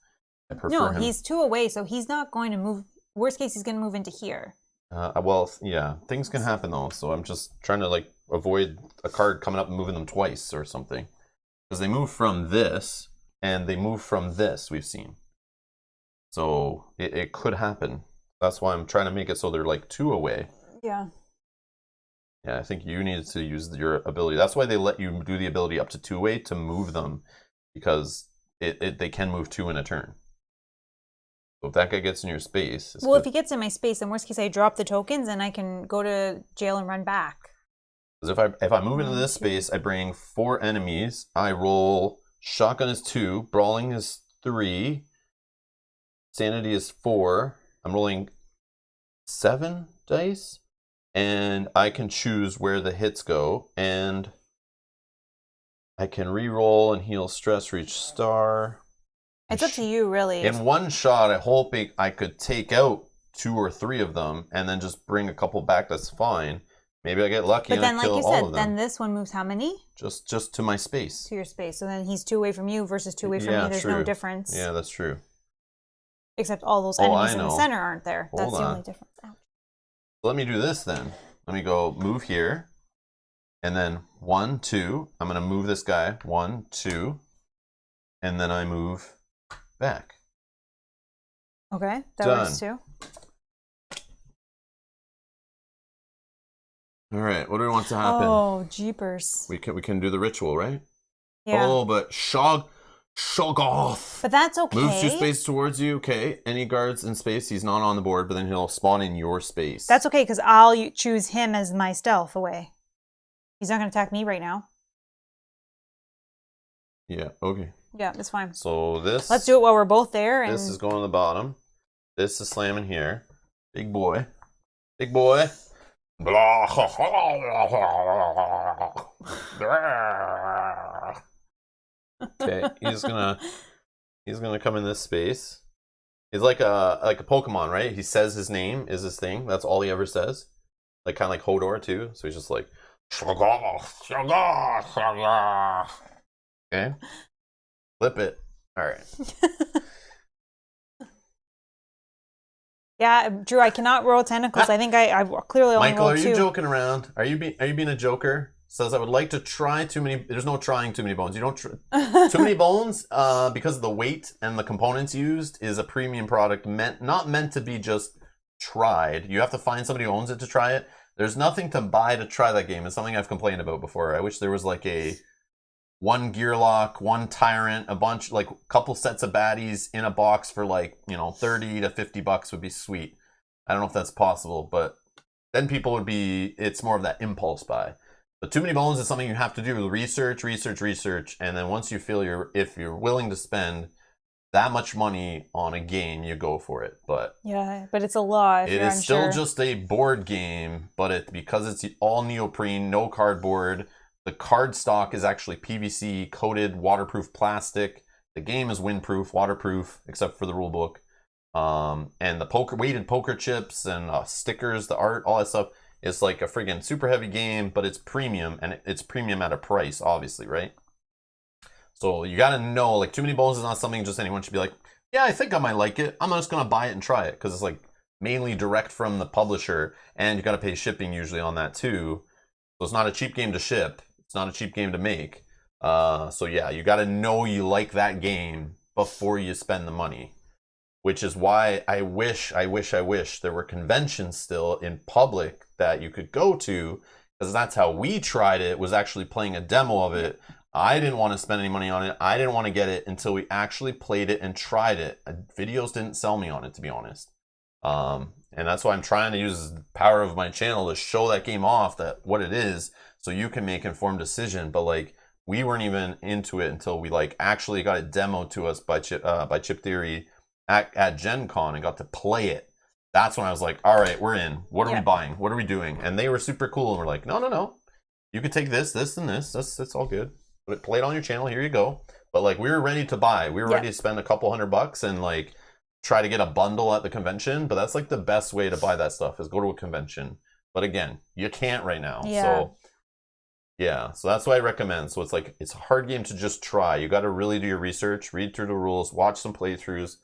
I prefer him. No, he's 2 away, so he's not going to move Worst case, he's going to move into here. Well, yeah, things can happen though. So I'm just trying to like avoid a card coming up and moving them twice or something. Because they move from this and they move from this, we've seen. So it could happen. That's why I'm trying to make it so they're like 2 away. Yeah. Yeah, I think you needed to use your ability. That's why they let you do the ability up to 2 away to move them. Because they can move 2 in a turn. So if that guy gets in your space... Well, if he gets in my space, in worst case, I drop the tokens and I can go to jail and run back. Because if I move into this space, I bring 4 enemies. I roll shotgun is 2, brawling is 3, sanity is 4. I'm rolling 7 dice, and I can choose where the hits go, and I can re-roll and heal stress for each star. It's up to you, really. In one shot, I hope I could take out 2 or 3 of them, and then just bring a couple back. That's fine. Maybe I get lucky and I kill all of them. But then, like you said, then this one moves how many? Just to my space. To your space. So then he's 2 away from you versus 2 away from me. There's no difference. Yeah, that's true. Except all those enemies in the center aren't there. That's the only difference. Ouch. Let me do this then. Let me go move here. And then 1, 2. I'm going to move this guy. 1, 2. And then I move back. Okay, that Done. works too. All right, what do we want to happen? Oh, jeepers. We can do the ritual, right? Yeah. Oh, but Shoggoth. But that's okay. Moves 2 spaces towards you. Okay. Any guards in space, he's not on the board, but then he'll spawn in your space. That's okay, because I'll choose him as my stealth away. He's not going to attack me right now. Yeah, okay. Yeah, that's fine. So this... Let's do it while we're both there. And this is going to the bottom. This is slamming here. Big boy. Big boy. Okay, he's gonna come in this space. He's like a Pokemon, right? He says his name is his thing. That's all he ever says. Like kind of like Hodor too. So he's just like okay. Flip it. All right. Yeah, Drew, I cannot roll tentacles. I think I clearly only Michael, rolled 2. are you joking around? Are you being a joker? Says I would like to try too many. There's no trying too many bones. You don't too many bones because of the weight and the components used is a premium product not meant to be just tried. You have to find somebody who owns it to try it. There's nothing to buy to try that game. It's something I've complained about before. I wish there was like a 1 gear lock, 1 tyrant, a bunch, like a couple sets of baddies in a box for like, $30 to $50 would be sweet. I don't know if that's possible, but then people would be, it's more of that impulse buy. But too many bones is something you have to do. Research, and then once you feel if you're willing to spend that much money on a game, you go for it. But yeah, but it's a lot. It is still just a board game, but because it's all neoprene, no cardboard. The card stock is actually PVC coated waterproof plastic. The game is windproof, waterproof, except for the rule book. And the weighted poker chips and stickers, the art, all that stuff. It's like a friggin' super heavy game, but it's premium, and it's premium at a price, obviously, right? So you gotta know, like, Too Many Bones is not something just anyone should be like, yeah, I think I might like it. I'm just gonna buy it and try it, because it's like mainly direct from the publisher, and you gotta pay shipping usually on that too. So it's not a cheap game to ship. It's not a cheap game to make. So yeah, you gotta know you like that game before you spend the money. Which is why I wish there were conventions still in public that you could go to, because that's how we tried it, was actually playing a demo of it. I didn't want to spend any money on it. I didn't want to get it until we actually played it and tried it. Videos didn't sell me on it, to be honest. And that's why I'm trying to use the power of my channel to show that game off, that what it is, so you can make an informed decision. But like, we weren't even into it until we like actually got it demoed to us by Chip Theory at Gen Con and got to play it. That's when I was like, all right, we're in. What are we buying? What are we doing? And they were super cool and we're like, no. You could take this, and this. It's all good. Play it on your channel. Here you go. But like, we were ready to buy. We were ready to spend a couple $100 and like try to get a bundle at the convention. But that's like the best way to buy that stuff, is go to a convention. But again, you can't right now. Yeah. So yeah, so that's what I recommend. So it's like, it's a hard game to just try. You got to really do your research, read through the rules, watch some playthroughs.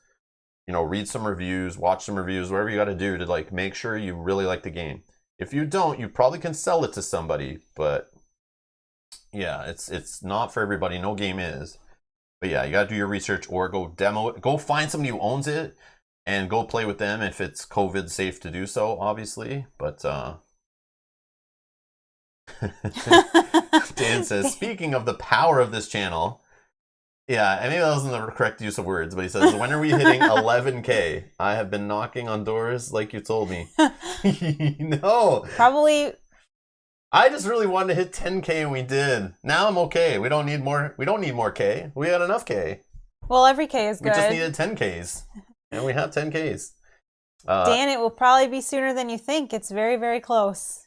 read some reviews, watch some reviews, whatever you got to do to like make sure you really like the game. If you don't, you probably can sell it to somebody, but yeah, it's not for everybody. No game is. But yeah, you got to do your research or go demo it. Go find somebody who owns it and go play with them if it's COVID safe to do so, obviously. But Dan says, speaking of the power of this channel, yeah, and maybe that wasn't the correct use of words, but he says, when are we hitting 11K? I have been knocking on doors like you told me. No. Probably. I just really wanted to hit 10K and we did. Now I'm okay. We don't need more K. We had enough K. Well, every K is good. We just needed 10Ks. And we have 10Ks. Dan, it will probably be sooner than you think. It's very, very close.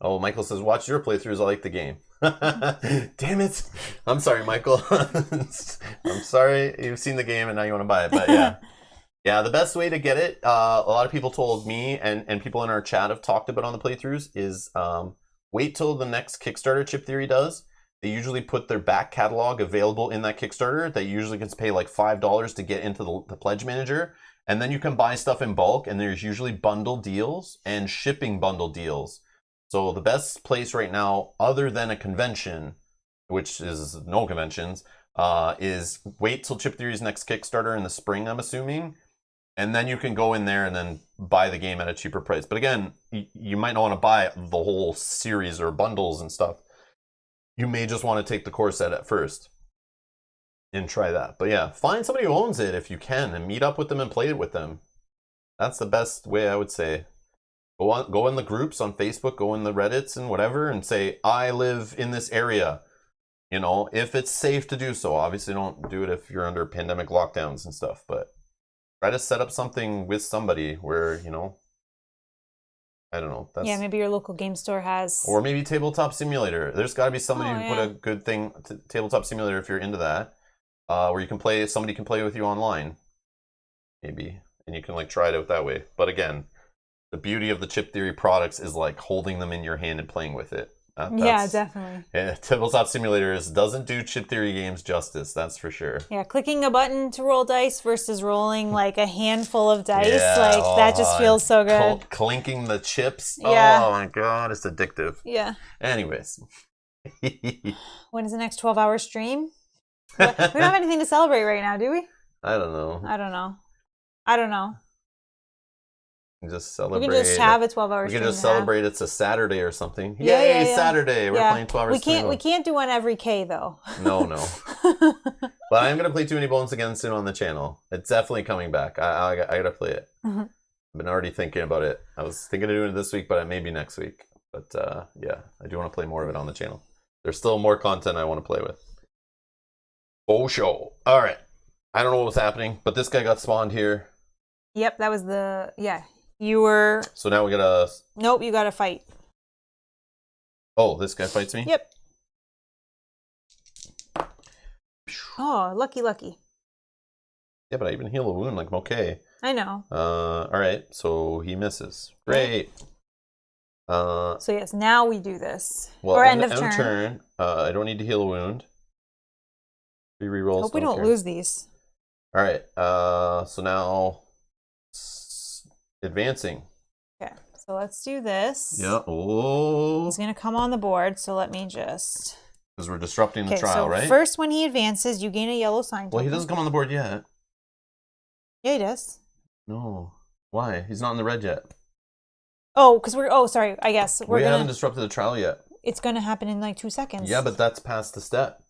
Oh, Michael says, watch your playthroughs. I like the game. Damn it. I'm sorry, Michael. I'm sorry you've seen the game and now you want to buy it. But yeah. Yeah, the best way to get it, a lot of people told me, and people in our chat have talked about on the playthroughs, is wait till the next Kickstarter Chip Theory does. They usually put their back catalog available in that Kickstarter. That usually can pay like $5 to get into the pledge manager. And then you can buy stuff in bulk, and there's usually bundle deals and shipping bundle deals. So the best place right now, other than a convention, which is no conventions, is wait till Chip Theory's next Kickstarter in the spring, I'm assuming. And then you can go in there and then buy the game at a cheaper price. But again, you might not want to buy the whole series or bundles and stuff. You may just want to take the core set at first and try that. But yeah, find somebody who owns it if you can and meet up with them and play it with them. That's the best way, I would say. Go in the groups on Facebook, go in the Reddits and whatever, and say, I live in this area. If it's safe to do so. Obviously, don't do it if you're under pandemic lockdowns and stuff, but try to set up something with somebody where, I don't know. Yeah, maybe your local game store has. Or maybe Tabletop Simulator. There's got to be somebody who put a good thing to Tabletop Simulator if you're into that, where you can play. Somebody can play with you online, maybe, and you can like try it out that way. But again, the beauty of the Chip Theory products is like holding them in your hand and playing with it. Yeah, definitely. Yeah, Tabletop Simulators doesn't do Chip Theory games justice, that's for sure. Yeah, clicking a button to roll dice versus rolling like a handful of dice, that just feels so good. Clinking the chips. Yeah. Oh my god, it's addictive. Yeah. Anyways. When is the next 12-hour stream? We don't have anything to celebrate right now, do we? I don't know. Just celebrate. We can just have a 12-hour stream. We can just celebrate it's a Saturday or something. Yeah, Yay, Saturday. We're playing 12 hours. We can't do one every K though. No. But I'm going to play Too Many Bones again soon on the channel. It's definitely coming back. I got to play it. Mm-hmm. I've been already thinking about it. I was thinking of doing it this week, but maybe next week. But yeah, I do want to play more of it on the channel. There's still more content I want to play with. Oh, show. All right. I don't know what was happening, but this guy got spawned here. Yep, that was you were... So now we gotta... Nope, you gotta fight. Oh, this guy fights me? Yep. Oh, lucky. Yeah, but I even heal a wound, like, I'm okay. I know. Alright, so he misses. Great. So yes, now we do this. Well, or end of turn. I don't need to heal a wound. 3 rerolls. Hope we don't lose these. Alright, so now... advancing. Okay, so let's do this. Yeah. Oh. He's gonna come on the board, so let me just. Because we're disrupting the trial, so right? First, when he advances, you gain a yellow sign. Well, he doesn't come on the board yet. Yeah, he does. No. Why? He's not in the red yet. Oh, because we're. Oh, sorry. I guess we haven't disrupted the trial yet. It's gonna happen in like 2 seconds. Yeah, but that's past the step.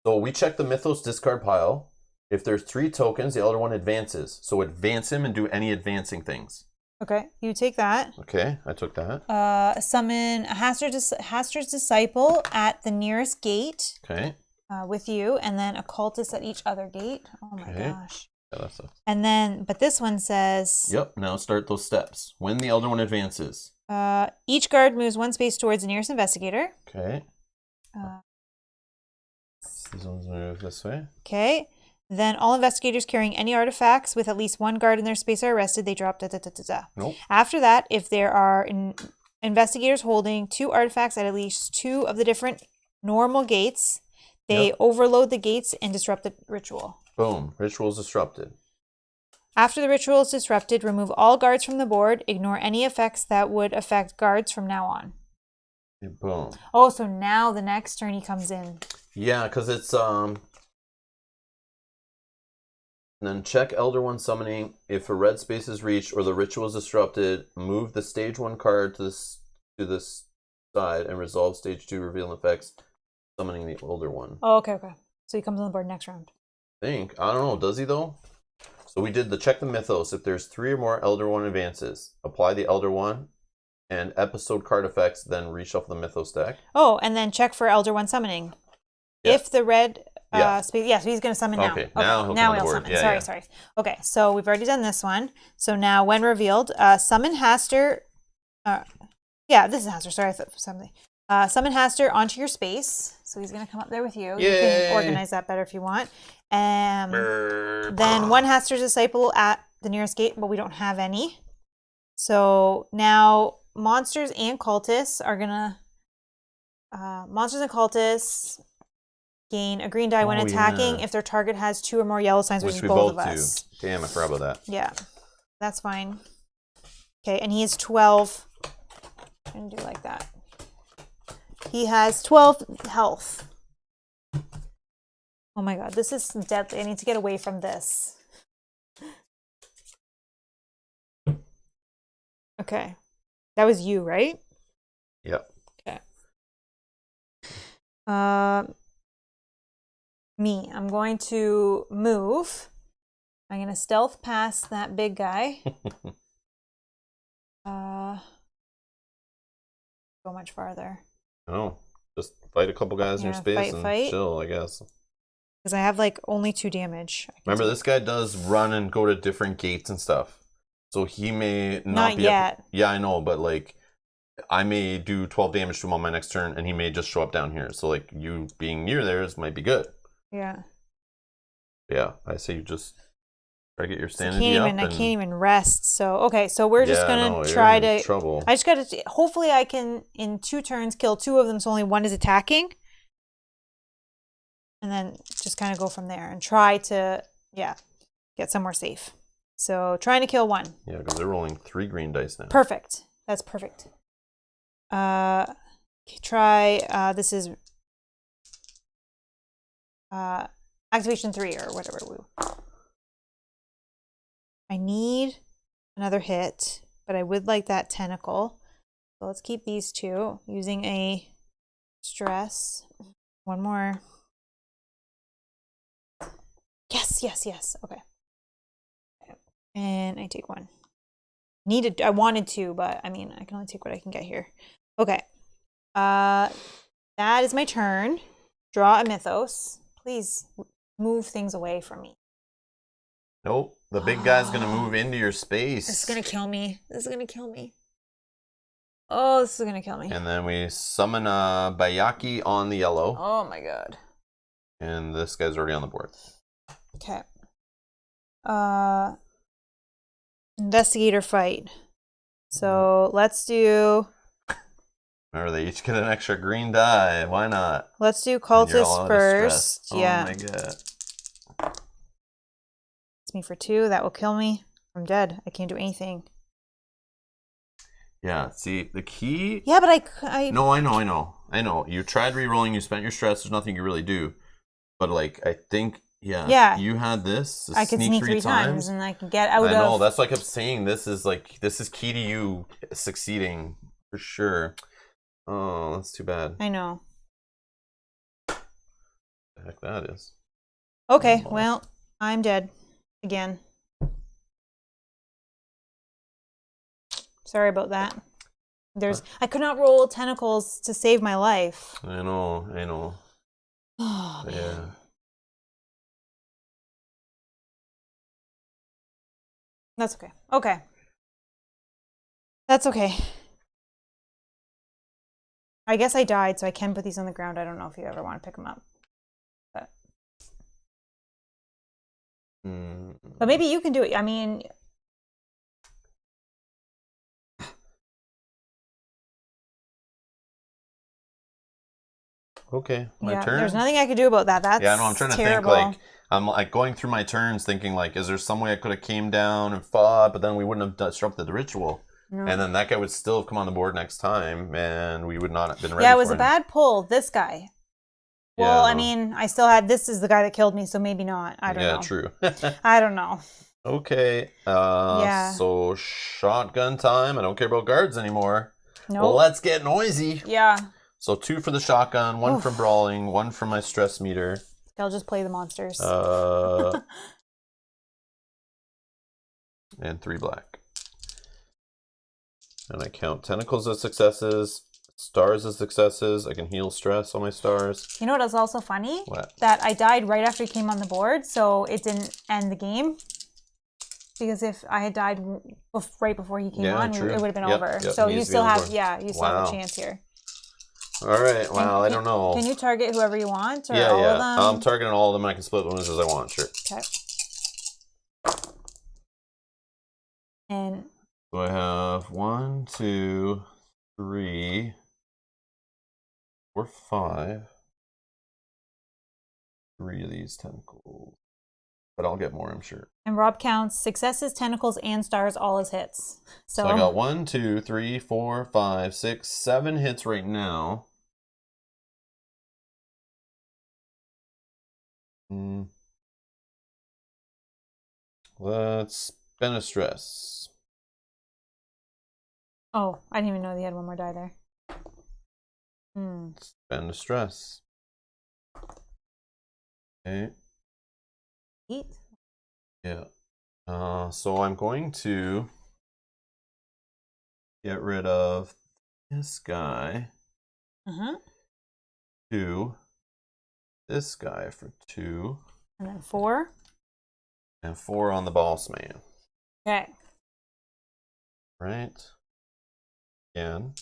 So we check the Mythos discard pile. If there's 3 tokens, the Elder One advances. So advance him and do any advancing things. Okay, you take that. Okay, I took that. Summon a Hastur's Disciple at the nearest gate. Okay. With you, and then a cultist at each other gate. Oh my gosh. Yeah, that sucks. And then, but this one says... Yep, now start those steps. When the Elder One advances. Each guard moves 1 space towards the nearest investigator. Okay. These ones move this way. Okay. Then all investigators carrying any artifacts with at least 1 guard in their space are arrested. They drop Nope. After that, if there are investigators holding 2 artifacts at least 2 of the different normal gates, they overload the gates and disrupt the ritual. Boom. Ritual's disrupted. After the ritual is disrupted, remove all guards from the board. Ignore any effects that would affect guards from now on. Boom. Oh, so now the next turn he comes in. Yeah, because it's And then check Elder One summoning. If a red space is reached or the ritual is disrupted, move the stage 1 card to this side and resolve stage 2 revealing effects, summoning the Elder One. Oh, okay. So he comes on the board next round. I don't know. Does he though? So we did the check the mythos. If there's 3 or more Elder One advances, apply the Elder One and episode card effects, then reshuffle the mythos deck. Oh, and then check for Elder One summoning. Yeah. If the red space, so he's going to summon now. Okay, now he'll summon. Yeah, sorry. Okay, so we've already done this one. So now, when revealed, summon Hastur. This is Hastur. Sorry, I thought something. Summon Hastur onto your space. So he's going to come up there with you. Yay. You can organize that better if you want. Then one Hastur's disciple at the nearest gate, but we don't have any. So now monsters and cultists are going to... monsters and cultists gain a green die when attacking if their target has 2 or more yellow signs, which is both of us. Damn, I forgot about that. Yeah, that's fine. Okay, and he has 12. I'm going to do like that. He has 12 health. Oh my god, this is deadly. I need to get away from this. Okay. That was you, right? Yep. Okay. Me. I'm going to move. I'm going to stealth past that big guy. Go much farther. Oh, just fight a couple guys in your space and chill, I guess. Because I have like only 2 damage. Remember, this guy does run and go to different gates and stuff. So he may not be yet. Yeah, I know, but like I may do 12 damage to him on my next turn and he may just show up down here. So like you being near theirs might be good. Yeah. Yeah, I say you just try to get your sanity up. I can't even rest. So okay, so we're just gonna try to. Trouble. I just gotta. Hopefully, I can in 2 turns kill 2 of them, so only 1 is attacking, and then just kind of go from there and try to get somewhere safe. So trying to kill 1. Yeah, because they're rolling 3 green dice now. Perfect. That's perfect. Try. This is activation 3 or whatever. I need another hit, but I would like that tentacle. So let's keep these 2 using a stress. 1 more. Yes. Okay. And I take 1. I wanted to, but I mean, I can only take what I can get here. Okay. That is my turn. Draw a mythos. Please move things away from me. Nope. The big guy's going to move into your space. This is going to kill me. Oh, this is going to kill me. And then we summon a Bayaki on the yellow. Oh my god. And this guy's already on the board. Okay. Investigator fight. So let's do... Remember, they each get an extra green die. Why not? Let's do cultist first. Yeah. Oh my god. It's me for 2. That will kill me. I'm dead. I can't do anything. Yeah, see, the key... Yeah, but I... No, I know. You tried re-rolling, you spent your stress, there's nothing you really do. But, like, I think, yeah. You had this. I could sneak 3 times and I can get out of... I know, that's why I kept saying this is key to you succeeding, for sure. Oh, that's too bad. I know. What the heck that is. Okay, well, I'm dead. Again. Sorry about that. I could not roll tentacles to save my life. I know. Oh, yeah. That's okay. Okay. That's okay. I guess I died, so I can put these on the ground. I don't know if you ever want to pick them up. But maybe you can do it. I mean... Okay, my Yeah, turn. there's nothing I could do about that. That's Yeah, no, I'm trying to terrible. think, like, I'm like going through my turns thinking, like, is there some way I could have came down and fought, but then we wouldn't have disrupted the ritual. No. And then that guy would still have come on the board next time, and we would not have been ready Yeah, it was for a him. bad pull, this guy. Yeah, Well, I no. mean, I still had, this is the guy that killed me, so maybe not. I don't know. Yeah, true. I don't know. Okay, Yeah. so shotgun time. I don't care about guards anymore. Nope. Well, let's get noisy. Yeah. So 2 for the shotgun, 1 for brawling, 1 for my stress meter. I'll just play the monsters. And 3 black. And I count tentacles as successes, stars as successes. I can heal stress on my stars. You know what is also funny? What? That I died right after he came on the board, so it didn't end the game. Because if I had died right before he came on, it would have been over. Yep, so you still have, board. you still have a chance here. All right. Wow. I don't know. Can you target whoever you want, or yeah, all yeah. of them? I'm targeting all of them. I can split ones as I want. Sure. Okay. And So I have 1, 2, 3, 4, 5. 3 of these tentacles. But I'll get more, I'm sure. And Rob counts successes, tentacles, and stars all as hits. So I got 1, 2, 3, 4, 5, 6, 7 hits right now. Let's spend a stress. Oh, I didn't even know they had one more die there. Spend a stress. Okay. 8. Yeah. So I'm going to get rid of this guy. 2. This guy for 2. And then 4. And 4 on the boss man. Okay. Right. Again.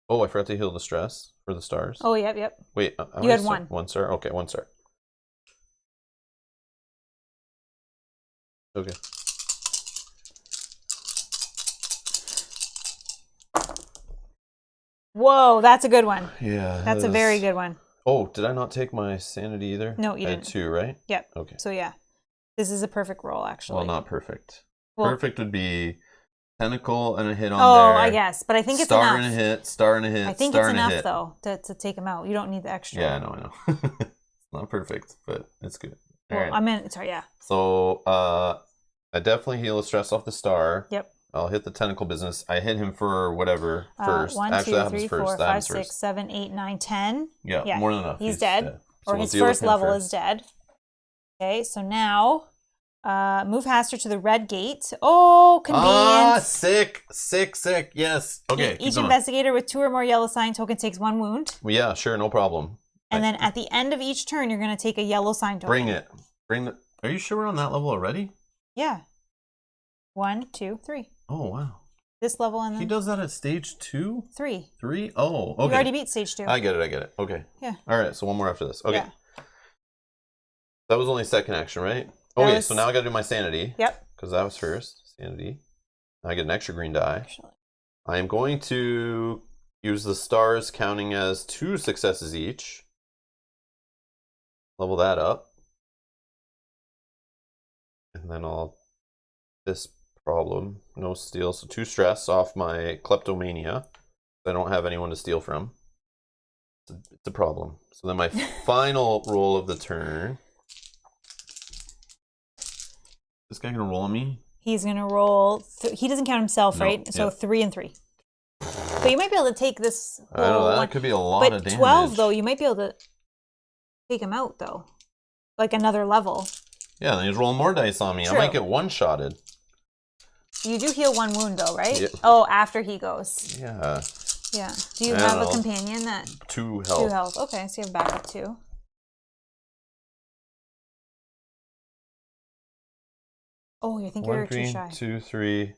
Oh, I forgot to heal the stress for the stars. Oh, yep. Wait, you had 1. 1 star? Okay, 1 star. Okay. Whoa, that's a good one. Yeah. That's a very good one. Oh, did I not take my sanity either? No, you I didn't. had 2, right? Yep. Okay. So yeah, this is a perfect roll, actually. Well, not perfect. Well, perfect would be tentacle and a hit on oh, there. I guess, but I think it's star enough. And a hit, star and a hit, I think star it's and a enough hit. though to take him out. You don't need the extra. Yeah, I know. It's not perfect, but it's good. Well, right. I mean, sorry, yeah. So I definitely heal the stress off the star. Yep. I'll hit the tentacle business. I hit him for whatever first. 1, Actually, 2, 3, 4, 5, 6, 7, 8, 9, 10. Yeah, more than enough. He's dead. So Or we'll his deal with first him level first. is dead. Okay, so now move Hastur to the red gate. Oh, convenient. Sick. Yes. Okay. Each investigator with 2 or more yellow sign tokens takes 1 wound. Well, yeah, sure, no problem. And then at the end of each turn, you're going to take a yellow sign token. Bring it. Are you sure we're on that level already? Yeah. 1, 2, 3. Oh, wow. This level and then He does that at stage 2? 3. 3? Oh, okay. You already beat stage 2. I get it. Okay. Yeah. All right, so 1 more after this. Okay. Yeah. That was only second action, right? So now I got to do my sanity. Yep. Because that was first. Sanity. I get an extra green die. I am going to use the stars counting as 2 successes each. Level that up. And then this problem, no steal, so 2 stress off my kleptomania. I don't have anyone to steal from. It's a problem. So then my final roll of the turn. This guy gonna roll on me? He's going to roll. He doesn't count himself, No, right? So yeah. 3 and 3. So you might be able to take this. I don't know, that could be a lot of damage. But 12, though, you might be able to take him out, though. Like another level. Yeah, then he's rolling more dice on me. True. I might get one-shotted. You do heal 1 wound, though, right? Yeah. Oh, after he goes. Yeah. Yeah. Do you I have don't a know. companion that... 2 health. 2 health. Okay, so you have backup 2. Oh, I think you're 1 too green, shy. 2, 3.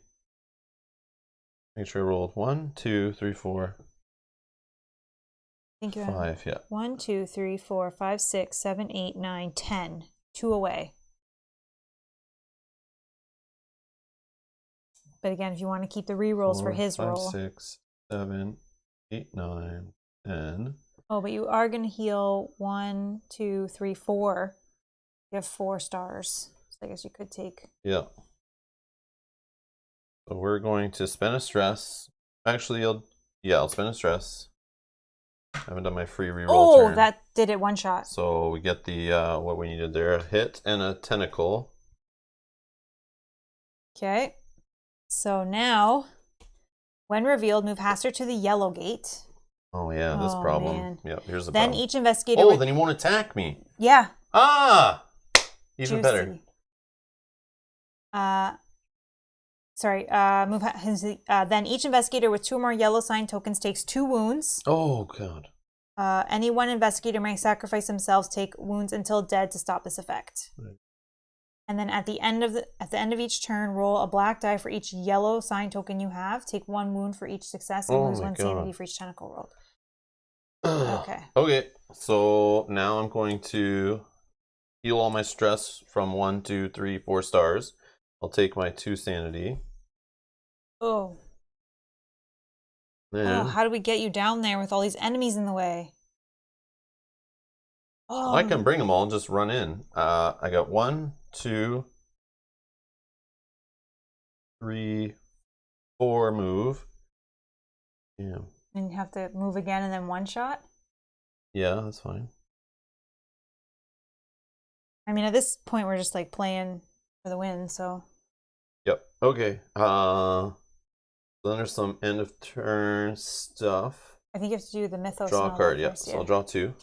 Make sure I rolled 1, 2, 3, 4, I think you're 5. Yeah. 1, 2, 3, 4, 5, 6, 7, 8, 9, 10. 2 away. But again, if you want to keep the rerolls for his 5, roll. 6, 7, 8, 9, 10. Oh, but you are going to heal 1, 2, 3, 4. You have 4 stars. So I guess you could take. Yeah. So we're going to spend a stress. Actually, I'll spend a stress. I haven't done my free reroll turn. Oh, that did it one shot. So we get the what we needed there: a hit and a tentacle. Okay. So now, when revealed, move Hastur to the yellow gate. Oh yeah, this problem. Man. Yep, here's the Then problem. each investigator. Oh, then he won't attack me. Yeah. Ah, even Juicy. better. Then each investigator with 2 or more yellow sign tokens takes 2 wounds. Oh god. Any one investigator may sacrifice themselves, take wounds until dead to stop this effect. Right. And then at the end of each turn, roll a black die for each yellow sign token you have. Take 1 wound for each success and lose 1 sanity for each tentacle rolled. Okay. Okay. So now I'm going to heal all my stress from 1, 2, 3, 4 stars. I'll take my 2 sanity. Oh. Then Oh, how do we get you down there with all these enemies in the way? Oh, I can bring them all and just run in. I got 1, 2, 3, 4 move. Yeah. and you have to move again and then one shot? Yeah, that's fine. I mean, at this point, we're just like playing for the win, so. Yep. Okay. Then there's some end of turn stuff. I think you have to do the mythos. Draw and a all card, that yeah. first, So I'll draw 2.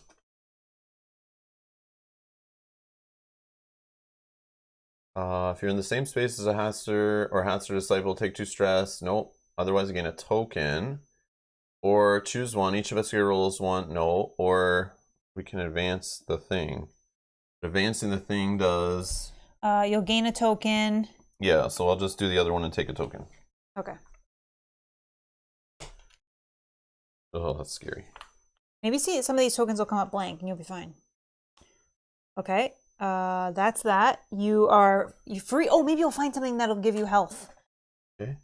If you're in the same space as a Hastur or Hastur Disciple, take 2 stress. Nope. Otherwise, gain a token. Or choose 1. Each of us here rolls 1. No. Or we can advance the thing. Advancing the thing does... you'll gain a token. Yeah, so I'll just do the other one and take a token. Okay. Oh, that's scary. Maybe see some of these tokens will come up blank and you'll be fine. Okay. That's that. You free. Oh, maybe you'll find something that'll give you health. Okay.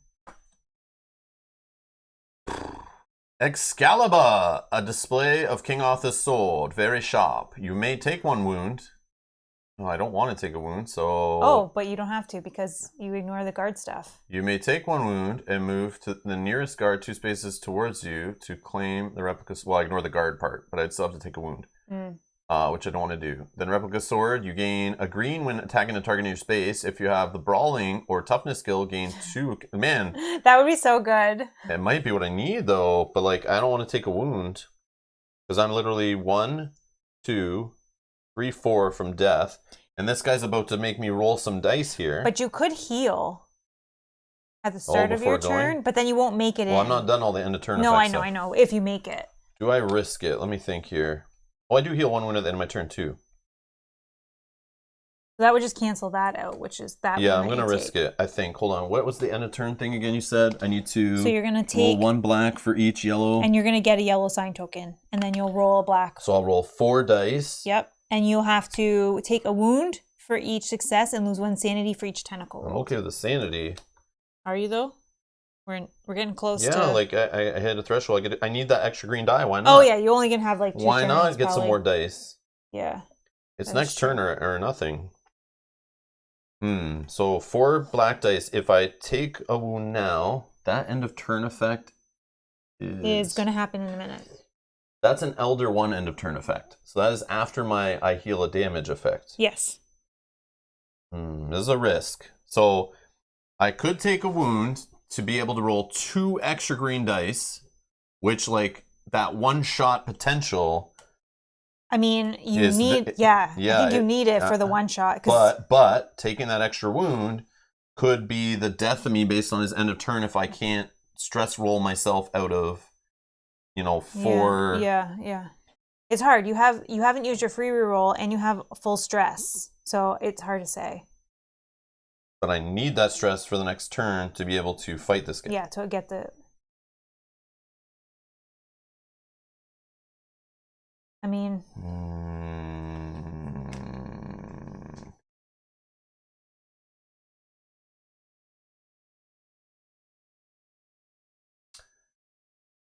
Excalibur, a display of King Arthur's sword, very sharp. You may take 1 wound. Oh, I don't want to take a wound, so... Oh, but you don't have to because you ignore the guard stuff. You may take 1 wound and move to the nearest guard 2 spaces towards you to claim the replica... Well, I ignore the guard part, but I'd still have to take a wound. Which I don't want to do. Then replica sword, you gain a green when attacking a target in your space. If you have the brawling or toughness skill, gain 2. Man, that would be so good. It might be what I need though, but like I don't want to take a wound because I'm literally 1, 2, 3, 4 from death, and this guy's about to make me roll some dice here. But you could heal at the start of your turn, but then you won't make it in. Well, I'm not done all the end of turn No, effects. I know. If you make it. Do I risk it? Let me think here. Oh, I do heal 1 wound at the end of my turn too. So that would just cancel that out, which is that. Yeah, I'm gonna risk it. I think. Hold on. What was the end of turn thing again? You said I need to. So you're gonna take roll 1 black for each yellow, and you're gonna get a yellow sign token, and then you'll roll a black. So I'll roll 4 dice. Yep, and you'll have to take a wound for each success and lose 1 sanity for each tentacle. I'm okay with the sanity. Are you though? We're getting close. Yeah, to... like I hit a threshold. I need that extra green die. Why not? Oh yeah, you only gonna have like 2 Why turns, not get probably. some more dice? Yeah. It's That next is true. turn or nothing. So 4 black dice. If I take a wound now, that end of turn effect is going to happen in a minute. That's an Elder 1 end of turn effect. So that is after my I heal a damage effect. Yes. This is a risk. So I could take a wound to be able to roll 2 extra green dice, which like that 1 shot potential. I mean, you is need, I think you need it for the 1 shot. But taking that extra wound could be the death of me based on his end of turn if I can't stress roll myself out of, 4. Yeah. It's hard. You haven't used your free reroll and you have full stress, so it's hard to say. But I need that stress for the next turn to be able to fight this guy. Yeah, to get the. I mean.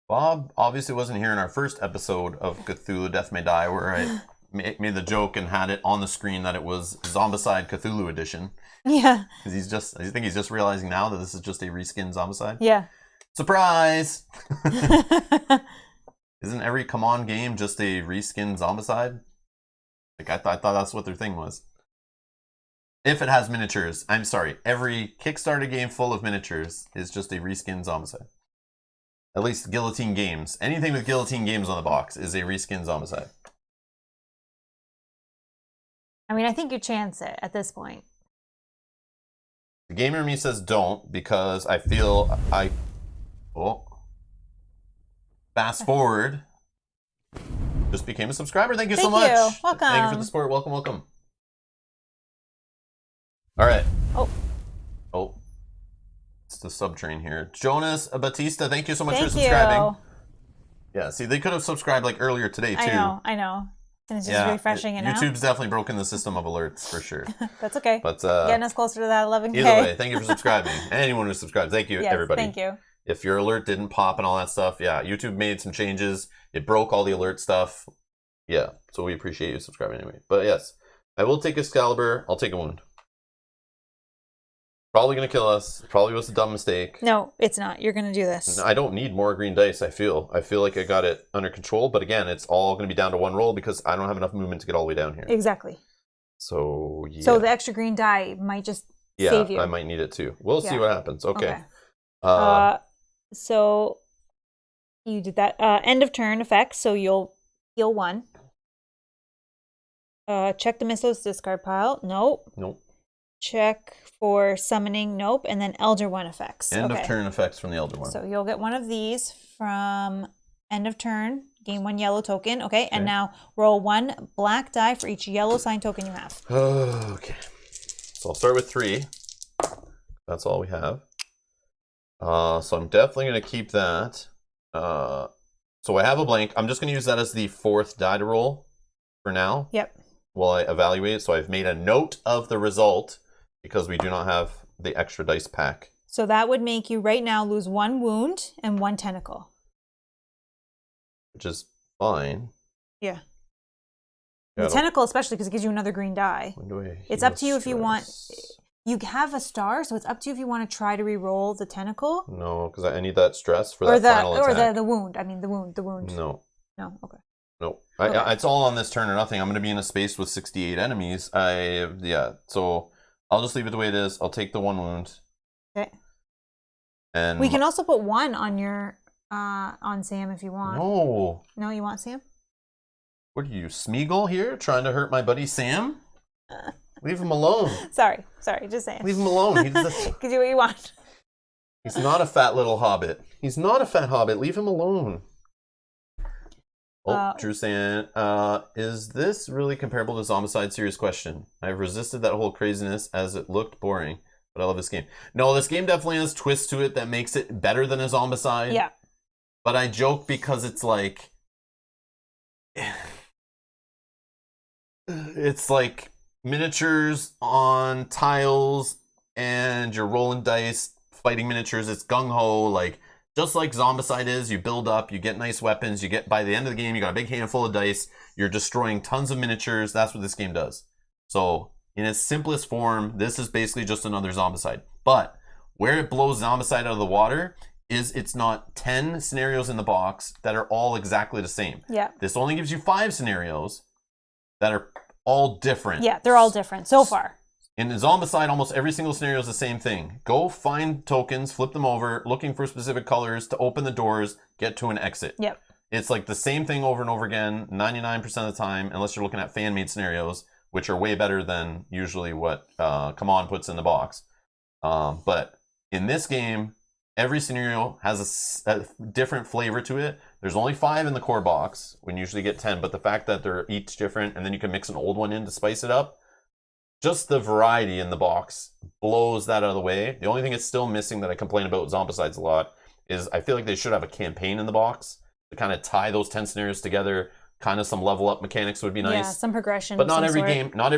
Bob obviously wasn't here in our first episode of Cthulhu Death May Die, where I made the joke and had it on the screen that it was Zombicide Cthulhu Edition. Yeah. Because I think he's just realizing now that this is just a reskin Zombicide. Yeah. Surprise! Isn't every Come On game just a reskin Zombicide? Like, I thought that's what their thing was. If it has miniatures, I'm sorry, every Kickstarter game full of miniatures is just a reskin Zombicide. At least Guillotine Games. Anything with Guillotine Games on the box is a reskin Zombicide. I mean, I think you chance it at this point. The gamer in me says don't, because I feel fast forward. Just became a subscriber. Thank you so much. Thank you. Welcome. Thank you for the support. Welcome, welcome. All right. Oh. It's the subtrain here. Jonas Batista, thank you so much for subscribing. Yeah, see, they could have subscribed like earlier today too. I know. And it's just refreshing it now. YouTube's definitely broken the system of alerts for sure. That's okay. But getting us closer to that 11K. Either way, thank you for subscribing. Anyone who subscribed, thank you, everybody. Thank you. If your alert didn't pop and all that stuff, yeah, YouTube made some changes. It broke all the alert stuff. Yeah, so we appreciate you subscribing anyway. But yes, I will take Excalibur. I'll take a wound. Probably going to kill us. Probably was a dumb mistake. No, it's not. You're going to do this. I don't need more green dice, I feel. I feel like I got it under control. But again, it's all going to be down to one roll because I don't have enough movement to get all the way down here. Exactly. So, yeah. So the extra green die might just save you. Yeah, I might need it too. We'll see what happens. Okay. So you did that. End of turn effects. So you'll heal 1. Check the Mythos discard pile. Nope. Check for summoning. Nope. And then Elder One effects. End of turn effects from the Elder One. So you'll get one of these from end of turn. Gain 1 yellow token. Okay. And now roll 1 black die for each yellow sign token you have. Okay. So I'll start with 3. That's all we have. So I'm definitely going to keep that. So I have a blank. I'm just going to use that as the 4th die to roll for now. Yep. While I evaluate. So I've made a note of the result because we do not have the extra dice pack. So that would make you right now lose 1 wound and 1 tentacle. Which is fine. Yeah. The tentacle especially because it gives you another green die. It's up to you if you want... You have a star, so it's up to you if you want to try to re-roll the tentacle. No, because I need that stress for that final attack. Or the wound. I mean, the wound. No. No? Okay. No. It's all on this turn or nothing. I'm going to be in a space with 68 enemies. So I'll just leave it the way it is. I'll take the 1 wound. Okay. And we can also put 1 on your on Sam if you want. No. No, you want Sam? What are you, Smeagol here? Trying to hurt my buddy Sam? Leave him alone. Sorry, just saying. Leave him alone. He can do what you want. He's not a fat little hobbit. He's not a fat hobbit. Leave him alone. Drew saying, is this really comparable to Zombicide? Serious question. I've resisted that whole craziness as it looked boring, but I love this game. No, this game definitely has twists to it that makes it better than a Zombicide. Yeah. But I joke because it's like... It's like miniatures on tiles and you're rolling dice, fighting miniatures. It's gung-ho, like... Just like Zombicide is, you build up, you get nice weapons, you get by the end of the game, you got a big handful of dice, you're destroying tons of miniatures. That's what this game does. So, in its simplest form, this is basically just another Zombicide. But where it blows Zombicide out of the water is it's not 10 scenarios in the box that are all exactly the same. Yeah. This only gives you 5 scenarios that are all different. Yeah, they're all different so far. In Zombicide, almost every single scenario is the same thing. Go find tokens, flip them over, looking for specific colors to open the doors, get to an exit. Yep. It's like the same thing over and over again, 99% of the time, unless you're looking at fan-made scenarios, which are way better than usually what Come On puts in the box. But in this game, every scenario has a different flavor to it. There's only 5 in the core box, when you usually get 10, but the fact that they're each different, and then you can mix an old one in to spice it up, just the variety in the box blows that out of the way. The only thing it's still missing that I complain about Zombicides a lot is I feel like they should have a campaign in the box to kind of tie those 10 scenarios together. Kind of some level up mechanics would be nice. Yeah, some progression. But not every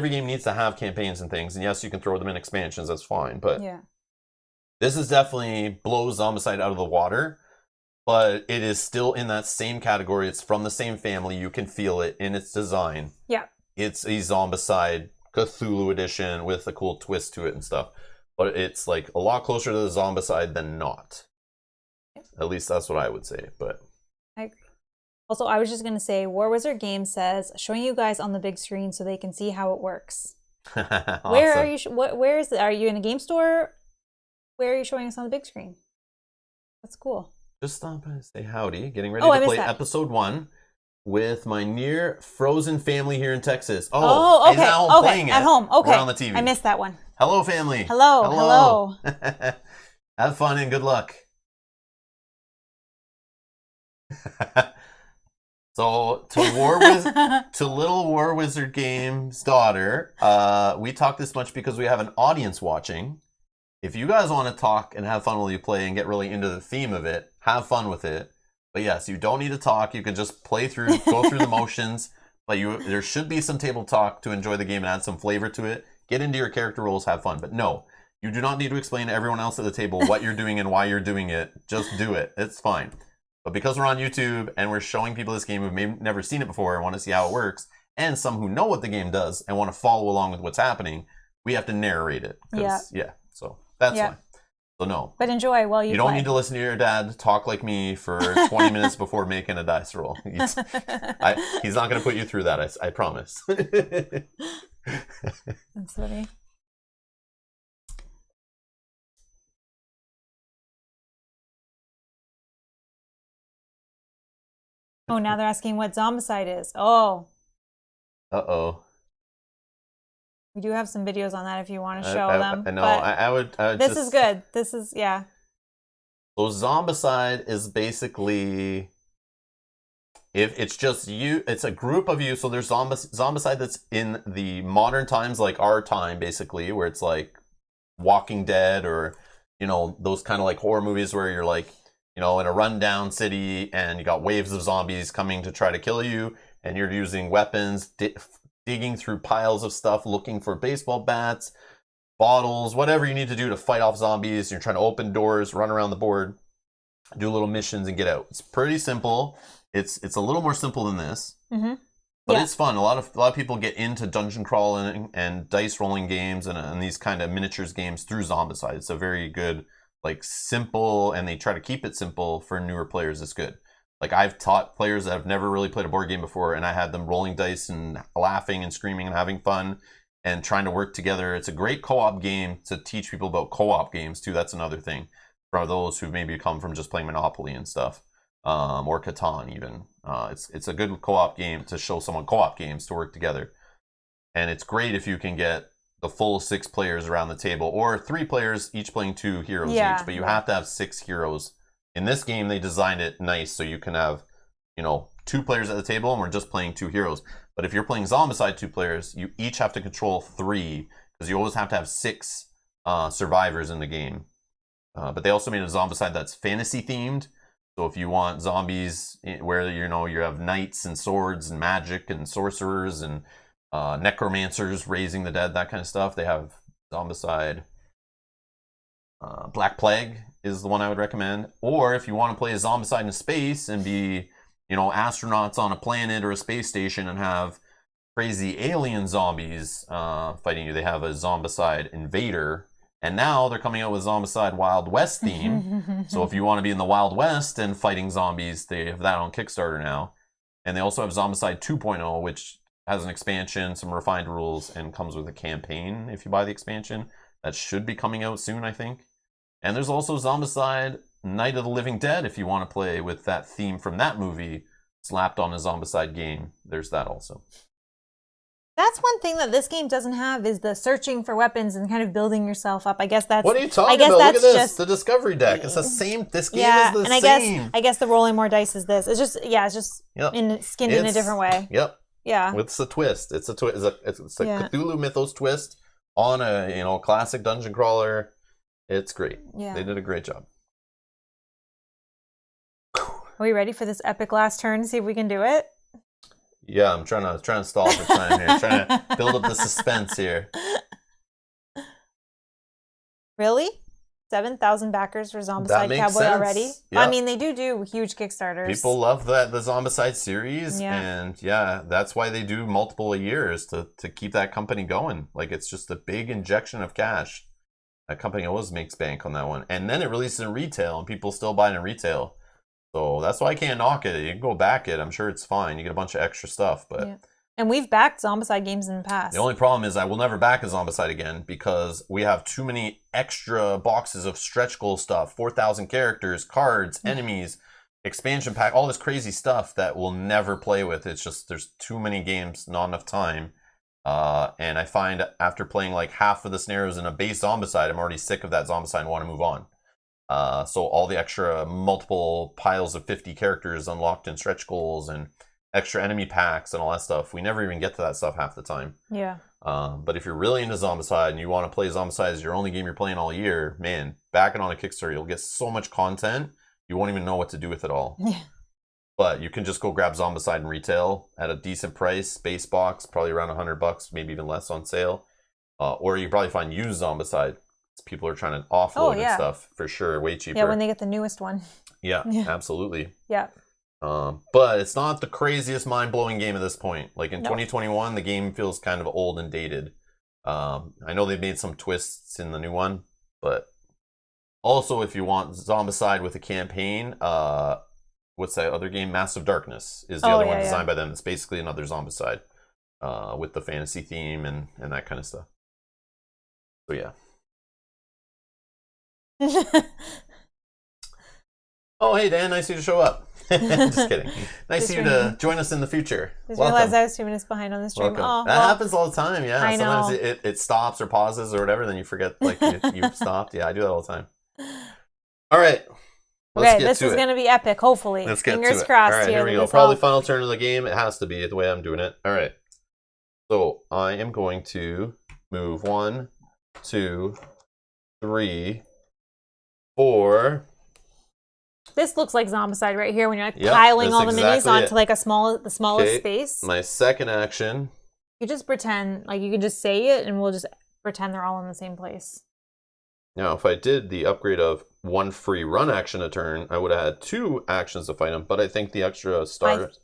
game needs to have campaigns and things. And yes, you can throw them in expansions. That's fine. But this is definitely blows Zombicide out of the water. but it is still in that same category. It's from the same family. You can feel it in its design. Yeah. It's a Zombicide Cthulhu edition with a cool twist to it and stuff. But it's like a lot closer to the Zombicide than not. At least that's what I would say. But I agree. Also, I was just going to say, War Wizard Games says, showing you guys on the big screen so they can see how it works. Awesome. Where are you? Where is it? Are you in a game store? Where are you showing us on the big screen? That's cool. Just stop and say howdy. Getting ready to play episode 1 with my near frozen family here in Texas. Oh, okay. Now playing it at home. Okay. We're on the TV. I missed that one. Hello, family. Hello. Have fun and good luck. So to Little War Wizard Games' daughter, we talk this much because we have an audience watching. If you guys want to talk and have fun while you play and get really into the theme of it, have fun with it. But yes, you don't need to talk. You can just play through, go through the motions. But there should be some table talk to enjoy the game and add some flavor to it. Get into your character roles, have fun. But no, you do not need to explain to everyone else at the table what you're doing and why you're doing it. Just do it. It's fine. But because we're on YouTube and we're showing people this game who've maybe never seen it before and want to see how it works, and some who know what the game does and want to follow along with what's happening, we have to narrate it. Yeah. So that's fine. So no. But enjoy while you play. You don't need to listen to your dad talk like me for 20 minutes before making a dice roll. He's not going to put you through that, I promise. That's funny. Oh, now they're asking what Zombicide is. Oh. Uh-oh. We do have some videos on that if you want to show them. I know. I would this is good. This is, yeah. So Zombicide is basically, if it's just you, it's a group of you. So there's Zombicide that's in the modern times, like our time, basically, where it's like Walking Dead or, you know, those kind of like horror movies where you're like, you know, in a rundown city and you got waves of zombies coming to try to kill you, and you're using weapons, digging through piles of stuff, looking for baseball bats, bottles, whatever you need to do to fight off zombies. You're trying to open doors, run around the board, do little missions, and get out. It's pretty simple. It's a little more simple than this, but it's fun. A lot of people get into dungeon crawling and dice rolling games and these kind of miniatures games through Zombicide. It's a very good, like, simple, and they try to keep it simple for newer players. It's good. Like, I've taught players that have never really played a board game before, and I had them rolling dice and laughing and screaming and having fun and trying to work together. It's a great co-op game to teach people about co-op games, too. That's another thing for those who maybe come from just playing Monopoly and stuff, or Catan even. It's a good co-op game to show someone co-op games to work together. And it's great if you can get the full 6 players around the table, or 3 players each playing 2 heroes each, but you have to have 6 heroes. In this game, they designed it nice so you can have, you know, 2 players at the table and we're just playing 2 heroes. But if you're playing Zombicide 2 players, you each have to control 3, because you always have to have 6 survivors in the game. But they also made a Zombicide that's fantasy themed. So if you want zombies where, you know, you have knights and swords and magic and sorcerers and necromancers raising the dead, that kind of stuff, they have Zombicide. Black Plague is the one I would recommend. Or if you want to play a Zombicide in space and be, you know, astronauts on a planet or a space station and have crazy alien zombies fighting you, they have a Zombicide Invader. And now they're coming out with Zombicide Wild West theme. So if you want to be in the Wild West and fighting zombies, they have that on Kickstarter now. And they also have Zombicide 2.0, which has an expansion, some refined rules, and comes with a campaign if you buy the expansion. That should be coming out soon, I think. And there's also Zombicide Night of the Living Dead if you want to play with that theme from that movie slapped on a Zombicide game. There's that also. That's one thing that this game doesn't have, is the searching for weapons and kind of building yourself up. I guess that's... What are you talking about? Look at this. The discovery deck. It's the same. This game is the same. I guess the rolling more dice is this. It's just, skinned in a different way. Yep. Yeah. It's a twist. It's a Cthulhu Mythos twist on a, you know, classic dungeon crawler. It's great. Yeah. They did a great job. Are we ready for this epic last turn to see if we can do it? Yeah, I'm trying to stall for time here. Trying to build up the suspense here. Really? 7,000 backers for That Zombicide makes Cowboy sense. already. Yeah. I mean, they do huge Kickstarters. People love the Zombicide series, Yeah. and yeah, that's why they do multiple a year, is to keep that company going. Like, it's just a big injection of cash. That company always makes bank on that one. And then it releases in retail, and people still buy it in retail. So that's why I can't knock it. You can go back it. I'm sure it's fine. You get a bunch of extra stuff, but... Yeah. And we've backed Zombicide games in the past. The only problem is I will never back a Zombicide again because we have too many extra boxes of stretch goal stuff, 4,000 characters, cards, enemies, expansion pack, all this crazy stuff that we'll never play with. It's just there's too many games, not enough time. And I find after playing like half of the scenarios in a base Zombicide, I'm already sick of that Zombicide and want to move on. So all the extra multiple piles of 50 characters unlocked in stretch goals and extra enemy packs and all that stuff, we never even get to that stuff half the time. Yeah. But if you're really into Zombicide and you want to play Zombicide as your only game you're playing all year, man, back it on a Kickstarter, you'll get so much content, you won't even know what to do with it all. Yeah. But you can just go grab Zombicide in retail at a decent price, base box, probably around $100, maybe even less on sale. Or you probably find used Zombicide. People are trying to offload and stuff for sure, way cheaper. Yeah, when they get the newest one. Yeah, absolutely. Yeah. But it's not the craziest mind-blowing game at this point. Like in 2021, the game feels kind of old and dated. I know they've made some twists in the new one, but also if you want Zombicide with a campaign, what's that other game? Massive Darkness is the other one designed by them. It's basically another Zombicide with the fantasy theme and that kind of stuff. So yeah. Oh, hey Dan, nice of you to show up. Just kidding. Nice of you to join us in the future. Just realized I was 2 minutes behind on the stream. Oh, that happens all the time. Yeah, I know. Sometimes it stops or pauses or whatever, then you forget like you stopped. Yeah, I do that all the time. All right. Okay, this is going to be epic. Hopefully, let's get fingers to it. crossed. All right, here we go. Probably final turn of the game. It has to be the way I'm doing it. All right. So I am going to move 1, 2, 3, 4. This looks like Zombicide right here when you're like piling all the minis onto like the smallest space. My second action. You just pretend, like you can just say it and we'll just pretend they're all in the same place. Now, if I did the upgrade of 1 free run action a turn, I would have had 2 actions to fight them, but I think the extra stars.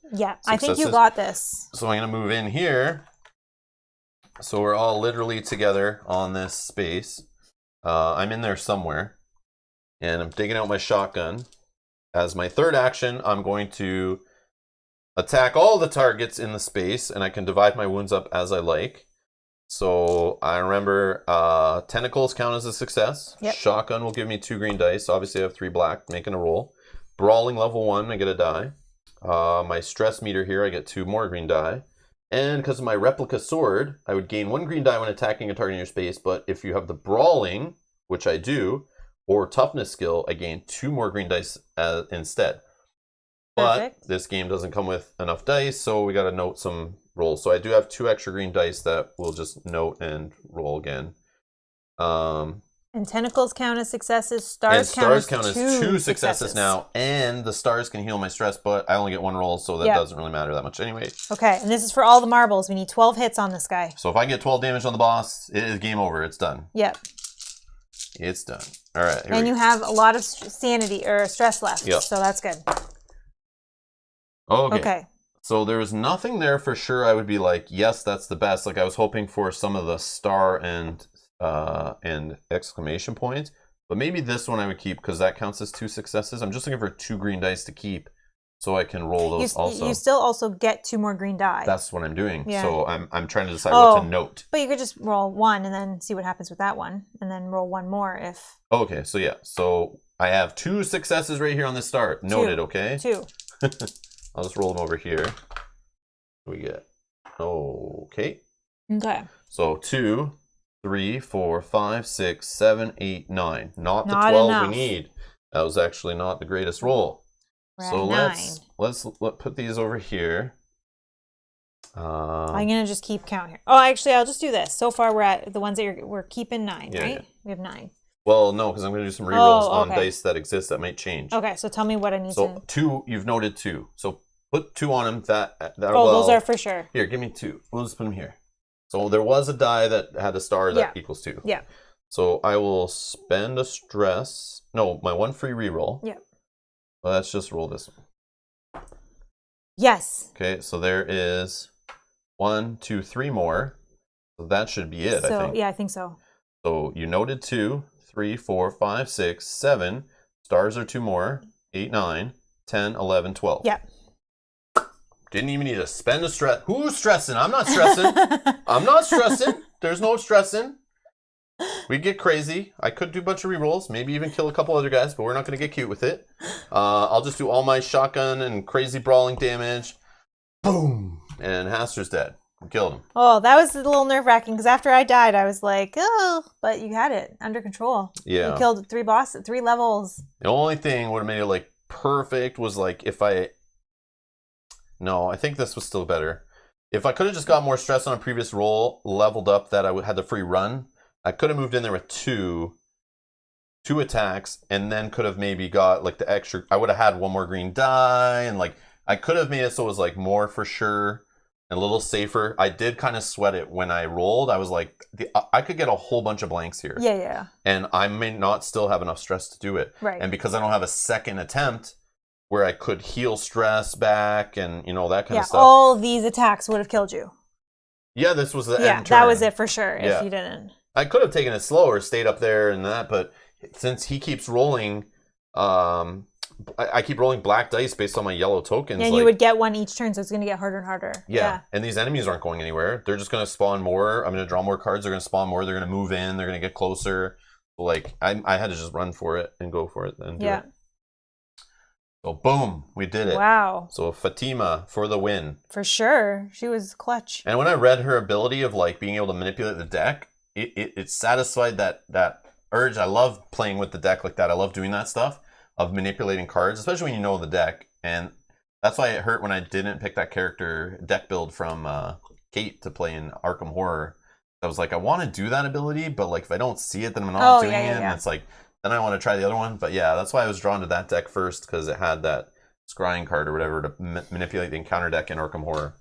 I think you got this. So I'm going to move in here. So we're all literally together on this space. I'm in there somewhere. And I'm digging out my shotgun. As my third action, I'm going to attack all the targets in the space, and I can divide my wounds up as I like. So I remember tentacles count as a success. Yep. Shotgun will give me 2 green dice. Obviously, I have 3 black, making a roll. Brawling level 1, I get a die. My stress meter here, I get 2 more green die. And because of my replica sword, I would gain 1 green die when attacking a target in your space. But if you have the brawling, which I do, or toughness skill, I gain 2 more green dice instead. But this game doesn't come with enough dice, so we got to note some rolls. So I do have 2 extra green dice that we'll just note and roll again. And tentacles count as successes. Stars count as 2 successes now. And the stars can heal my stress, but I only get 1 roll, so that doesn't really matter that much anyway. Okay, and this is for all the marbles. We need 12 hits on this guy. So if I get 12 damage on the boss, it is game over. It's done. Yep. It's done. All right. And you have a lot of sanity or stress left, so that's good. Okay. So there was nothing there for sure. I would be like, yes, that's the best. Like I was hoping for some of the star and exclamation points, but maybe this one I would keep because that counts as 2 successes. I'm just looking for 2 green dice to keep, so I can roll those also. You still also get 2 more green die. That's what I'm doing. Yeah. So I'm trying to decide what to note. But you could just roll 1 and then see what happens with that one, and then roll 1 more if. Okay, so yeah, so I have 2 successes right here on this start. Noted. Okay. 2. I'll just roll them over here. What do we get? Okay. Okay. So 2, 3, 4, 5, 6, 7, 8, 9. Not the 12 enough. we need. That was actually not the greatest roll. So let's put these over here. I'm gonna just keep count here. Oh, actually, I'll just do this. So far, we're at the ones that we're keeping 9, right? Yeah. We have 9. Well, no, because I'm gonna do some rerolls on dice that exist that might change. Okay, so tell me what I need to. So 2, you've noted 2. So put 2 on them. Those are for sure. Here, give me 2. We'll just put them here. So there was a die that had a star that equals 2. Yeah. So I will spend a stress. No, my 1 free reroll. Yep. Well, let's just roll this one. Yes. Okay, so there is 1, 2, 3 more. So that should be it, I think. Yeah, I think so. So you noted 2, 3, 4, 5, 6, 7. Stars are 2 more. 8, 9, 10, 11, 12. Yeah. Didn't even need to spend a stress. Who's stressing? I'm not stressing. I'm not stressing. There's no stressing. We get crazy. I could do a bunch of rerolls, maybe even kill a couple other guys, but we're not going to get cute with it. I'll just do all my shotgun and crazy brawling damage. Boom! And Hastur's dead. We killed him. Oh, that was a little nerve-wracking because after I died, I was like, oh, but you had it under control. Yeah. You killed 3 bosses, 3 levels. The only thing would have made it like perfect was like if I... No, I think this was still better. If I could have just got more stress on a previous roll, leveled up that I had the free run, I could have moved in there with two attacks, and then could have maybe got like the extra. I would have had 1 more green die, and like I could have made it so it was like more for sure and a little safer. I did kind of sweat it when I rolled. I was like, I could get a whole bunch of blanks here. Yeah. And I may not still have enough stress to do it. Right. And because I don't have a second attempt where I could heal stress back and, that kind of stuff. All these attacks would have killed you. Yeah, this was the end turn. Yeah, that was it for sure if you didn't. I could have taken it slower, stayed up there and that, but since he keeps rolling, I keep rolling black dice based on my yellow tokens. And you would get 1 each turn, so it's going to get harder and harder. Yeah, and these enemies aren't going anywhere. They're just going to spawn more. I'm going to draw more cards. They're going to spawn more. They're going to move in. They're going to get closer. Like, I had to just run for it and go for it and do it. So, boom, we did it. Wow. So, Fatima for the win. For sure. She was clutch. And when I read her ability of, like, being able to manipulate the deck, it satisfied that urge. I love playing with the deck like that. I love doing that stuff of manipulating cards, especially when you know the deck. And that's why it hurt when I didn't pick that character deck build from Kate to play in Arkham Horror. I was like, I want to do that ability, but like if I don't see it, then I'm not doing it. And it's like, then I want to try the other one. But yeah, that's why I was drawn to that deck first, because it had that scrying card or whatever to manipulate the encounter deck in Arkham Horror,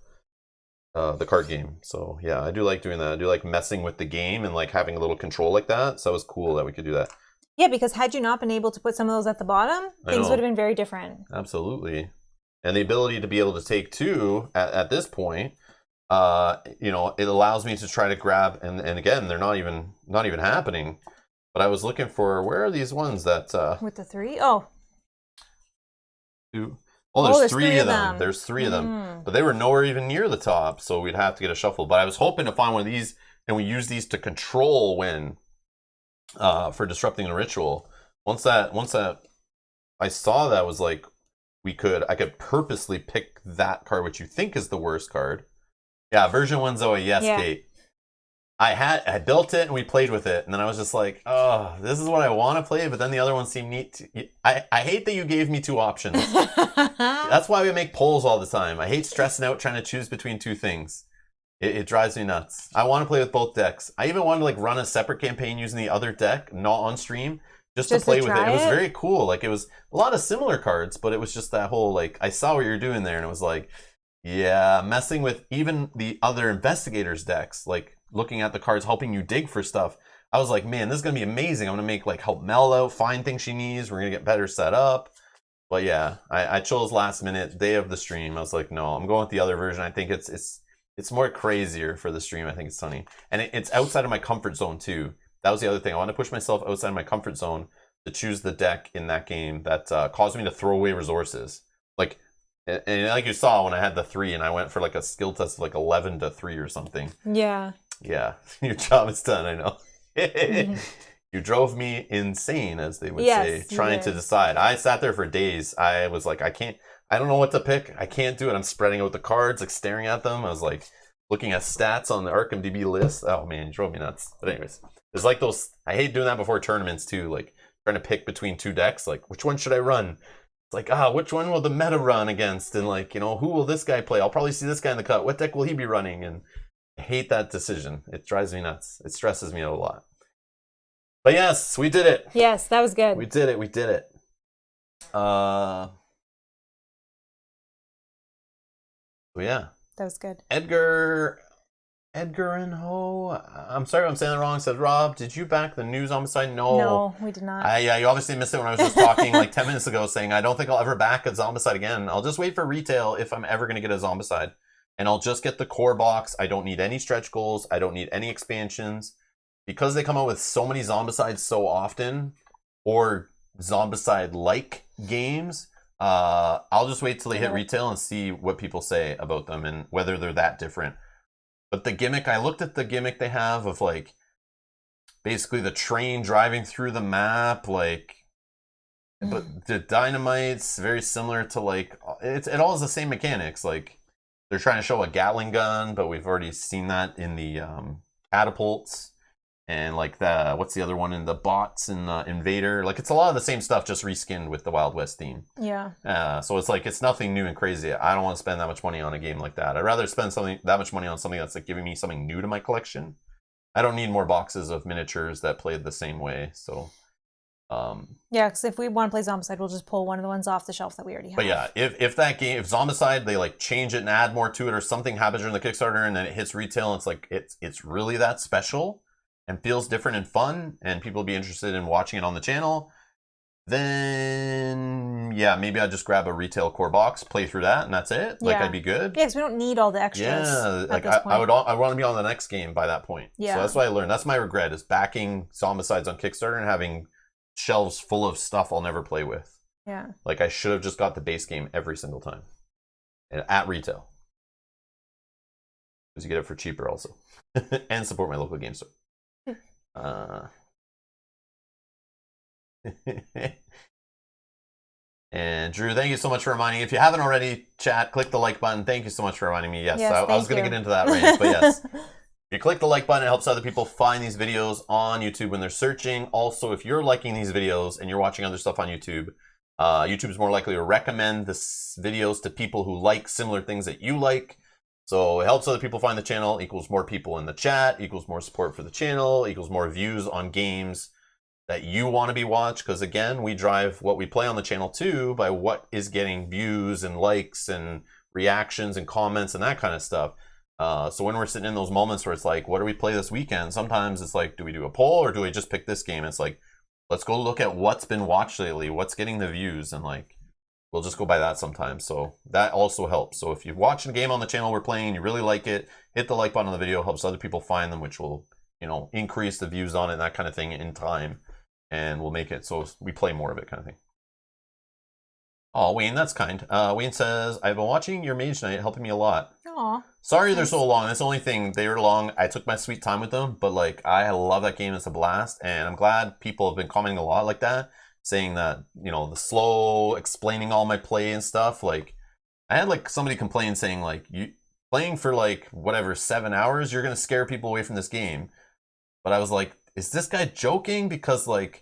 the card game. So yeah, I do like doing that. I do like messing with the game and like having a little control like that. So it was cool that we could do that. Yeah, because had you not been able to put some of those at the bottom, things would have been very different. Absolutely. And the ability to be able to take 2 at this point, it allows me to try to grab, and again, they're not even happening. But I was looking for, where are these ones that... With the 3? Oh. 2. There's 3 of them. There's 3 of them. But they were nowhere even near the top, so we'd have to get a shuffle. But I was hoping to find one of these, and we use these to control when... for disrupting the ritual. Once that I saw that was like I could purposely pick that card, which you think is the worst card. Yeah, version 1 Zoe, yes, yeah. Kate. I built it and we played with it, and then I was just like, oh, this is what I want to play, but then the other one seemed neat. I hate that you gave me 2 options. That's why we make polls all the time. I hate stressing out trying to choose between 2 things. It drives me nuts. I want to play with both decks. I even wanted to like run a separate campaign using the other deck, not on stream, just to play with it. It was very cool. Like, it was a lot of similar cards, but it was just that whole, like, I saw what you were doing there, and it was like, yeah, messing with even the other investigators decks, like looking at the cards, helping you dig for stuff. I was like, man, this is going to be amazing. I'm going to make, like, help Mel out, find things she needs. We're going to get better set up. But yeah, I chose last minute, day of the stream. I was like, no, I'm going with the other version. I think it's more crazier for the stream. I think it's funny. And it's outside of my comfort zone, too. That was the other thing. I want to push myself outside of my comfort zone to choose the deck in that game that caused me to throw away resources. Like, and like you saw when I had the 3 and I went for like a skill test of like 11 to 3 or something. Yeah. Yeah. Your job is done, I know. You drove me insane, as they would say, trying to decide. I sat there for days. I was like, I don't know what to pick. I can't do it. I'm spreading out the cards, like staring at them. I was like looking at stats on the ArkhamDB list. Oh man, you drove me nuts. But anyways, it's like those, I hate doing that before tournaments too, like trying to pick between 2 decks, like which one should I run? It's like, which one will the meta run against? And like, who will this guy play? I'll probably see this guy in the cut. What deck will he be running? And I hate that decision. It drives me nuts. It stresses me out a lot. But yes, we did it. Yes, that was good. We did it. So yeah. That was good. Edgar, Edgar and Ho. I'm sorry if I'm saying that wrong. Said Rob, did you back the new Zombicide? No. No, we did not. Yeah, you obviously missed it when I was just talking like 10 minutes ago saying I don't think I'll ever back a Zombicide again. I'll just wait for retail if I'm ever going to get a Zombicide. And I'll just get the core box. I don't need any stretch goals. I don't need any expansions. Because they come out with so many Zombicides so often, or Zombicide-like games, I'll just wait till they hit retail and see what people say about them and whether they're that different. But the gimmick, I looked at the gimmick they have of like basically the train driving through the map, like, but the dynamite's very similar to like it all has the same mechanics. Like they're trying to show a Gatling gun, but we've already seen that in the catapults and like the what's the other one in the bots and the Invader. Like it's a lot of the same stuff, just reskinned with the Wild West theme. Yeah. So it's like it's nothing new and crazy. I don't want to spend that much money on a game like that. I'd rather spend that much money on something that's like giving me something new to my collection. I don't need more boxes of miniatures that played the same way. So yeah, because if we want to play Zombicide, we'll just pull one of the ones off the shelf that we already have. But yeah, if that game, if Zombicide, they like change it and add more to it, or something happens during the Kickstarter and then it hits retail, and it's like it's really that special and feels different and fun, and people will be interested in watching it on the channel, then yeah, maybe I'd just grab a retail core box, play through that, and that's it. Like I'd be good. Yeah, because we don't need all the extras. Yeah, like I want to be on the next game by that point. Yeah. So that's what I learned. That's my regret, is backing Zombicides on Kickstarter and having shelves full of stuff I'll never play with. Yeah. Like I should have just got the base game every single time, and at retail, because you get it for cheaper also, and support my local game store. And Drew, thank you so much for reminding me. If you haven't already, chat, click the like button. Thank you so much for reminding me. Yes, I was going to get into that range, but yes. You click the like button, it helps other people find these videos on YouTube when they're searching. Also, if you're liking these videos and you're watching other stuff on YouTube, YouTube is more likely to recommend this videos to people who like similar things that you like. So it helps other people find the channel, equals more people in the chat, equals more support for the channel, equals more views on games that you want to be watched. Because again, we drive what we play on the channel too by what is getting views and likes and reactions and comments and that kind of stuff. So when we're sitting in those moments where it's like, what do we play this weekend? Sometimes it's like, do we do a poll or do we just pick this game? It's like, let's go look at what's been watched lately, what's getting the views, and like, we'll just go by that sometimes. So that also helps. So if you're watching a game on the channel we're playing and you really like it, hit the like button on the video, helps other people find them, which will, you know, increase the views on it and that kind of thing in time, and we'll make it so we play more of it kind of thing. Oh, Wayne, that's kind. Wayne says, I've been watching your Mage Knight, helping me a lot. Aw. Sorry they're so long. That's the only thing. They were long. I took my sweet time with them, but like I love that game. It's a blast, and I'm glad people have been commenting a lot like that, saying that, you know, the slow explaining all my play and stuff. Like I had like somebody complain saying like, you playing for like whatever 7 hours, you're gonna scare people away from this game. But I was like, is this guy joking? Because like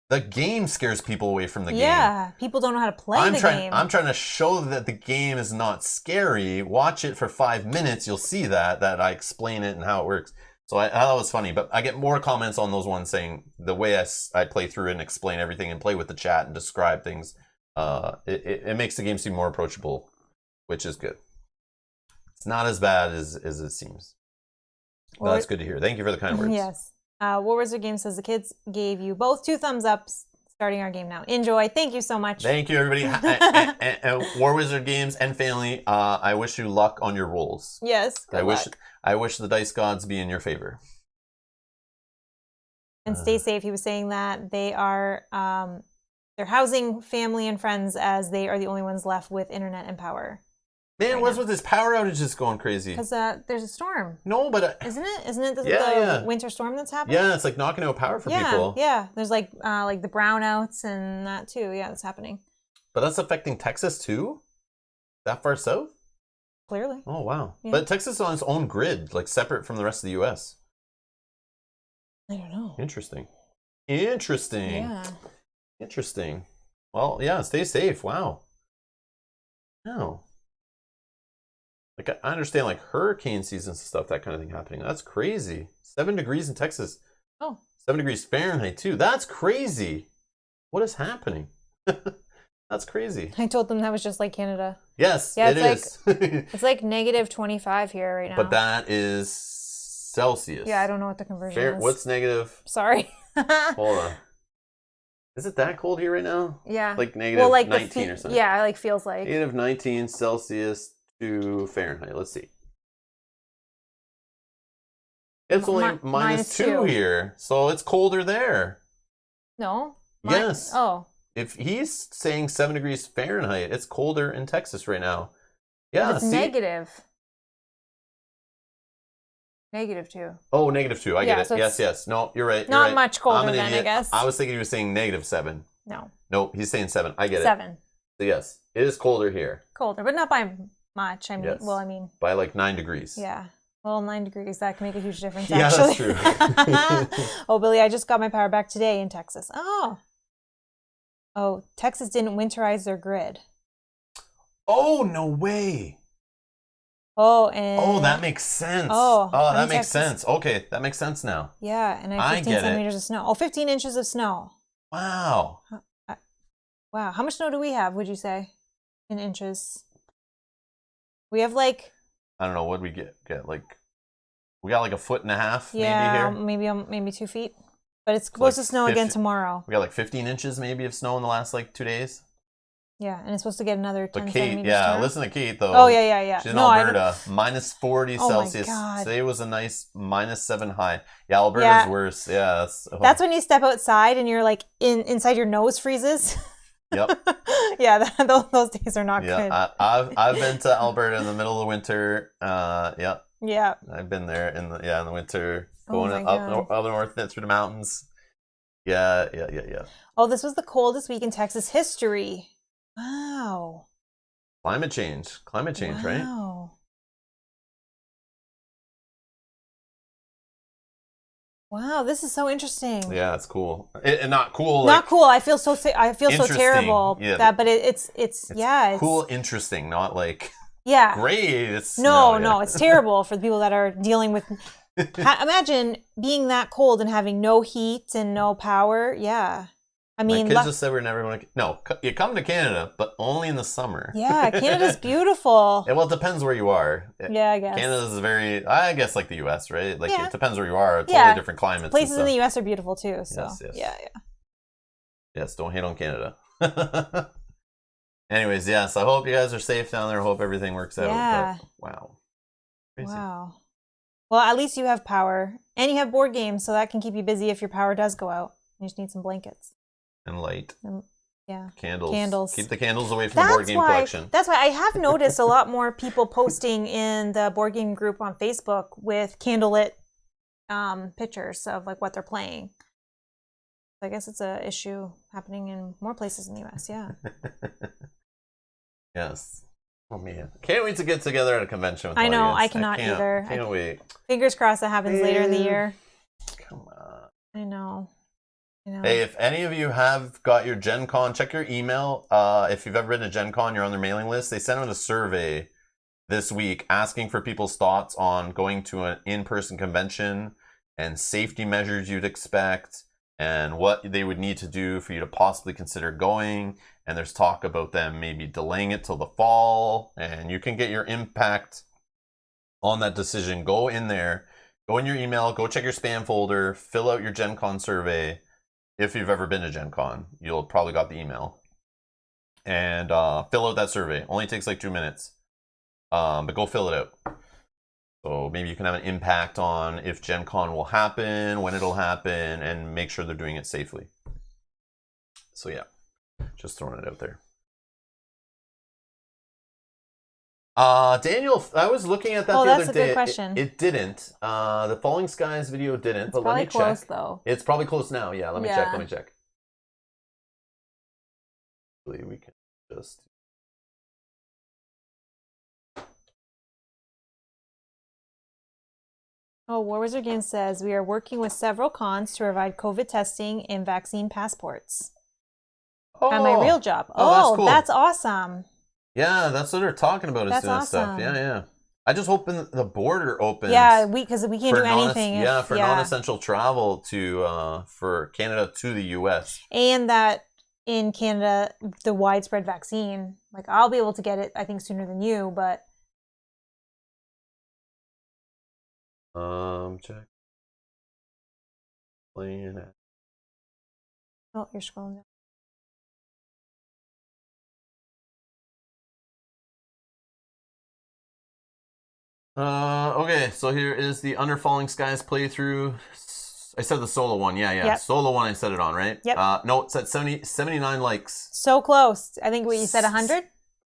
the game scares people away from the game. Yeah, people don't know how to play the game. I'm trying to show that the game is not scary. Watch it for 5 minutes. You'll see that I explain it and how it works. So I thought it was funny. But I get more comments on those ones saying the way I play through it and explain everything and play with the chat and describe things, it makes the game seem more approachable, which is good. It's not as bad as it seems. Well, that's good to hear. Thank you for the kind words. Yes. War Wizard Game says the kids gave you both 2 thumbs up starting our game now. Enjoy. Thank you so much. Thank you, everybody. and War Wizard Games and family, I wish you luck on your rolls. Yes. I wish the dice gods be in your favor. And stay safe. He was saying that they are they're housing family and friends as they are the only ones left with internet and power. Man, what's with this power outages going crazy? Because there's a storm. No, but isn't it the winter storm that's happening? Yeah, it's like knocking out power for people. Yeah, there's like the brownouts and that too. Yeah, that's happening. But that's affecting Texas too? That far south? Clearly. Oh, wow. Yeah. But Texas is on its own grid, like separate from the rest of the U.S. I don't know. Interesting. Yeah. Interesting. Well, yeah, stay safe. Wow. No. Like, I understand, like, hurricane seasons and stuff, that kind of thing happening. That's crazy. 7 degrees in Texas. Oh. 7 degrees Fahrenheit, too. That's crazy. What is happening? That's crazy. I told them that was just like Canada. Yes, yeah, it is. It's like negative 25 here right now. But that is Celsius. Yeah, I don't know what the conversion is. What's negative? Sorry. Hold on. Is it that cold here right now? Yeah. Like negative like 19 or something. Yeah, like feels like. Negative 19 Celsius to Fahrenheit. Let's see. It's only minus 2 here, so it's colder there. No. Yes. Oh. If he's saying 7 degrees Fahrenheit, it's colder in Texas right now. Yeah, it's negative. -2. Oh, -2. I get it. So yes. No, you're right. Not much colder then, idiot. I guess. I was thinking he was saying -7. No. Nope, he's saying 7. I get it. 7. So yes, it is colder here. Colder, but not by much. I mean, yes. well, I mean. By like 9 degrees. Yeah. Well, 9 degrees, that can make a huge difference, yeah, actually. That's true. Oh, Billy, I just got my power back today in Texas. Oh, Texas didn't winterize their grid. Oh, no way. Oh, and... Oh, that makes sense. Oh, that makes sense. Okay, that makes sense now. Yeah, and I have 15 centimeters of snow. Oh, 15 inches of snow. Wow. Wow. How much snow do we have, would you say, in inches? We have like... I don't know, what did we get? Like, we got like 1.5 feet maybe here? Maybe 2 feet. But it's supposed to snow again tomorrow. We got like 15 inches maybe of snow in the last like 2 days. Yeah, and it's supposed to get another 10 Kate, centimeters yeah, tomorrow. listen to Kate though. Oh, yeah. She's in Alberta, -40 oh Celsius. My God. Today was a nice -7 high. Yeah, Alberta's worse. Yeah, that's when you step outside and you're like inside your nose freezes. Yep. Yeah, those days are not good. I've been to Alberta in the middle of the winter. Yeah. Yeah. I've been there in the winter, going up north through the mountains. Yeah. Oh, this was the coldest week in Texas history. Wow. Climate change, right? Wow, this is so interesting. Yeah, it's cool. And not cool. Not cool. I feel so terrible. Yeah. But it's cool, interesting, not like great. It's no, it's terrible for the people that are dealing with. Imagine being that cold and having no heat and no power. Yeah. I mean, my kids just said we're never going to. No, you come to Canada, but only in the summer. Yeah, Canada's beautiful. Well, it depends where you are. Yeah, I guess. Canada's I guess, like the U.S., right? Like, it depends where you are. It's totally different climates. Places in the U.S. are beautiful, too. So, yes. Yes, don't hate on Canada. Anyways, yes, I hope you guys are safe down there. I hope everything works out. Yeah. But, wow. Crazy. Wow. Well, at least you have power. And you have board games, so that can keep you busy if your power does go out. You just need some blankets. And light. Yeah. Candles. Keep the candles away from the board game collection. That's why I have noticed a lot more people posting in the board game group on Facebook with candlelit pictures of like what they're playing. I guess it's a issue happening in more places in the US, yeah. Yes. Oh man. Can't wait to get together at a convention with I know, audience. I cannot either. Can't wait. Fingers crossed that happens later in the year. Come on. I know. Hey, if any of you have got your Gen Con, check your email. If you've ever been to Gen Con, you're on their mailing list. They sent out a survey this week asking for people's thoughts on going to an in-person convention and safety measures you'd expect and what they would need to do for you to possibly consider going. And there's talk about them maybe delaying it till the fall. And you can get your impact on that decision. Go in there, go in your email, go check your spam folder, fill out your Gen Con survey. If you've ever been to Gen Con, you'll probably got the email. And fill out that survey. Only takes like 2 minutes. But go fill it out. So maybe you can have an impact on if Gen Con will happen, when it'll happen, and make sure they're doing it safely. So yeah, just throwing it out there. Daniel, I was looking at that the other day. Oh, that's a good question. It didn't. The Falling Skies video didn't, but let me check. It's probably close, though. It's probably close now. Yeah, let me check. We can just... Oh, War Wizard Games says, we are working with several cons to provide COVID testing and vaccine passports. At my real job. That's cool. That's awesome. Yeah, that's what they're talking about. Is doing stuff. Yeah. I just hope the border opens. Yeah, because we can't do anything. For non-essential travel to for Canada to the U.S. And that in Canada, the widespread vaccine, like I'll be able to get it, I think, sooner than you, but. Check. Playing it. Oh, you're scrolling down. Okay, so here is the Under Falling Skies playthrough. I said the solo one, yeah. Yep. Solo one I set it on, right? Yep. No, it's at 79 likes. So close. I think what you said 100?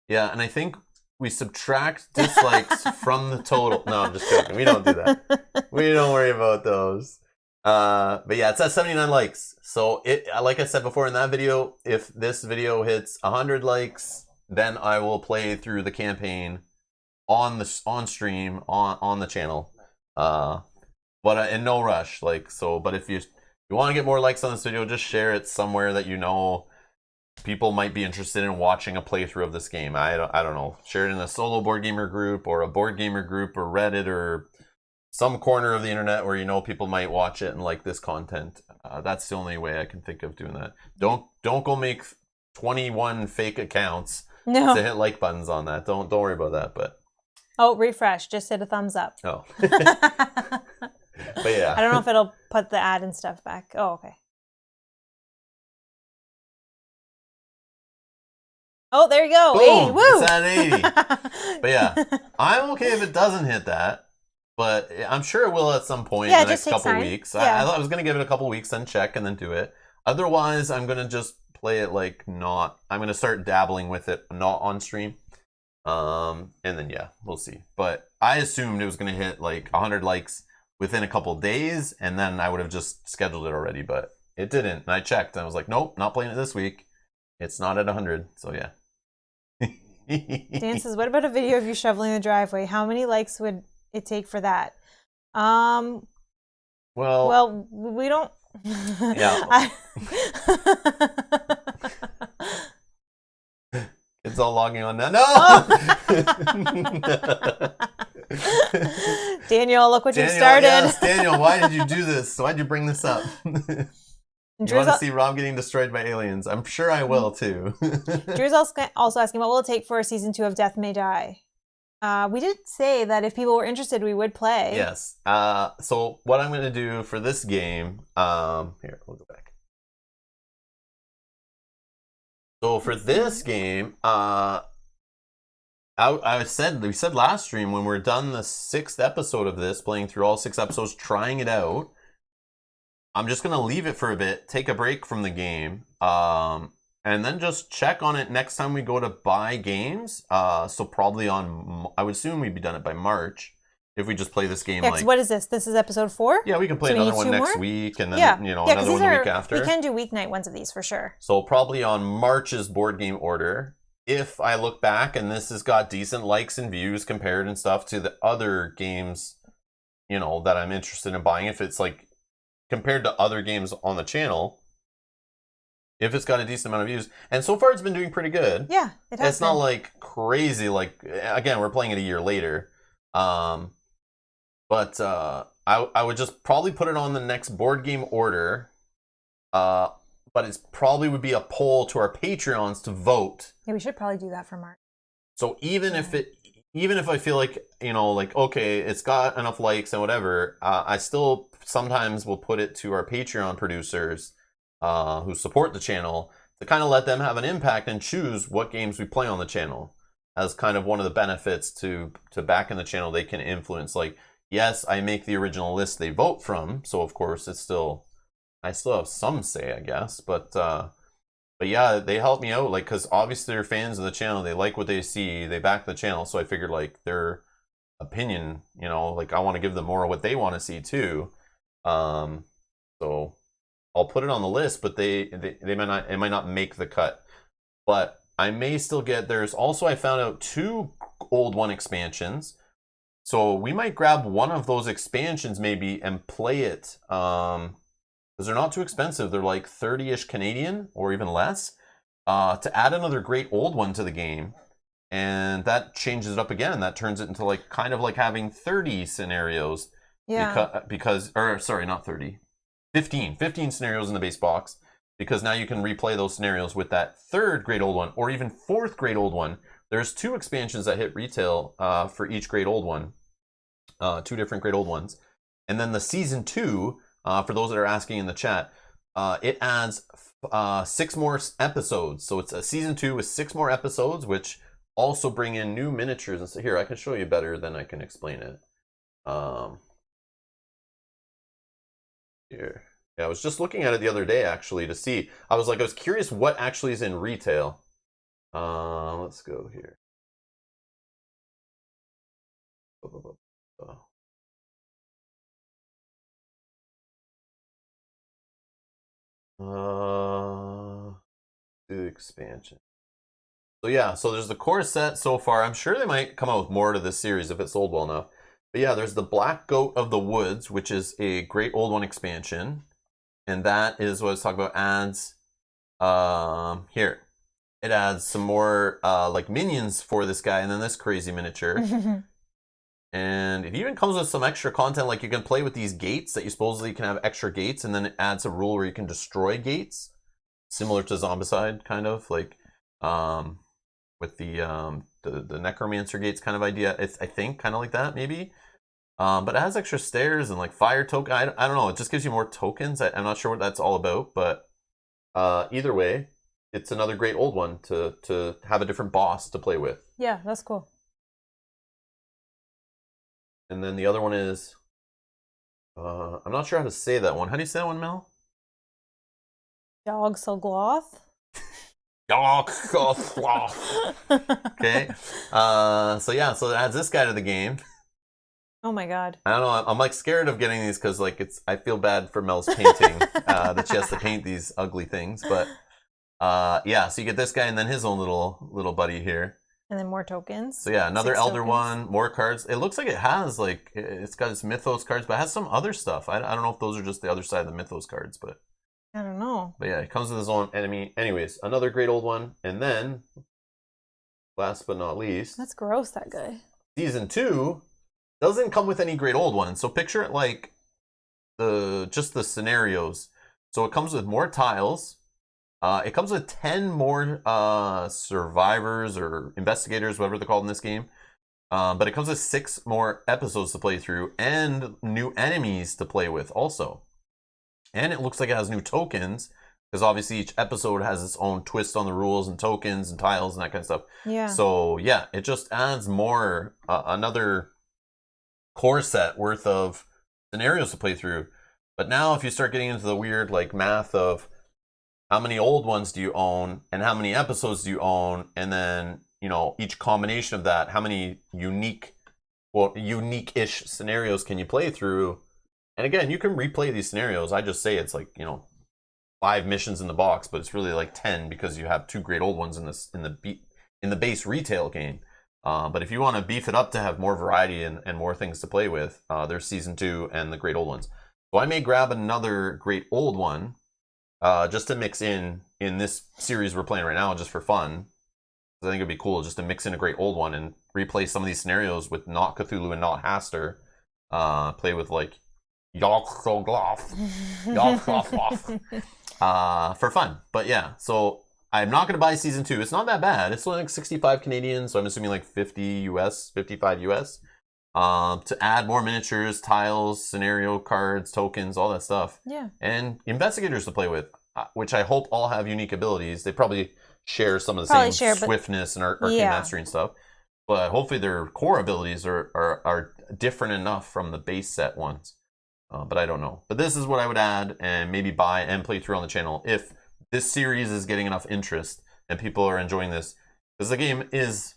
Yeah, and I think we subtract dislikes from the total. No, I'm just joking. We don't do that. We don't worry about those. But yeah, it's at 79 likes. So it, like I said before in that video, if this video hits 100 likes, then I will play through the campaign on stream on the channel. But in no rush, like so. But if you want to get more likes on this video, just share it somewhere that you know people might be interested in watching a playthrough of this game. I don't know. Share it in a solo board gamer group or a board gamer group or Reddit or some corner of the internet where you know people might watch it and like this content. That's the only way I can think of doing that. Don't go make 21 fake accounts to hit like buttons on that. Don't worry about that. But refresh. Just hit a thumbs up. Oh. But yeah. I don't know if it'll put the ad and stuff back. Oh, okay. Oh, there you go. Boom, 80. Woo! It's at 80. But yeah, I'm okay if it doesn't hit that. But I'm sure it will at some point in the next couple weeks. Yeah. I thought I was going to give it a couple weeks, then check, and then do it. Otherwise, I'm going to just play it like not... I'm going to start dabbling with it not on stream. And then, yeah, we'll see. But I assumed it was going to hit like 100 likes within a couple days, and then I would have just scheduled it already. But it didn't. And I checked, and I was like, nope, not playing it this week. It's not at 100, so yeah. Dan says, what about a video of you shoveling the driveway? How many likes would it take for that? Well, we don't. Yeah. It's all logging on now. No. Daniel, look what you started. Yes, Daniel, why did you do this? Why'd you bring this up? You want to see Rob getting destroyed by aliens? I'm sure I will too. Drew's also asking, what will it take for season 2 of Death May Die? We did say that if people were interested, we would play. Yes. So what I'm going to do for this game, here, we'll go back. So for this game, we said last stream when we're done the 6th episode of this, playing through all 6 episodes, trying it out, I'm just going to leave it for a bit, take a break from the game, and then just check on it next time we go to buy games. So probably I would assume we'd be done it by March if we just play this game. Yeah, what is this? This is episode 4? Yeah, we can play another one next week, and then another one the week after. We can do weeknight ones of these for sure. So probably on March's board game order, if I look back and this has got decent likes and views compared and stuff to the other games, that I'm interested in buying, if it's like compared to other games on the channel, if it's got a decent amount of views, and so far it's been doing pretty good. Yeah, it has. It's not like crazy. Like again, we're playing it a year later, but I would just probably put it on the next board game order. But it probably would be a poll to our Patreons to vote. Yeah, we should probably do that for March. So even if I feel like okay, it's got enough likes and whatever, I still sometimes will put it to our Patreon producers who support the channel to kind of let them have an impact and choose what games we play on the channel as kind of one of the benefits to back in the channel. They can influence, like, yes, I make the original list they vote from, so of course I still have some say, I guess, but yeah, they help me out, like, because obviously they're fans of the channel, they like what they see, they back the channel, so I figured, like, their opinion, like, I want to give them more of what they want to see too. So I'll put it on the list, but it might not make the cut. But I may still get, there's also, I found out 2 Old One expansions. So we might grab one of those expansions maybe and play it. Because they're not too expensive. They're like 30-ish Canadian or even less. To add another great old one to the game. And that changes it up again. That turns it into like kind of like having 30 scenarios. Yeah. Sorry, not 30. 15 scenarios in the base box, because now you can replay those scenarios with that 3rd great old one or even 4th great old one. There's 2 expansions that hit retail for each great old one, 2 different great old ones, And then the season 2, for those that are asking in the chat, it adds 6 more episodes. So it's a season 2 with 6 more episodes, which also bring in new miniatures. And so here, I can show you better than I can explain it. Here. Yeah, I was just looking at it the other day, actually, to see. I was curious what actually is in retail. Let's go here. The expansion. So yeah, so there's the core set so far. I'm sure they might come out with more to this series if it sold well enough. But yeah, there's the Black Goat of the Woods, which is a Great Old One expansion. And that is what I was talking about. Adds here. It adds some more like minions for this guy and then this crazy miniature. And it even comes with some extra content, like you can play with these gates that you supposedly can have extra gates, and then it adds a rule where you can destroy gates, similar to Zombicide, kind of like with the Necromancer gates kind of idea. It's, I think, kind of like that maybe. But it has extra stairs and like fire token. I don't know. It just gives you more tokens. I'm not sure what that's all about, but either way, it's another Great Old One to have a different boss to play with. Yeah, that's cool. And then the other one is, I'm not sure how to say that one. How do you say that one, Mel? Yogg-Sothoth? Yogg-Sothoth. Okay. So yeah, so it adds this guy to the game. Oh my god. I don't know. I'm like scared of getting these because like I feel bad for Mel's painting that she has to paint these ugly things. But yeah, so you get this guy and then his own little buddy here. And then more tokens. So yeah, another 6 Elder tokens. one, more cards. It looks like it has like, it's got its Mythos cards, but it has some other stuff. I don't know if those are just the other side of the Mythos cards, but I don't know. yeah, it comes with his own enemy. Anyways, another Great Old One. And then, last but not least, That's gross, that guy. Season 2 doesn't come with any Great Old Ones. So picture it like just the scenarios. So it comes with more tiles. It comes with 10 more survivors or investigators, whatever they're called in this game. But it comes with 6 more episodes to play through and new enemies to play with also. And it looks like it has new tokens, because obviously each episode has its own twist on the rules and tokens and tiles and that kind of stuff. Yeah. So yeah, it just adds more, another core set worth of scenarios to play through. But now if you start getting into the weird like math of how many old ones do you own and how many episodes do you own, and then, you know, each combination of that, how many unique-ish scenarios can you play through? And again, you can replay these scenarios. I just say it's like, you know, 5 missions in the box, but it's really like 10 because you have 2 Great Old Ones in the base retail game. But if you want to beef it up to have more variety and more things to play with, there's Season 2 and the Great Old Ones. So I may grab another Great Old One just to mix in this series we're playing right now, just for fun. I think it'd be cool just to mix in a Great Old One and replay some of these scenarios with not Cthulhu and not Hastur. Play with like Yogg-Sothoth, for fun. But yeah, so I'm not going to buy Season 2. It's not that bad. It's only like 65 Canadian, so I'm assuming like 50 US, 55 US. To add more miniatures, tiles, scenario cards, tokens, all that stuff. Yeah. And investigators to play with, which I hope all have unique abilities. They probably share some of the same swiftness and arcane mastery and stuff. But hopefully their core abilities are different enough from the base set ones. But I don't know. But this is what I would add and maybe buy and play through on the channel if this series is getting enough interest and people are enjoying this. Because the game is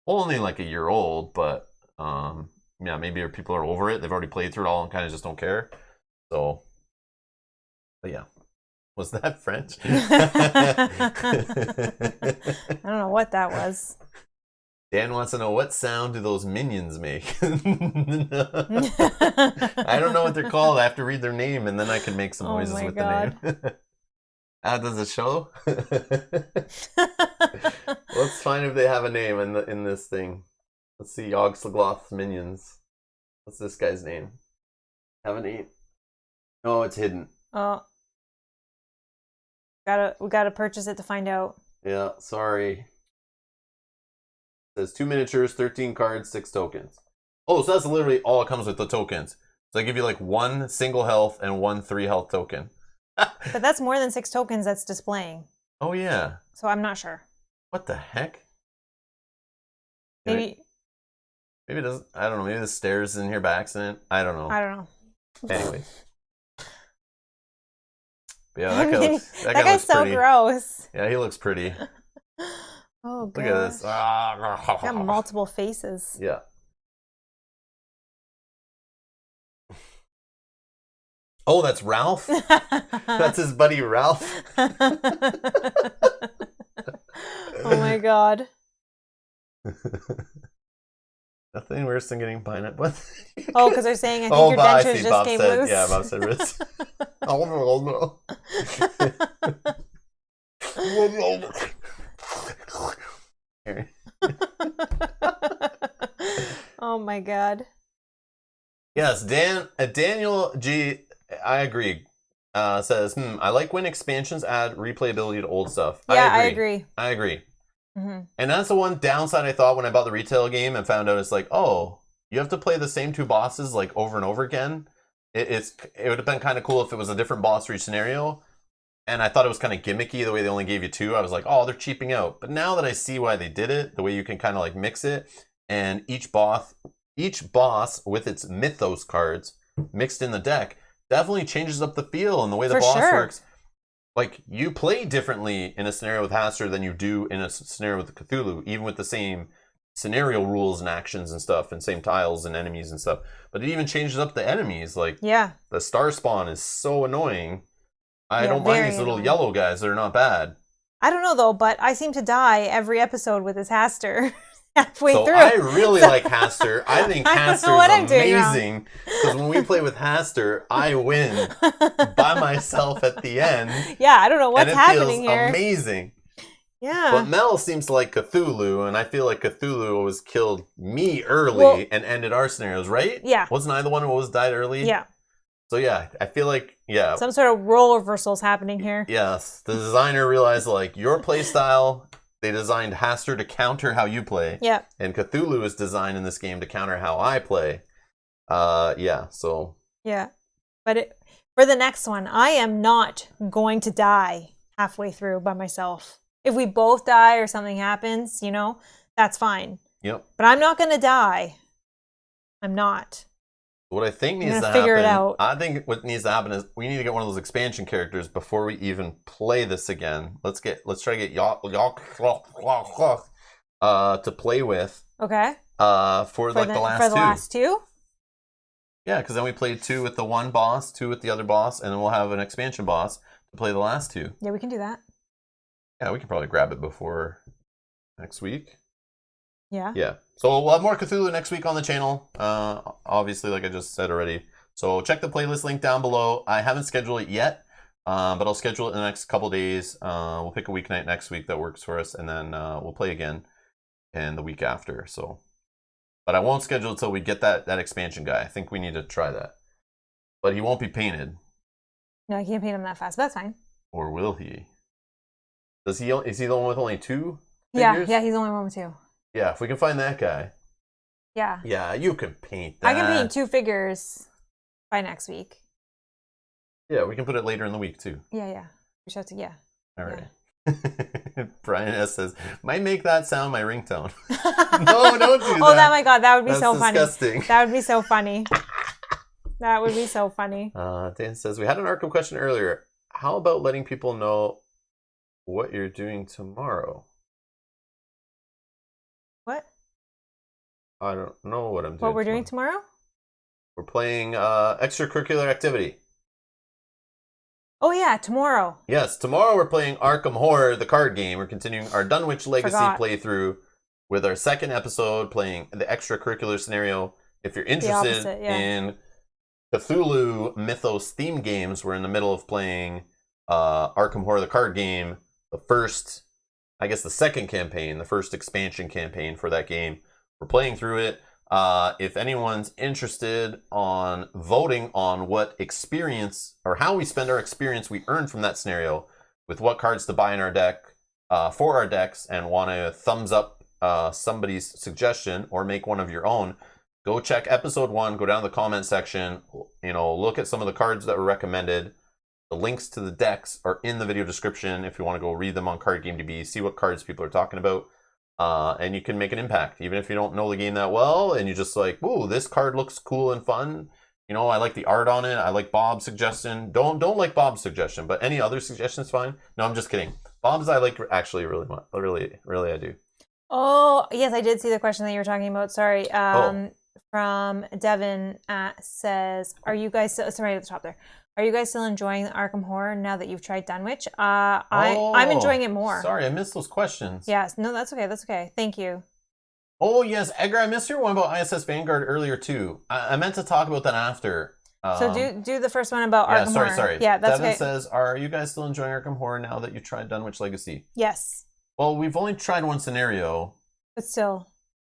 only like a year old, but yeah, maybe people are over it. They've already played through it all and kind of just don't care. So, but yeah. Was that French? I don't know what that was. Dan wants to know, what sound do those minions make? I don't know what they're called. I have to read their name and then I can make some noises with the name. Does it show? Let's find if they have a name in this thing. Let's see, Yogg-Sothoth's minions. What's this guy's name? Have a name? No, it's hidden. Oh. We gotta purchase it to find out. Yeah, sorry. It says 2 miniatures, 13 cards, 6 tokens. Oh, so that's literally all it comes with, the tokens. So they give you like 1 single health and 1 3 health token. But that's more than 6 tokens that's displaying. Oh yeah. So I'm not sure. What the heck? Maybe it doesn't. I don't know. Maybe the stairs in here by accident. I don't know. Anyway. Yeah, that guy that guy's so pretty. gross. Yeah, he looks pretty. Oh god. Look at this. Got multiple faces. Yeah. Oh, that's Ralph? That's his buddy Ralph? Oh my god. Nothing worse than getting pineapple. Oh, because they're saying I think your dentures just Bob came said, loose. Yeah, Bob said wrist. Oh no. Oh my god. Yes, Daniel G. I agree. Says, I like when expansions add replayability to old stuff. Yeah, I agree. Mm-hmm. And that's the one downside I thought when I bought the retail game and found out it's like, oh, you have to play the same 2 bosses like over and over again. It would have been kind of cool if it was a different boss for each scenario. And I thought it was kind of gimmicky the way they only gave you 2. I was like, oh, they're cheaping out. But now that I see why they did it, the way you can kind of like mix it, and each boss with its mythos cards mixed in the deck definitely changes up the feel and the way the boss works. Like, you play differently in a scenario with Hastur than you do in a scenario with Cthulhu, even with the same scenario rules and actions and stuff, and same tiles and enemies and stuff. But it even changes up the enemies. Like, the star spawn is so annoying. I don't mind these little yellow guys. They're not bad. I don't know, though, but I seem to die every episode with this Hastur. Halfway through. I really like Hastur. I think Hastur is amazing. Because when we play with Hastur, I win by myself at the end. Yeah, I don't know what's happening here. It feels amazing. Yeah. But Mel seems to like Cthulhu, and I feel like Cthulhu always killed me early and ended our scenarios, right? Yeah. Wasn't I the one who always died early? Yeah. So yeah, I feel like, some sort of role reversal is happening here. Yes. The designer realized, like, your play style... They designed Hastur to counter how you play. Yeah. And Cthulhu is designed in this game to counter how I play. So. Yeah. But for the next one, I am not going to die halfway through by myself. If we both die or something happens, that's fine. Yep. But I'm not going to die. I'm not. What I think needs to figure happen, it out. I think what needs to happen is we need to get one of those expansion characters before we even play this again. Let's try to get Yawk to play with. Okay. For the last 2? Yeah, because then we play 2 with the one boss, 2 with the other boss, and then we'll have an expansion boss to play the last 2. Yeah, we can do that. Yeah, we can probably grab it before next week. Yeah. Yeah. So we'll have more Cthulhu next week on the channel. Obviously, like I just said already. So check the playlist link down below. I haven't scheduled it yet, but I'll schedule it in the next couple days. We'll pick a weeknight next week that works for us, and then we'll play again in the week after. So, but I won't schedule it until we get that expansion guy. I think we need to try that. But he won't be painted. No, I can't paint him that fast, but that's fine. Or will he? Is he the one with only 2 figures? Yeah, he's the only one with 2. Yeah, if we can find that guy. Yeah. Yeah, you can paint that. I can paint 2 figures by next week. Yeah, we can put it later in the week, too. Yeah. We should have to, yeah. All right. Yeah. Brian S. says, might make that sound my ringtone. No, don't do that. Oh, my God, that would be so disgusting. Funny. That would be so funny. That would be so funny. Dan says, we had an Arkham question earlier. How about letting people know what you're doing tomorrow? What? I don't know what I'm doing. What we're doing tomorrow? We're playing extracurricular activity. Oh, yeah, tomorrow. Yes, tomorrow we're playing Arkham Horror, the card game. We're continuing our Dunwich Legacy playthrough with our second episode, playing the extracurricular scenario. If you're interested in Cthulhu Mythos theme games, we're in the middle of playing Arkham Horror, the card game. The second campaign, the first expansion campaign for that game. We're playing through it. If anyone's interested on voting on what experience or how we spend our experience we earn from that scenario, with what cards to buy in our deck for our decks, and want to thumbs up somebody's suggestion or make one of your own, go check episode 1, go down to the comment section, look at some of the cards that were recommended. The links to the decks are in the video description if you want to go read them on Card Game DB, see what cards people are talking about. And you can make an impact, even if you don't know the game that well, and you just like, whoa, this card looks cool and fun. I like the art on it. I like Bob's suggestion. Don't like Bob's suggestion, but any other suggestion is fine. No, I'm just kidding. Bob's I like actually really much. Really I do. Oh, yes, I did see the question that you were talking about. Sorry. From Devin says, are you guys still, sorry, at the top there. Are you guys still enjoying the Arkham Horror now that you've tried Dunwich? I'm enjoying it more. Sorry, I missed those questions. Yes, no, that's okay. That's okay. Thank you. Oh, yes, Edgar, I missed your one about ISS Vanguard earlier, too. I meant to talk about that after. So do the first one about Arkham Horror. Sorry. Yeah, that's Devin okay. says, are you guys still enjoying Arkham Horror now that you've tried Dunwich Legacy? Yes. Well, we've only tried one scenario. But still,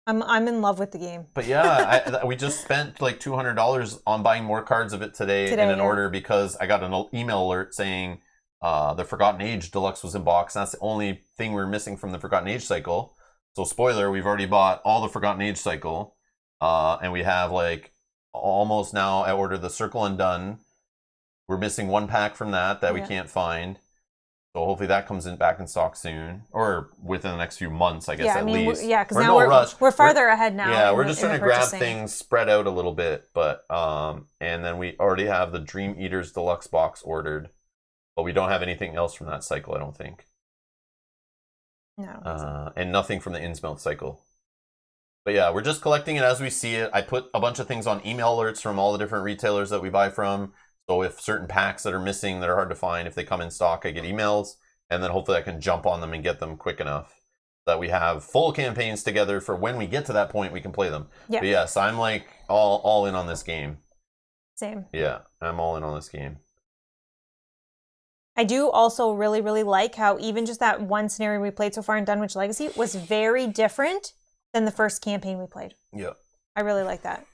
I'm in love with the game. But yeah, we just spent like $200 on buying more cards of it today in an order because I got an email alert saying the Forgotten Age Deluxe was in box. That's the only thing we were missing from the Forgotten Age cycle. So spoiler, we've already bought all the Forgotten Age cycle. And we have like almost now, I ordered the Circle Undone. We're missing one pack from that we can't find. So hopefully that comes back in stock soon, or within the next few months, I guess, at least. Yeah, because now we're farther ahead now. Yeah, we're just trying to grab things spread out a little bit, but and then we already have the Dream Eaters Deluxe box ordered, but we don't have anything else from that cycle, I don't think. No. And nothing from the Innsmouth cycle. But yeah, we're just collecting it as we see it. I put a bunch of things on email alerts from all the different retailers that we buy from. So if certain packs that are missing that are hard to find, if they come in stock, I get emails, and then hopefully I can jump on them and get them quick enough that we have full campaigns together for when we get to that point, we can play them. Yeah. But yes, I'm like all in on this game. Same. Yeah, I'm all in on this game. I do also really, really like how even just that one scenario we played so far in Dunwich Legacy was very different than the first campaign we played. Yeah. I really like that.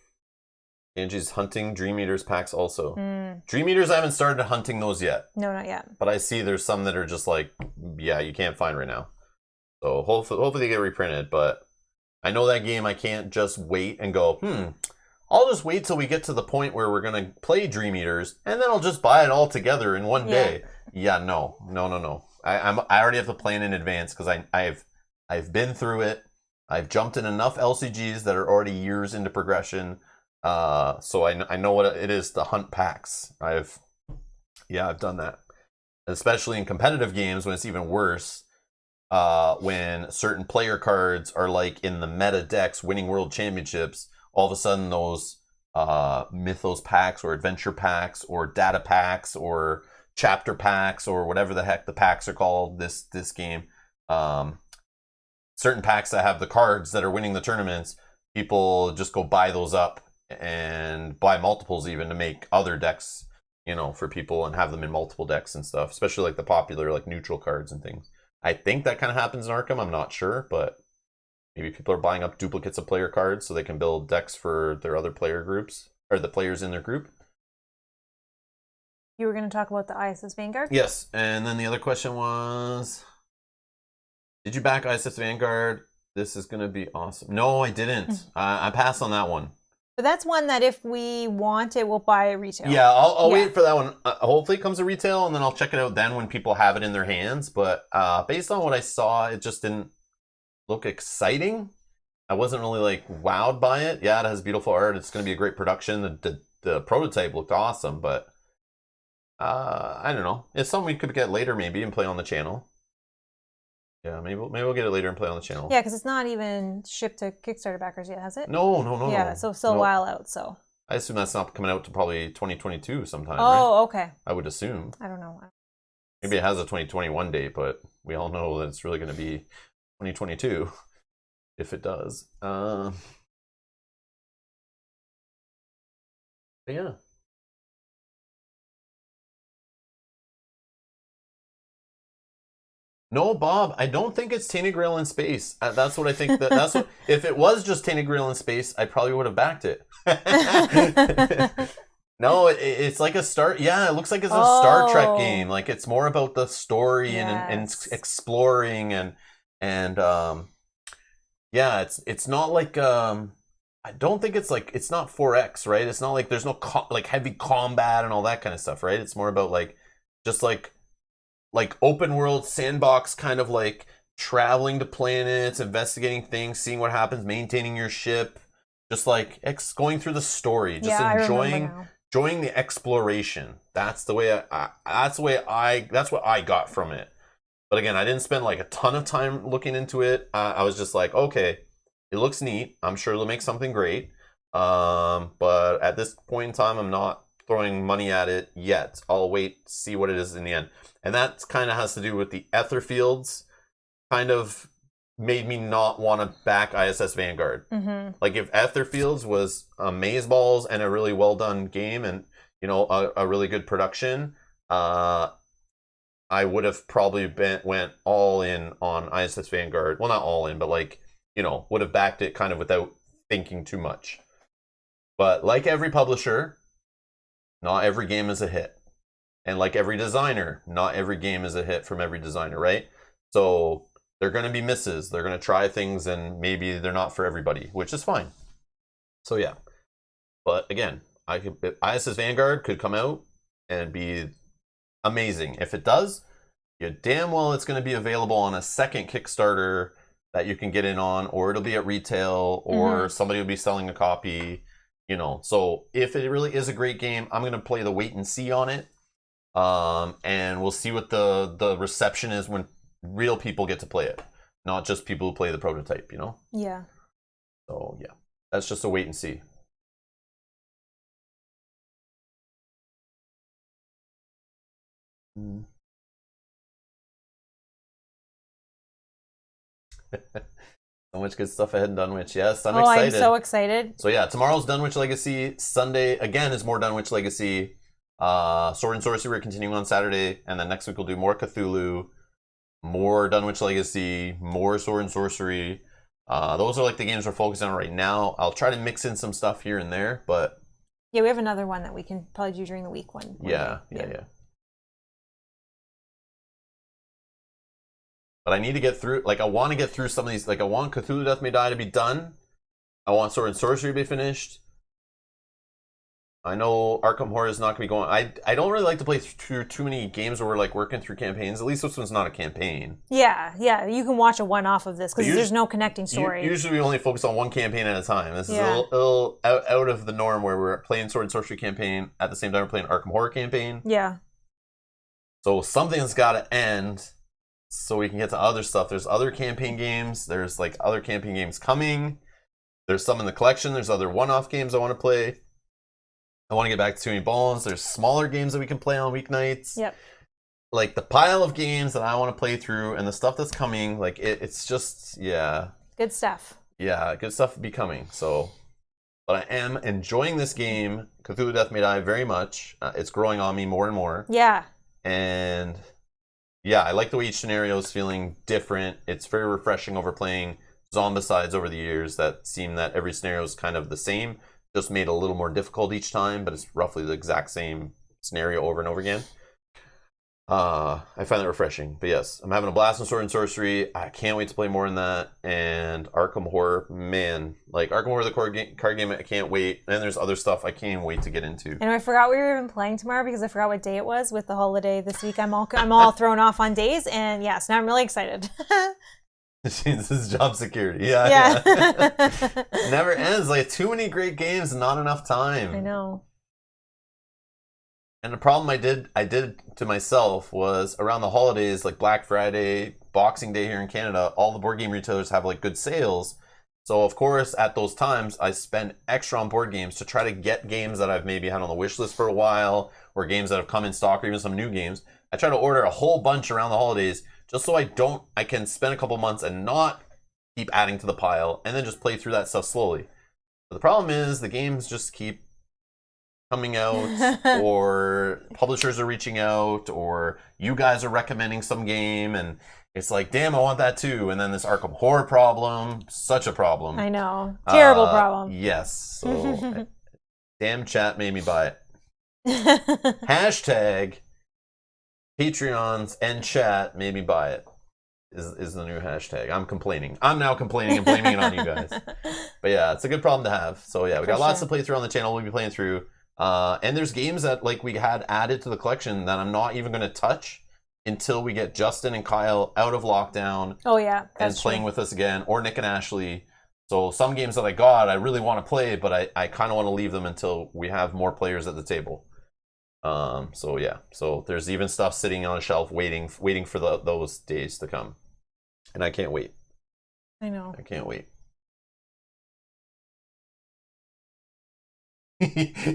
Angie's hunting Dream Eaters packs also. Dream Eaters, I haven't started hunting those yet. No, not yet. But I see there's some that are just like, yeah, you can't find right now. So hopefully they get reprinted. But I know that game, I can't just wait and go, I'll just wait till we get to the point where we're going to play Dream Eaters, and then I'll just buy it all together in one day. Yeah, no. I already have to plan in advance because I've been through it. I've jumped in enough LCGs that are already years into progression. So I know what it is to hunt packs. I've done that. Especially in competitive games when it's even worse. When certain player cards are like in the meta decks winning world championships, all of a sudden those Mythos packs or adventure packs or data packs or chapter packs or whatever the heck the packs are called this game. Certain packs that have the cards that are winning the tournaments, people just go buy those up and buy multiples even to make other decks, for people and have them in multiple decks and stuff, especially like the popular like neutral cards and things. I think that kind of happens in Arkham. I'm not sure, but maybe people are buying up duplicates of player cards so they can build decks for their other player groups or the players in their group. You were going to talk about the ISS Vanguard? Yes, and then the other question was, did you back ISS Vanguard? This is going to be awesome. No, I didn't. I passed on that one. But that's one that if we want it, we'll buy a retail. Yeah, I'll wait for that one. Hopefully it comes to retail, and then I'll check it out then when people have it in their hands. But based on what I saw, it just didn't look exciting. I wasn't really like wowed by it. Yeah, it has beautiful art. It's going to be a great production. The prototype looked awesome, but I don't know. It's something we could get later maybe and play on the channel. Yeah, maybe we'll get it later and play on the channel. Yeah, because it's not even shipped to Kickstarter backers yet, has it? No. Yeah, so still a while out, so. I assume that's not coming out to probably 2022 sometime, right? Oh, okay. I would assume. I don't know. Maybe it has a 2021 date, but we all know that it's really going to be 2022 if it does. But yeah. No, Bob, I don't think it's Tainted Grail in space. That's what I think. That's what. If it was just Tainted Grail in space, I probably would have backed it. No, it's like a Star. Yeah, it looks like it's a Star Trek game. Like it's more about the story and exploring and yeah, it's not like I don't think it's like, it's not 4X, right? It's not like there's no like heavy combat and all that kind of stuff, right? It's more about like just like open world sandbox kind of like traveling to planets, investigating things, seeing what happens, maintaining your ship, just like going through the story, just enjoying the exploration. That's the way that's what I got from it. But again, I didn't spend like a ton of time looking into it. I was just like, okay, it looks neat. I'm sure they'll make something great. But at this point in time, I'm not throwing money at it yet. I'll wait, see what it is in the end. And that kind of has to do with the ether fields kind of made me not want to back ISS Vanguard. Mm-hmm. Like if Ether Fields was amazeballs and a really well done game and, you know, a really good production, I would have probably went all in on ISS Vanguard. Well, not all in, but like, you know, would have backed it kind of without thinking too much. But like every publisher, not every game is a hit. And like every designer, not every game is a hit from every designer, right? So they're going to be misses. They're going to try things and maybe they're not for everybody, which is fine. So yeah. But again, ISS Vanguard could come out and be amazing. If it does, you damn well it's going to be available on a second Kickstarter that you can get in on, or it'll be at retail, or somebody will be selling a copy, you know. So if it really is a great game, I'm going to play the wait and see on it. And we'll see what the reception is when real people get to play it, not just people who play the prototype, you know? Yeah. So yeah, that's just a wait and see. So much good stuff ahead in Dunwich. Yes, I'm excited. I'm so excited. So yeah, tomorrow's Dunwich Legacy. Sunday again is more Dunwich Legacy. Sword and Sorcery we're continuing on Saturday, and then next week we'll do more Cthulhu, more Dunwich Legacy, more Sword and Sorcery. Those are like the games we're focusing on right now. I'll try to mix in some stuff here and there, but yeah, we have another one that we can probably do during the week one. Yeah. But I need to get through, like I want to get through some of these, like I want Cthulhu Death May Die to be done. I want Sword and Sorcery to be finished. I know Arkham Horror is not going to be going. I don't really like to play through too many games where we're like working through campaigns. At least this one's not a campaign. Yeah. You can watch a one-off of this because there's no connecting story. Usually we only focus on one campaign at a time. This is a little out of the norm where we're playing Sword and Sorcery campaign at the same time we're playing Arkham Horror campaign. Yeah. So something's got to end so we can get to other stuff. There's other campaign games. There's like other campaign games coming. There's some in the collection. There's other one-off games I want to play. I want to get back to Too Many Bones. There's smaller games that we can play on weeknights. Yep. Like the pile of games that I want to play through and the stuff that's coming, like it's just, yeah. Good stuff. Yeah, good stuff will be coming. So, but I am enjoying this game, Cthulhu Death May Die, very much. It's growing on me more and more. Yeah. And yeah, I like the way each scenario is feeling different. It's very refreshing over playing Zombicides over the years that seem that every scenario is kind of the same. Just made a little more difficult each time, but it's roughly the exact same scenario over and over again. I find that refreshing. But yes, I'm having a blast in Sword and Sorcery. I can't wait to play more in that. And Arkham Horror, man. Like, Arkham Horror, the card game, I can't wait. And there's other stuff I can't even wait to get into. And I forgot we were even playing tomorrow because I forgot what day it was with the holiday this week. I'm all thrown off on days. And yes, now I'm really excited. This is job security. Yeah. Never ends. Like, too many great games and not enough time. I know. And the problem I did to myself was around the holidays, like Black Friday, Boxing Day here in Canada, all the board game retailers have like good sales. So of course, at those times, I spend extra on board games to try to get games that I've maybe had on the wish list for a while, or games that have come in stock, or even some new games. I try to order a whole bunch around the holidays just so I can spend a couple months and not keep adding to the pile and then just play through that stuff slowly. But the problem is the games just keep coming out, or publishers are reaching out, or you guys are recommending some game, and it's like, damn, I want that too. And then this Arkham Horror problem, such a problem. I know. Terrible problem. Yes. So, damn chat made me buy it. Hashtag Patreons and chat made me buy it. is the new hashtag. I'm complaining. I'm now complaining and blaming it on you guys. But yeah, it's a good problem to have. So yeah, we got lots to play through on the channel. We'll be playing through. And there's games that like we had added to the collection that I'm not even going to touch until we get Justin and Kyle out of lockdown. Oh yeah, and playing with us again, or Nick and Ashley. So some games that I got, I really want to play, but I kind of want to leave them until we have more players at the table. So yeah, so there's even stuff sitting on a shelf waiting for those days to come, and I can't wait. I know. I can't wait.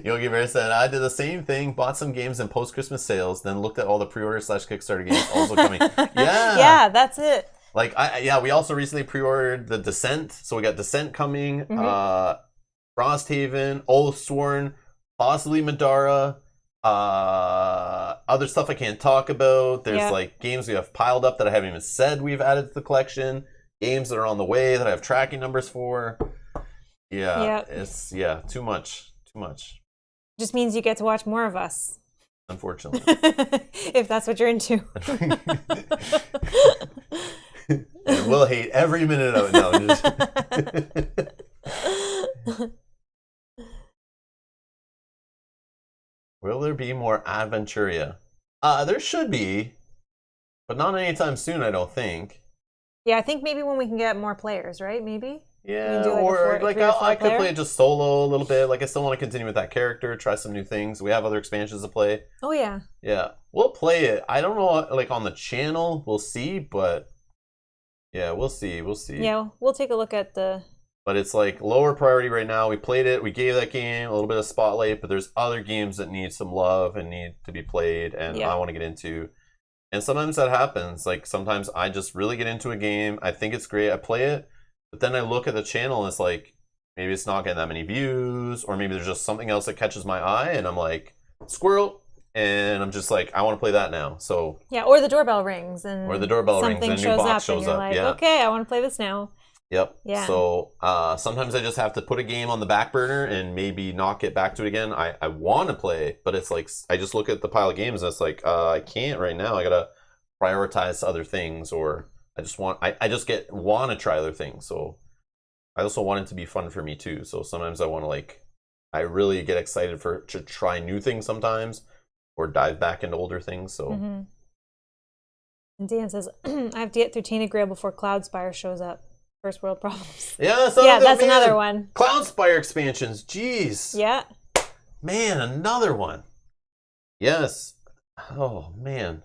Yogi Bear said, I did the same thing, bought some games in post-Christmas sales, then looked at all the pre-order / Kickstarter games also coming. Yeah. Yeah, that's it. Like, we also recently pre-ordered the Descent, so we got Descent coming, Frosthaven, Oathsworn, possibly Madara, other stuff I can't talk about. There's like games we have piled up that I haven't even said we've added to the collection, games that are on the way that I have tracking numbers for. Yeah, it's too much. Just means you get to watch more of us. Unfortunately. If that's what you're into. And we'll hate every minute of it. No, Will there be more Adventuria? There should be, but not anytime soon, I don't think. Yeah, I think maybe when we can get more players, right? Maybe? Yeah, or I could play it just solo a little bit. Like, I still want to continue with that character, try some new things. We have other expansions to play. Oh, yeah. Yeah, we'll play it. I don't know, like, on the channel, we'll see, but yeah, we'll see. Yeah, we'll take a look at the... But it's, like, lower priority right now. We played it. We gave that game a little bit of spotlight, but there's other games that need some love and need to be played, and I want to get into. And sometimes that happens. Like, sometimes I just really get into a game. I think it's great. I play it. But then I look at the channel and it's like, maybe it's not getting that many views, or maybe there's just something else that catches my eye, and I'm like, squirrel, and I'm just like, I want to play that now. So yeah, or the doorbell rings, and and a new box shows up. Like, okay, I want to play this now. Yep. Yeah. So sometimes I just have to put a game on the back burner and maybe not get back to it again. I want to play, but it's like I just look at the pile of games and it's like, I can't right now. I gotta prioritize other things, or I just want to try other things. So I also want it to be fun for me too. So sometimes I want to I really get excited to try new things sometimes, or dive back into older things. So. Mm-hmm. And Dan says, I have to get through Tainted Grail before Cloudspire shows up. First world problems. Yeah, that's another one. Cloudspire expansions, jeez. Yeah. Man, another one. Yes. Oh man.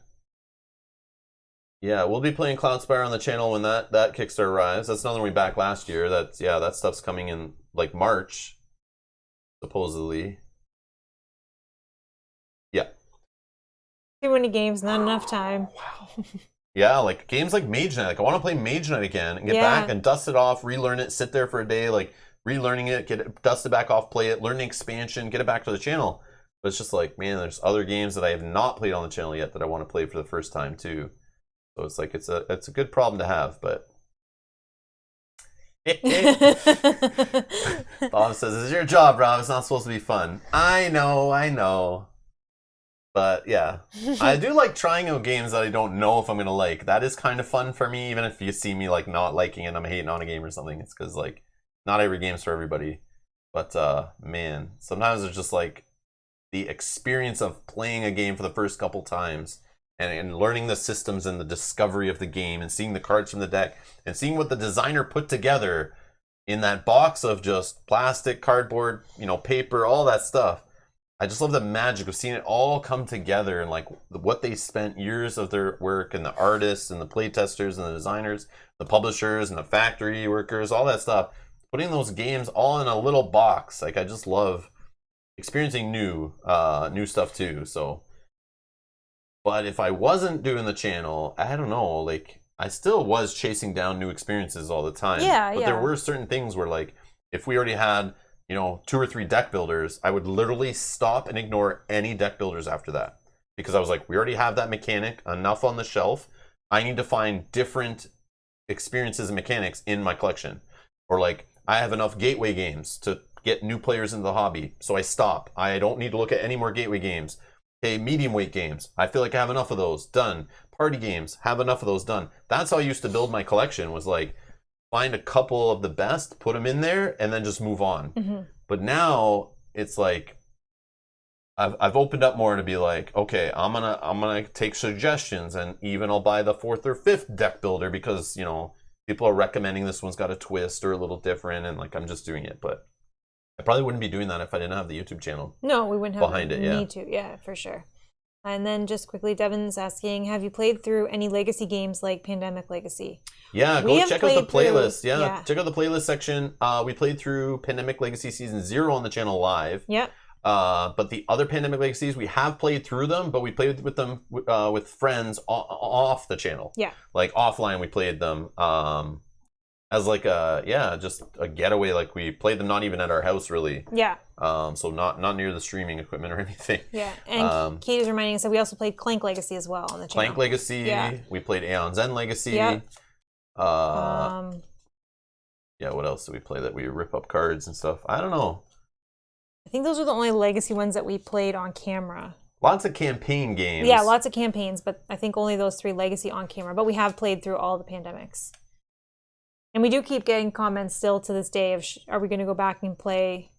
Yeah, we'll be playing Cloudspire on the channel when that Kickstarter arrives. That's another one we backed last year. That stuff's coming in like March, supposedly. Yeah. Too many games, not enough time. Wow. Yeah, like games like Mage Knight. Like, I want to play Mage Knight again and get back and dust it off, relearn it, sit there for a day, like relearning it, dust it back off, play it, learn the expansion, get it back to the channel. But it's just like, man, there's other games that I have not played on the channel yet that I want to play for the first time too. So it's like it's a good problem to have, but. Bob says, "It's your job, Rob. It's not supposed to be fun." I know. But yeah, I do like trying out games that I don't know if I'm gonna like. That is kind of fun for me, even if you see me like not liking it, I'm hating on a game or something. It's because like not every game's for everybody. But man, sometimes it's just like the experience of playing a game for the first couple times and learning the systems and the discovery of the game and seeing the cards from the deck and seeing what the designer put together in that box of just plastic, cardboard, paper, all that stuff. I just love the magic of seeing it all come together and like what they spent years of their work, and the artists and the playtesters and the designers, the publishers and the factory workers, all that stuff, putting those games all in a little box. Like, I just love experiencing new stuff too. So, but if I wasn't doing the channel, I don't know, like I still was chasing down new experiences all the time. Yeah, but there were certain things where like if we already had 2 or 3 deck builders, I would literally stop and ignore any deck builders after that. Because I was like, we already have that mechanic enough on the shelf. I need to find different experiences and mechanics in my collection. Or like, I have enough gateway games to get new players into the hobby. So I stop. I don't need to look at any more gateway games. Okay, medium weight games. I feel like I have enough of those. Done. party games, have enough of those done. That's how I used to build my collection, was like find a couple of the best, put them in there, and then just move on. But now it's like I've opened up more to be like, okay, I'm gonna take suggestions, and even I'll buy the 4th or 5th deck builder because, you know, people are recommending this one's got a twist or a little different, and like I'm just doing it. But I probably wouldn't be doing that if I didn't have the YouTube channel. No, we wouldn't have behind it. need to. Yeah, for sure. And then just quickly, Devin's asking, have you played through any legacy games like Pandemic Legacy? Yeah, go check out the playlist. Yeah, check out the playlist section. We played through Pandemic Legacy Season 0 on the channel live. Yep. But the other Pandemic Legacies, we have played through them, but we played with them with friends off the channel. Yeah. Like offline, we played them as like just a getaway. Like we played them not even at our house, really. Yeah. So not near the streaming equipment or anything. Yeah. And Katie's reminding us that we also played Clank Legacy as well on the channel. Clank Legacy. Yeah. We played Aeon's End Legacy. Yeah. Yeah. What else did we play that we rip up cards and stuff? I don't know. I think those are the only legacy ones that we played on camera. Lots of campaign games. Yeah, lots of campaigns, but I think only those 3 legacy on camera. But we have played through all the Pandemics. And we do keep getting comments still to this day of, are we going to go back and play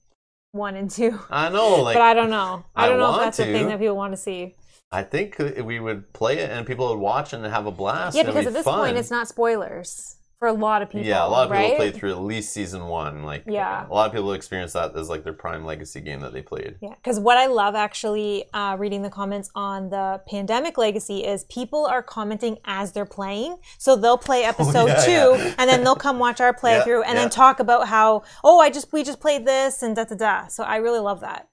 1 and 2? I know, like, but I don't know. I don't know if that's the thing that people want to see. I think we would play it and people would watch and have a blast. Yeah, because at this point, it's not spoilers for a lot of people. Yeah, a lot of people right? played through at least Season 1. Like, yeah, a lot of people experience that as like their prime legacy game that they played. Yeah, because what I love actually reading the comments on the Pandemic Legacy is people are commenting as they're playing. So they'll play episode 2 and then they'll come watch our playthrough and then talk about how, we just played this and da-da-da. So I really love that.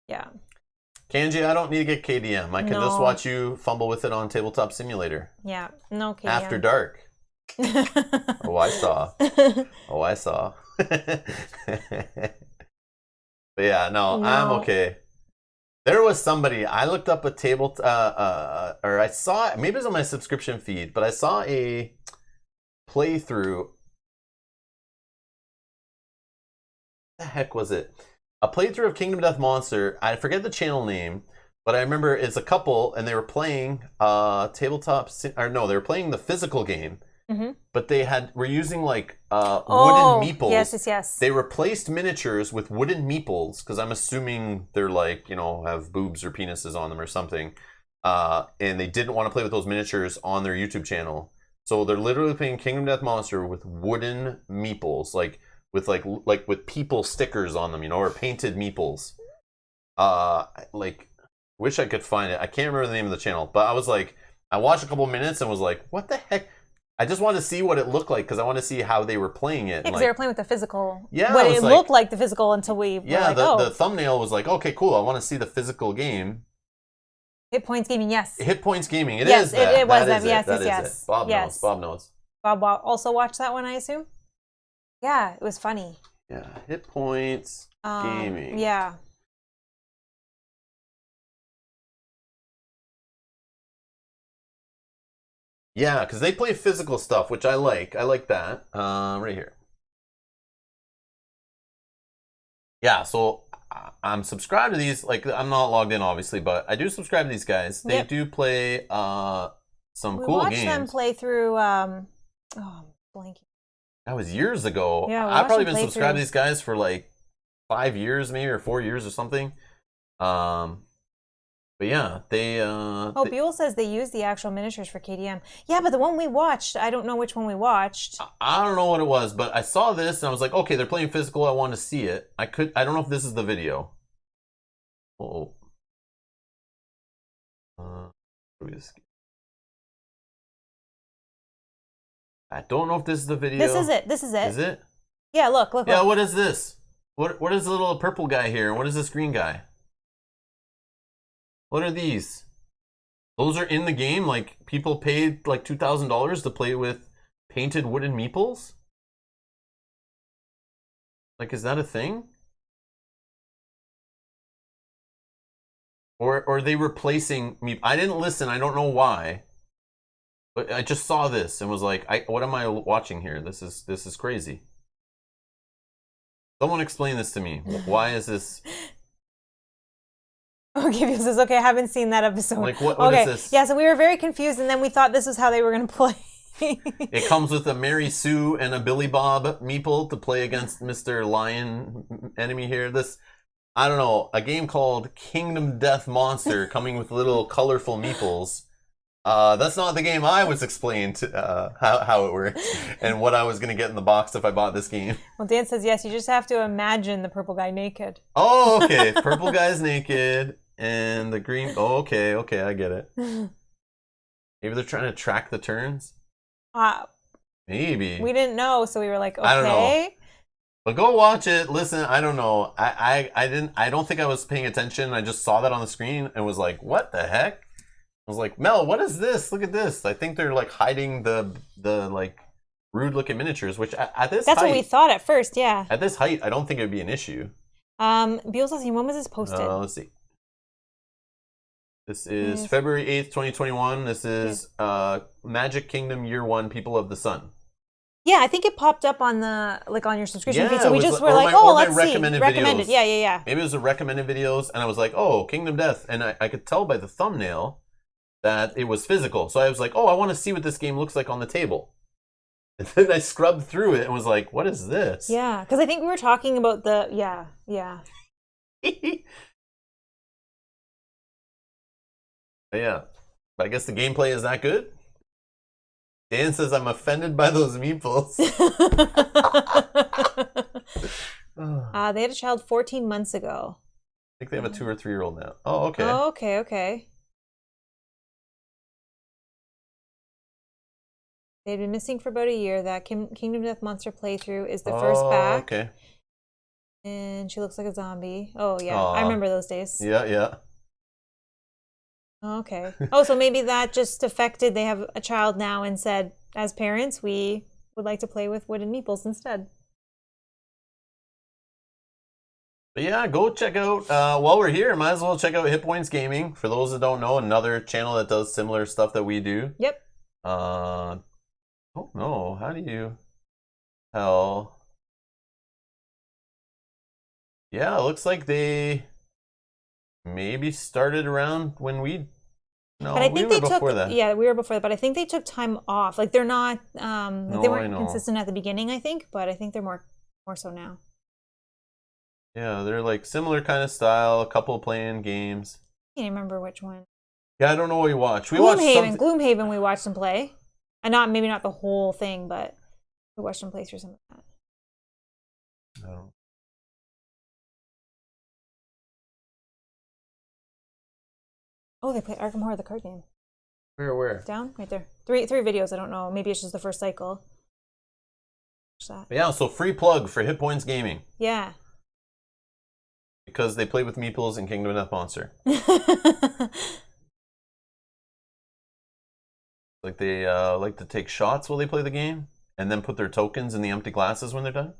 Yeah. Kanji, I don't need to get KDM. I can just watch you fumble with it on Tabletop Simulator. Yeah, no KDM. After dark. Oh, I saw. But yeah, no, I'm okay. There was somebody, I looked up a table, or I saw, maybe it was on my subscription feed, but I saw a playthrough. What the heck was it? A playthrough of Kingdom Death Monster. I forget the channel name, but I remember it's a couple, and they were playing they were playing the physical game. But were using like wooden meeples. Yes. They replaced miniatures with wooden meeples because I'm assuming they're like, you know, have boobs or penises on them or something. And they didn't want to play with those miniatures on their YouTube channel, so they're literally playing Kingdom Death Monster with wooden meeples, like with people stickers on them, you know, or painted meeples. Wish I could find it. I can't remember the name of the channel, but I was like, I watched a couple minutes and was like, what the heck? I just wanted to see what it looked like because I want to see how they were playing it. Yeah, because they were playing with the physical. Yeah, what it looked like the physical until we were like, the thumbnail was like, okay, cool. I want to see the physical game. Hit Points Gaming, yes. Hit Points Gaming, it is that. It was that. Yes. Bob knows. Bob also watched that one, I assume? Yeah, it was funny. Yeah, Hit Points Gaming. Yeah. Yeah, because they play physical stuff, which I like. I like that. Right here. Yeah, so I'm subscribed to these. Like, I'm not logged in, obviously, but I do subscribe to these guys. They do play some cool games. We watched them play through. I'm blanking. That was years ago. Yeah, I've probably been subscribed to these guys for like 5 years, maybe, or 4 years or something. But yeah, Buell says they use the actual miniatures for KDM. Yeah, but the one we watched, I don't know which one we watched. I don't know what it was, but I saw this and I was like, okay, they're playing physical. I want to see it. I don't know if this is the video. I don't know if this is the video. This is it. Is it? Yeah, look. Yeah, what is this? What is the little purple guy here? And what is this green guy? What are these? Those are in the game? Like, people paid like $2,000 to play with painted wooden meeples? Like, is that a thing? Or are they replacing me? I didn't listen. I don't know why. But I just saw this and was like, what am I watching here? This is crazy. Someone explain this to me. Why is this? Okay, says, okay, I haven't seen that episode. Like, what okay. is this? Yeah, so we were very confused, and then we thought this was how they were going to play. It comes with a Mary Sue and a Billy Bob meeple to play against Mr. Lion enemy here. This, I don't know, a game called Kingdom Death Monster coming with little colorful meeples. That's not the game I was explained how it works and what I was going to get in the box if I bought this game. Well, Dan says, yes, you just have to imagine the purple guy naked. Oh, okay. Purple guy's naked and the green... Oh, okay, I get it. Maybe they're trying to track the turns? Maybe. We didn't know, so we were like, okay. I don't know. But go watch it. Listen, I don't know. I don't think I was paying attention. I just saw that on the screen and was like, what the heck? I was like, Mel, what is this? Look at this. I think they're like hiding the like rude looking miniatures, which at this That's height, what we thought at first, yeah. At this height, I don't think it would be an issue. Beals asking, when was this posted? Let's see. This is February 8th, 2021. This is Magic Kingdom Year 1 People of the Sun. Yeah, I think it popped up on the on your subscription feed. So we just were like, let's see. Recommended. Yeah. Maybe it was the recommended videos, and I was like, oh, Kingdom Death. And I could tell by the thumbnail that it was physical. So I was like, oh, I want to see what this game looks like on the table. And then I scrubbed through it and was like, what is this? Yeah, because I think we were talking about the, yeah. Yeah. But I guess the gameplay is that good? Dan says I'm offended by those meeples. They had a child 14 months ago. I think they have a 2 or 3 year old now. Oh, okay. Oh, okay. They've been missing for about a year. That Kingdom Death Monster playthrough is the first back. Okay. And she looks like a zombie. Oh, yeah. Aww. I remember those days. Yeah. Okay. Oh, so maybe that just affected. They have a child now and said, as parents, we would like to play with wooden meeples instead. But yeah, go check out, while we're here, might as well check out Hit Points Gaming. For those that don't know, another channel that does similar stuff that we do. Yep. Oh no, how do you tell? Yeah, it looks like they maybe started around when we... No, but I think we were before that. Yeah, we were before that, but I think they took time off. Like, they're not, they weren't consistent at the beginning, I think, but I think they're more so now. Yeah, they're like similar kind of style, a couple playing games. I can't remember which one. Yeah, I don't know what we watched. Gloomhaven, we watched them play. And maybe not the whole thing, but we watched them play through some of that. I don't know. Oh, they play Arkham Horror, the card game. Where? Down? Right there. Three videos, I don't know. Maybe it's just the first cycle. That. Yeah, so free plug for Hit Points Gaming. Yeah. Because they play with meeples in Kingdom Death Monster. Like they like to take shots while they play the game and then put their tokens in the empty glasses when they're done.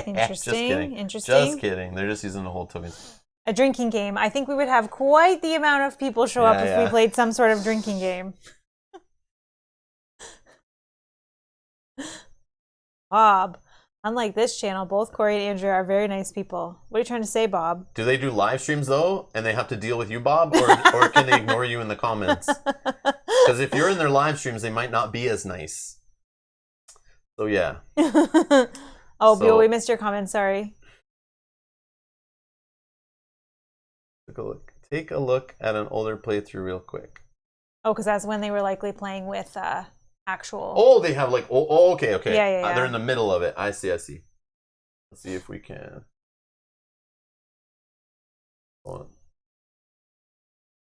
Interesting. Just kidding. They're just using the whole tokens. A drinking game. I think we would have quite the amount of people show up if we played some sort of drinking game. Bob. Unlike this channel, both Corey and Andrew are very nice people. What are you trying to say, Bob? Do they do live streams, though, and they have to deal with you, Bob? Or can they ignore you in the comments? Because if you're in their live streams, they might not be as nice. So, yeah. Bill, we missed your comment. Sorry. Take a look at an older playthrough real quick. Oh, because that's when they were likely playing with actual... Oh, they have like... Oh, okay. Yeah. They're in the middle of it. I see. Let's see if we can... Hold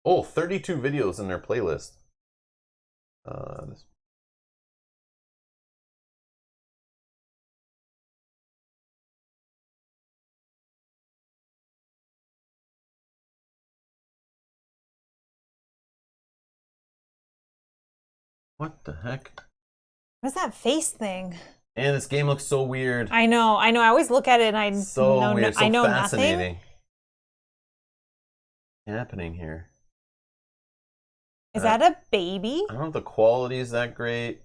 on. 32 videos in their playlist. What the heck? What's that face thing? And this game looks so weird. I know. I always look at it and I weird. I know fascinating. Nothing. Happening here. Is that a baby? I don't know if the quality is that great.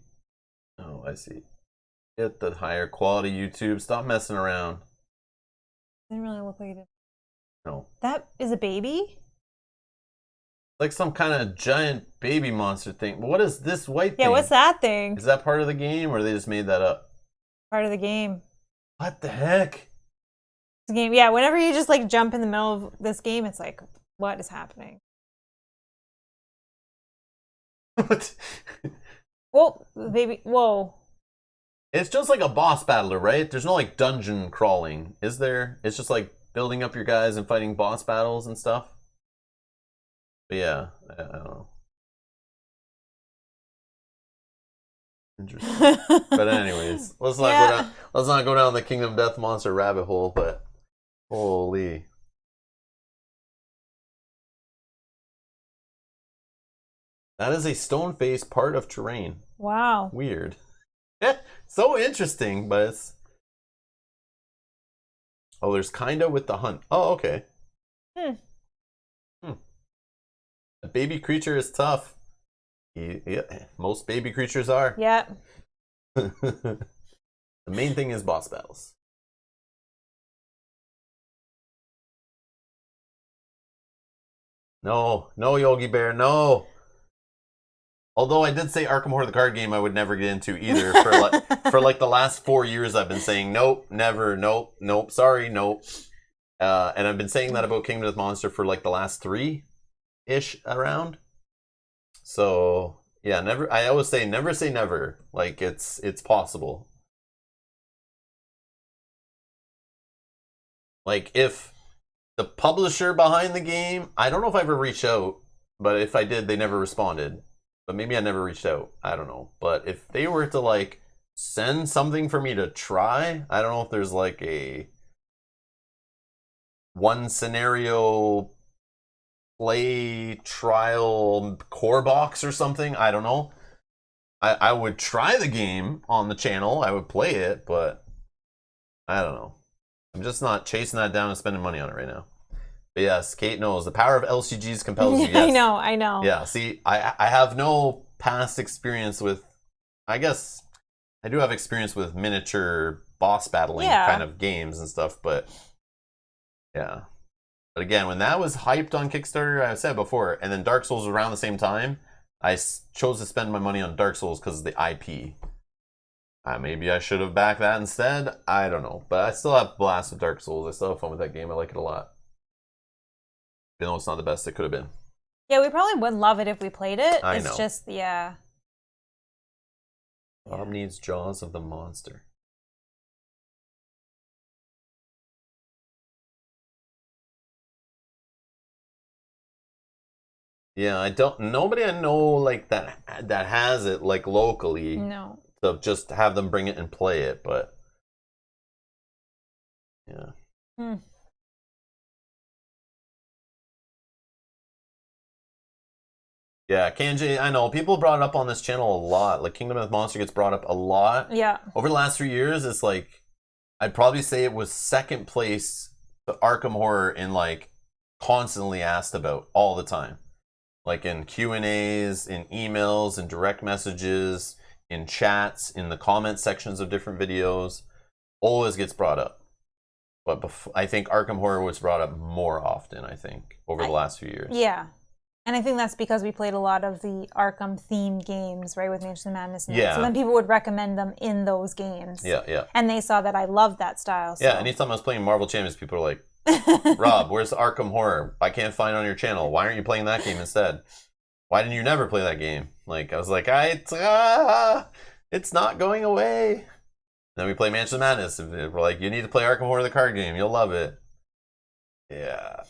Oh, I see. Get the higher quality YouTube. Stop messing around. Didn't really look like it. No. That is a baby? Like some kind of giant baby monster thing. What is this white thing? Yeah, what's that thing? Is that part of the game, or they just made that up? Part of the game. What the heck? The game, yeah, whenever you just like jump in the middle of this game, it's like, what is happening? What? Whoa, baby, whoa. It's just like a boss battler, right? There's no like dungeon crawling, is there? It's just like building up your guys and fighting boss battles and stuff. But yeah, I don't know. Interesting. But anyways, let's not go down the Kingdom Death Monster rabbit hole, but holy. That is a stone face part of terrain. Wow. Weird. Yeah, so interesting, but it's... Oh, there's kinda with the hunt. Oh, okay. A baby creature is tough. Yeah, most baby creatures are. Yeah. The main thing is boss battles. No, no, Yogi Bear, no. Although I did say Arkham Horror the card game I would never get into either. For like the last 4 years I've been saying nope, never, nope, sorry, nope. And I've been saying that about Kingdom Death Monster for like the last 3-ish around. So yeah, never. I always say never. Like it's possible. Like if the publisher behind the game, I don't know if I ever reached out, but if I did, they never responded. But maybe I never reached out. I don't know. But if they were to like send something for me to try, I don't know if there's like a one scenario play trial core box or something. I don't know. I would try the game on the channel. I would play it, but I don't know. I'm just not chasing that down and spending money on it right now. But yes, Kate knows the power of LCGs compels you. Yes. I know. Yeah, see, I have no past experience with, I guess I do have experience with miniature boss battling kind of games and stuff, but yeah. But again, when that was hyped on Kickstarter, I said before, and then Dark Souls was around the same time, I chose to spend my money on Dark Souls because of the IP. Maybe I should have backed that instead. I don't know. But I still have blast with Dark Souls. I still have fun with that game. I like it a lot. Even though it's not the best it could have been. Yeah, we probably would love it if we played it. I know. It's just, yeah. Bob needs Jaws of the Monster. Yeah, I don't. Nobody I know like that has it like locally. No. So just have them bring it and play it, but yeah. Yeah, Kanji, I know people brought it up on this channel a lot. Like Kingdom Death Monster gets brought up a lot. Yeah. Over the last 3 years, it's like I'd probably say it was second place to Arkham Horror in like constantly asked about all the time. Like in Q&As, in emails, in direct messages, in chats, in the comment sections of different videos, always gets brought up. But I think Arkham Horror was brought up more often, I think, over the last few years. Yeah. And I think that's because we played a lot of the Arkham-themed games, right, with Mansion of Madness. And so then people would recommend them in those games. Yeah. And they saw that I loved that style. So. Yeah, anytime I was playing Marvel Champions, people were like, Rob, where's Arkham Horror? I can't find it on your channel. Why aren't you playing that game instead? Why didn't you never play that game? Like, I was like, it's not going away. And then we play Mansion of Madness. And we're like, you need to play Arkham Horror, the card game. You'll love it. Yeah.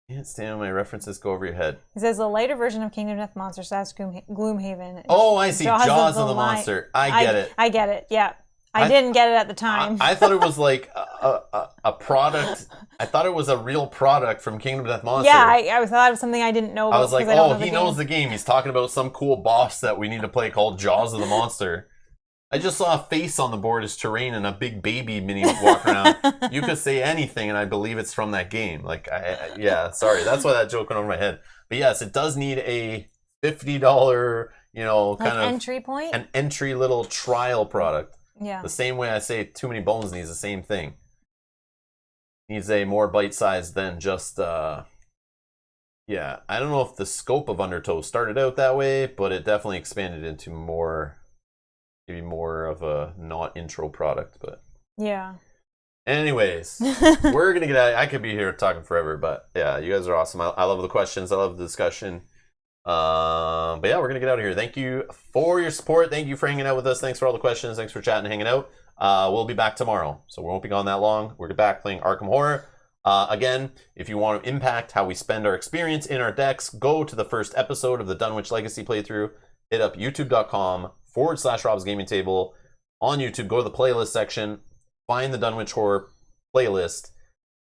Can't stand when my references go over your head. He says a lighter version of Kingdom Death Monster / Gloomhaven. Oh, I see. Jaws of the Monster. I get it. I get it. Yeah. I didn't get it at the time. I thought it was like a product. I thought it was a real product from Kingdom Death Monster. Yeah, I thought it was something I didn't know about. I was like, oh, he knows the game. He's talking about some cool boss that we need to play called Jaws of the Monster. I just saw a face on the board as terrain and a big baby mini walk around. You could say anything and I believe it's from that game. Like, yeah, sorry. That's why that joke went over my head. But yes, it does need a $50, kind of entry point? An entry little trial product. Yeah. The same way I say Too Many Bones needs the same thing. needs a more bite size than just yeah. I don't know if the scope of Undertow started out that way, but it definitely expanded into more, maybe more of a not intro product. But Yeah. anyways, we're gonna get out. I could be here talking forever, but yeah, you guys are awesome. I love the questions. I love the discussion. But yeah, we're gonna get out of here. Thank you for your support. Thank you for hanging out with us. Thanks for all the questions. Thanks for chatting and hanging out. We'll be back tomorrow, so we won't be gone that long. We're back playing Arkham Horror. Again, if you want to impact how we spend our experience in our decks, go to the first episode of the Dunwich Legacy playthrough. Hit up youtube.com/Rob's Gaming Table. On YouTube, go to the playlist section, find the Dunwich Horror playlist,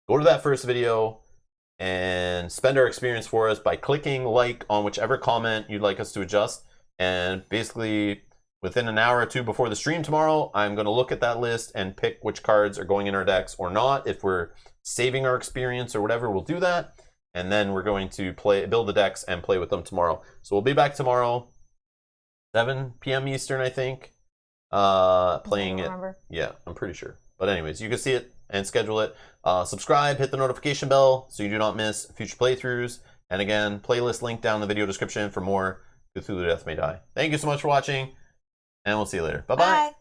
go to that first video, and spend our experience for us by clicking like on whichever comment you'd like us to adjust. And basically, within an hour or two before the stream tomorrow, I'm going to look at that list and pick which cards are going in our decks or not. If we're saving our experience or whatever, we'll do that. And then we're going to build the decks and play with them tomorrow. So we'll be back tomorrow, 7 p.m. Eastern, I think. Playing it. Yeah, I'm pretty sure. But anyways, you can see it and schedule it. Subscribe, hit the notification bell so you do not miss future playthroughs. And again, playlist link down in the video description for more Cthulhu Death May Die. Thank you so much for watching, and we'll see you later. Bye-bye. Bye.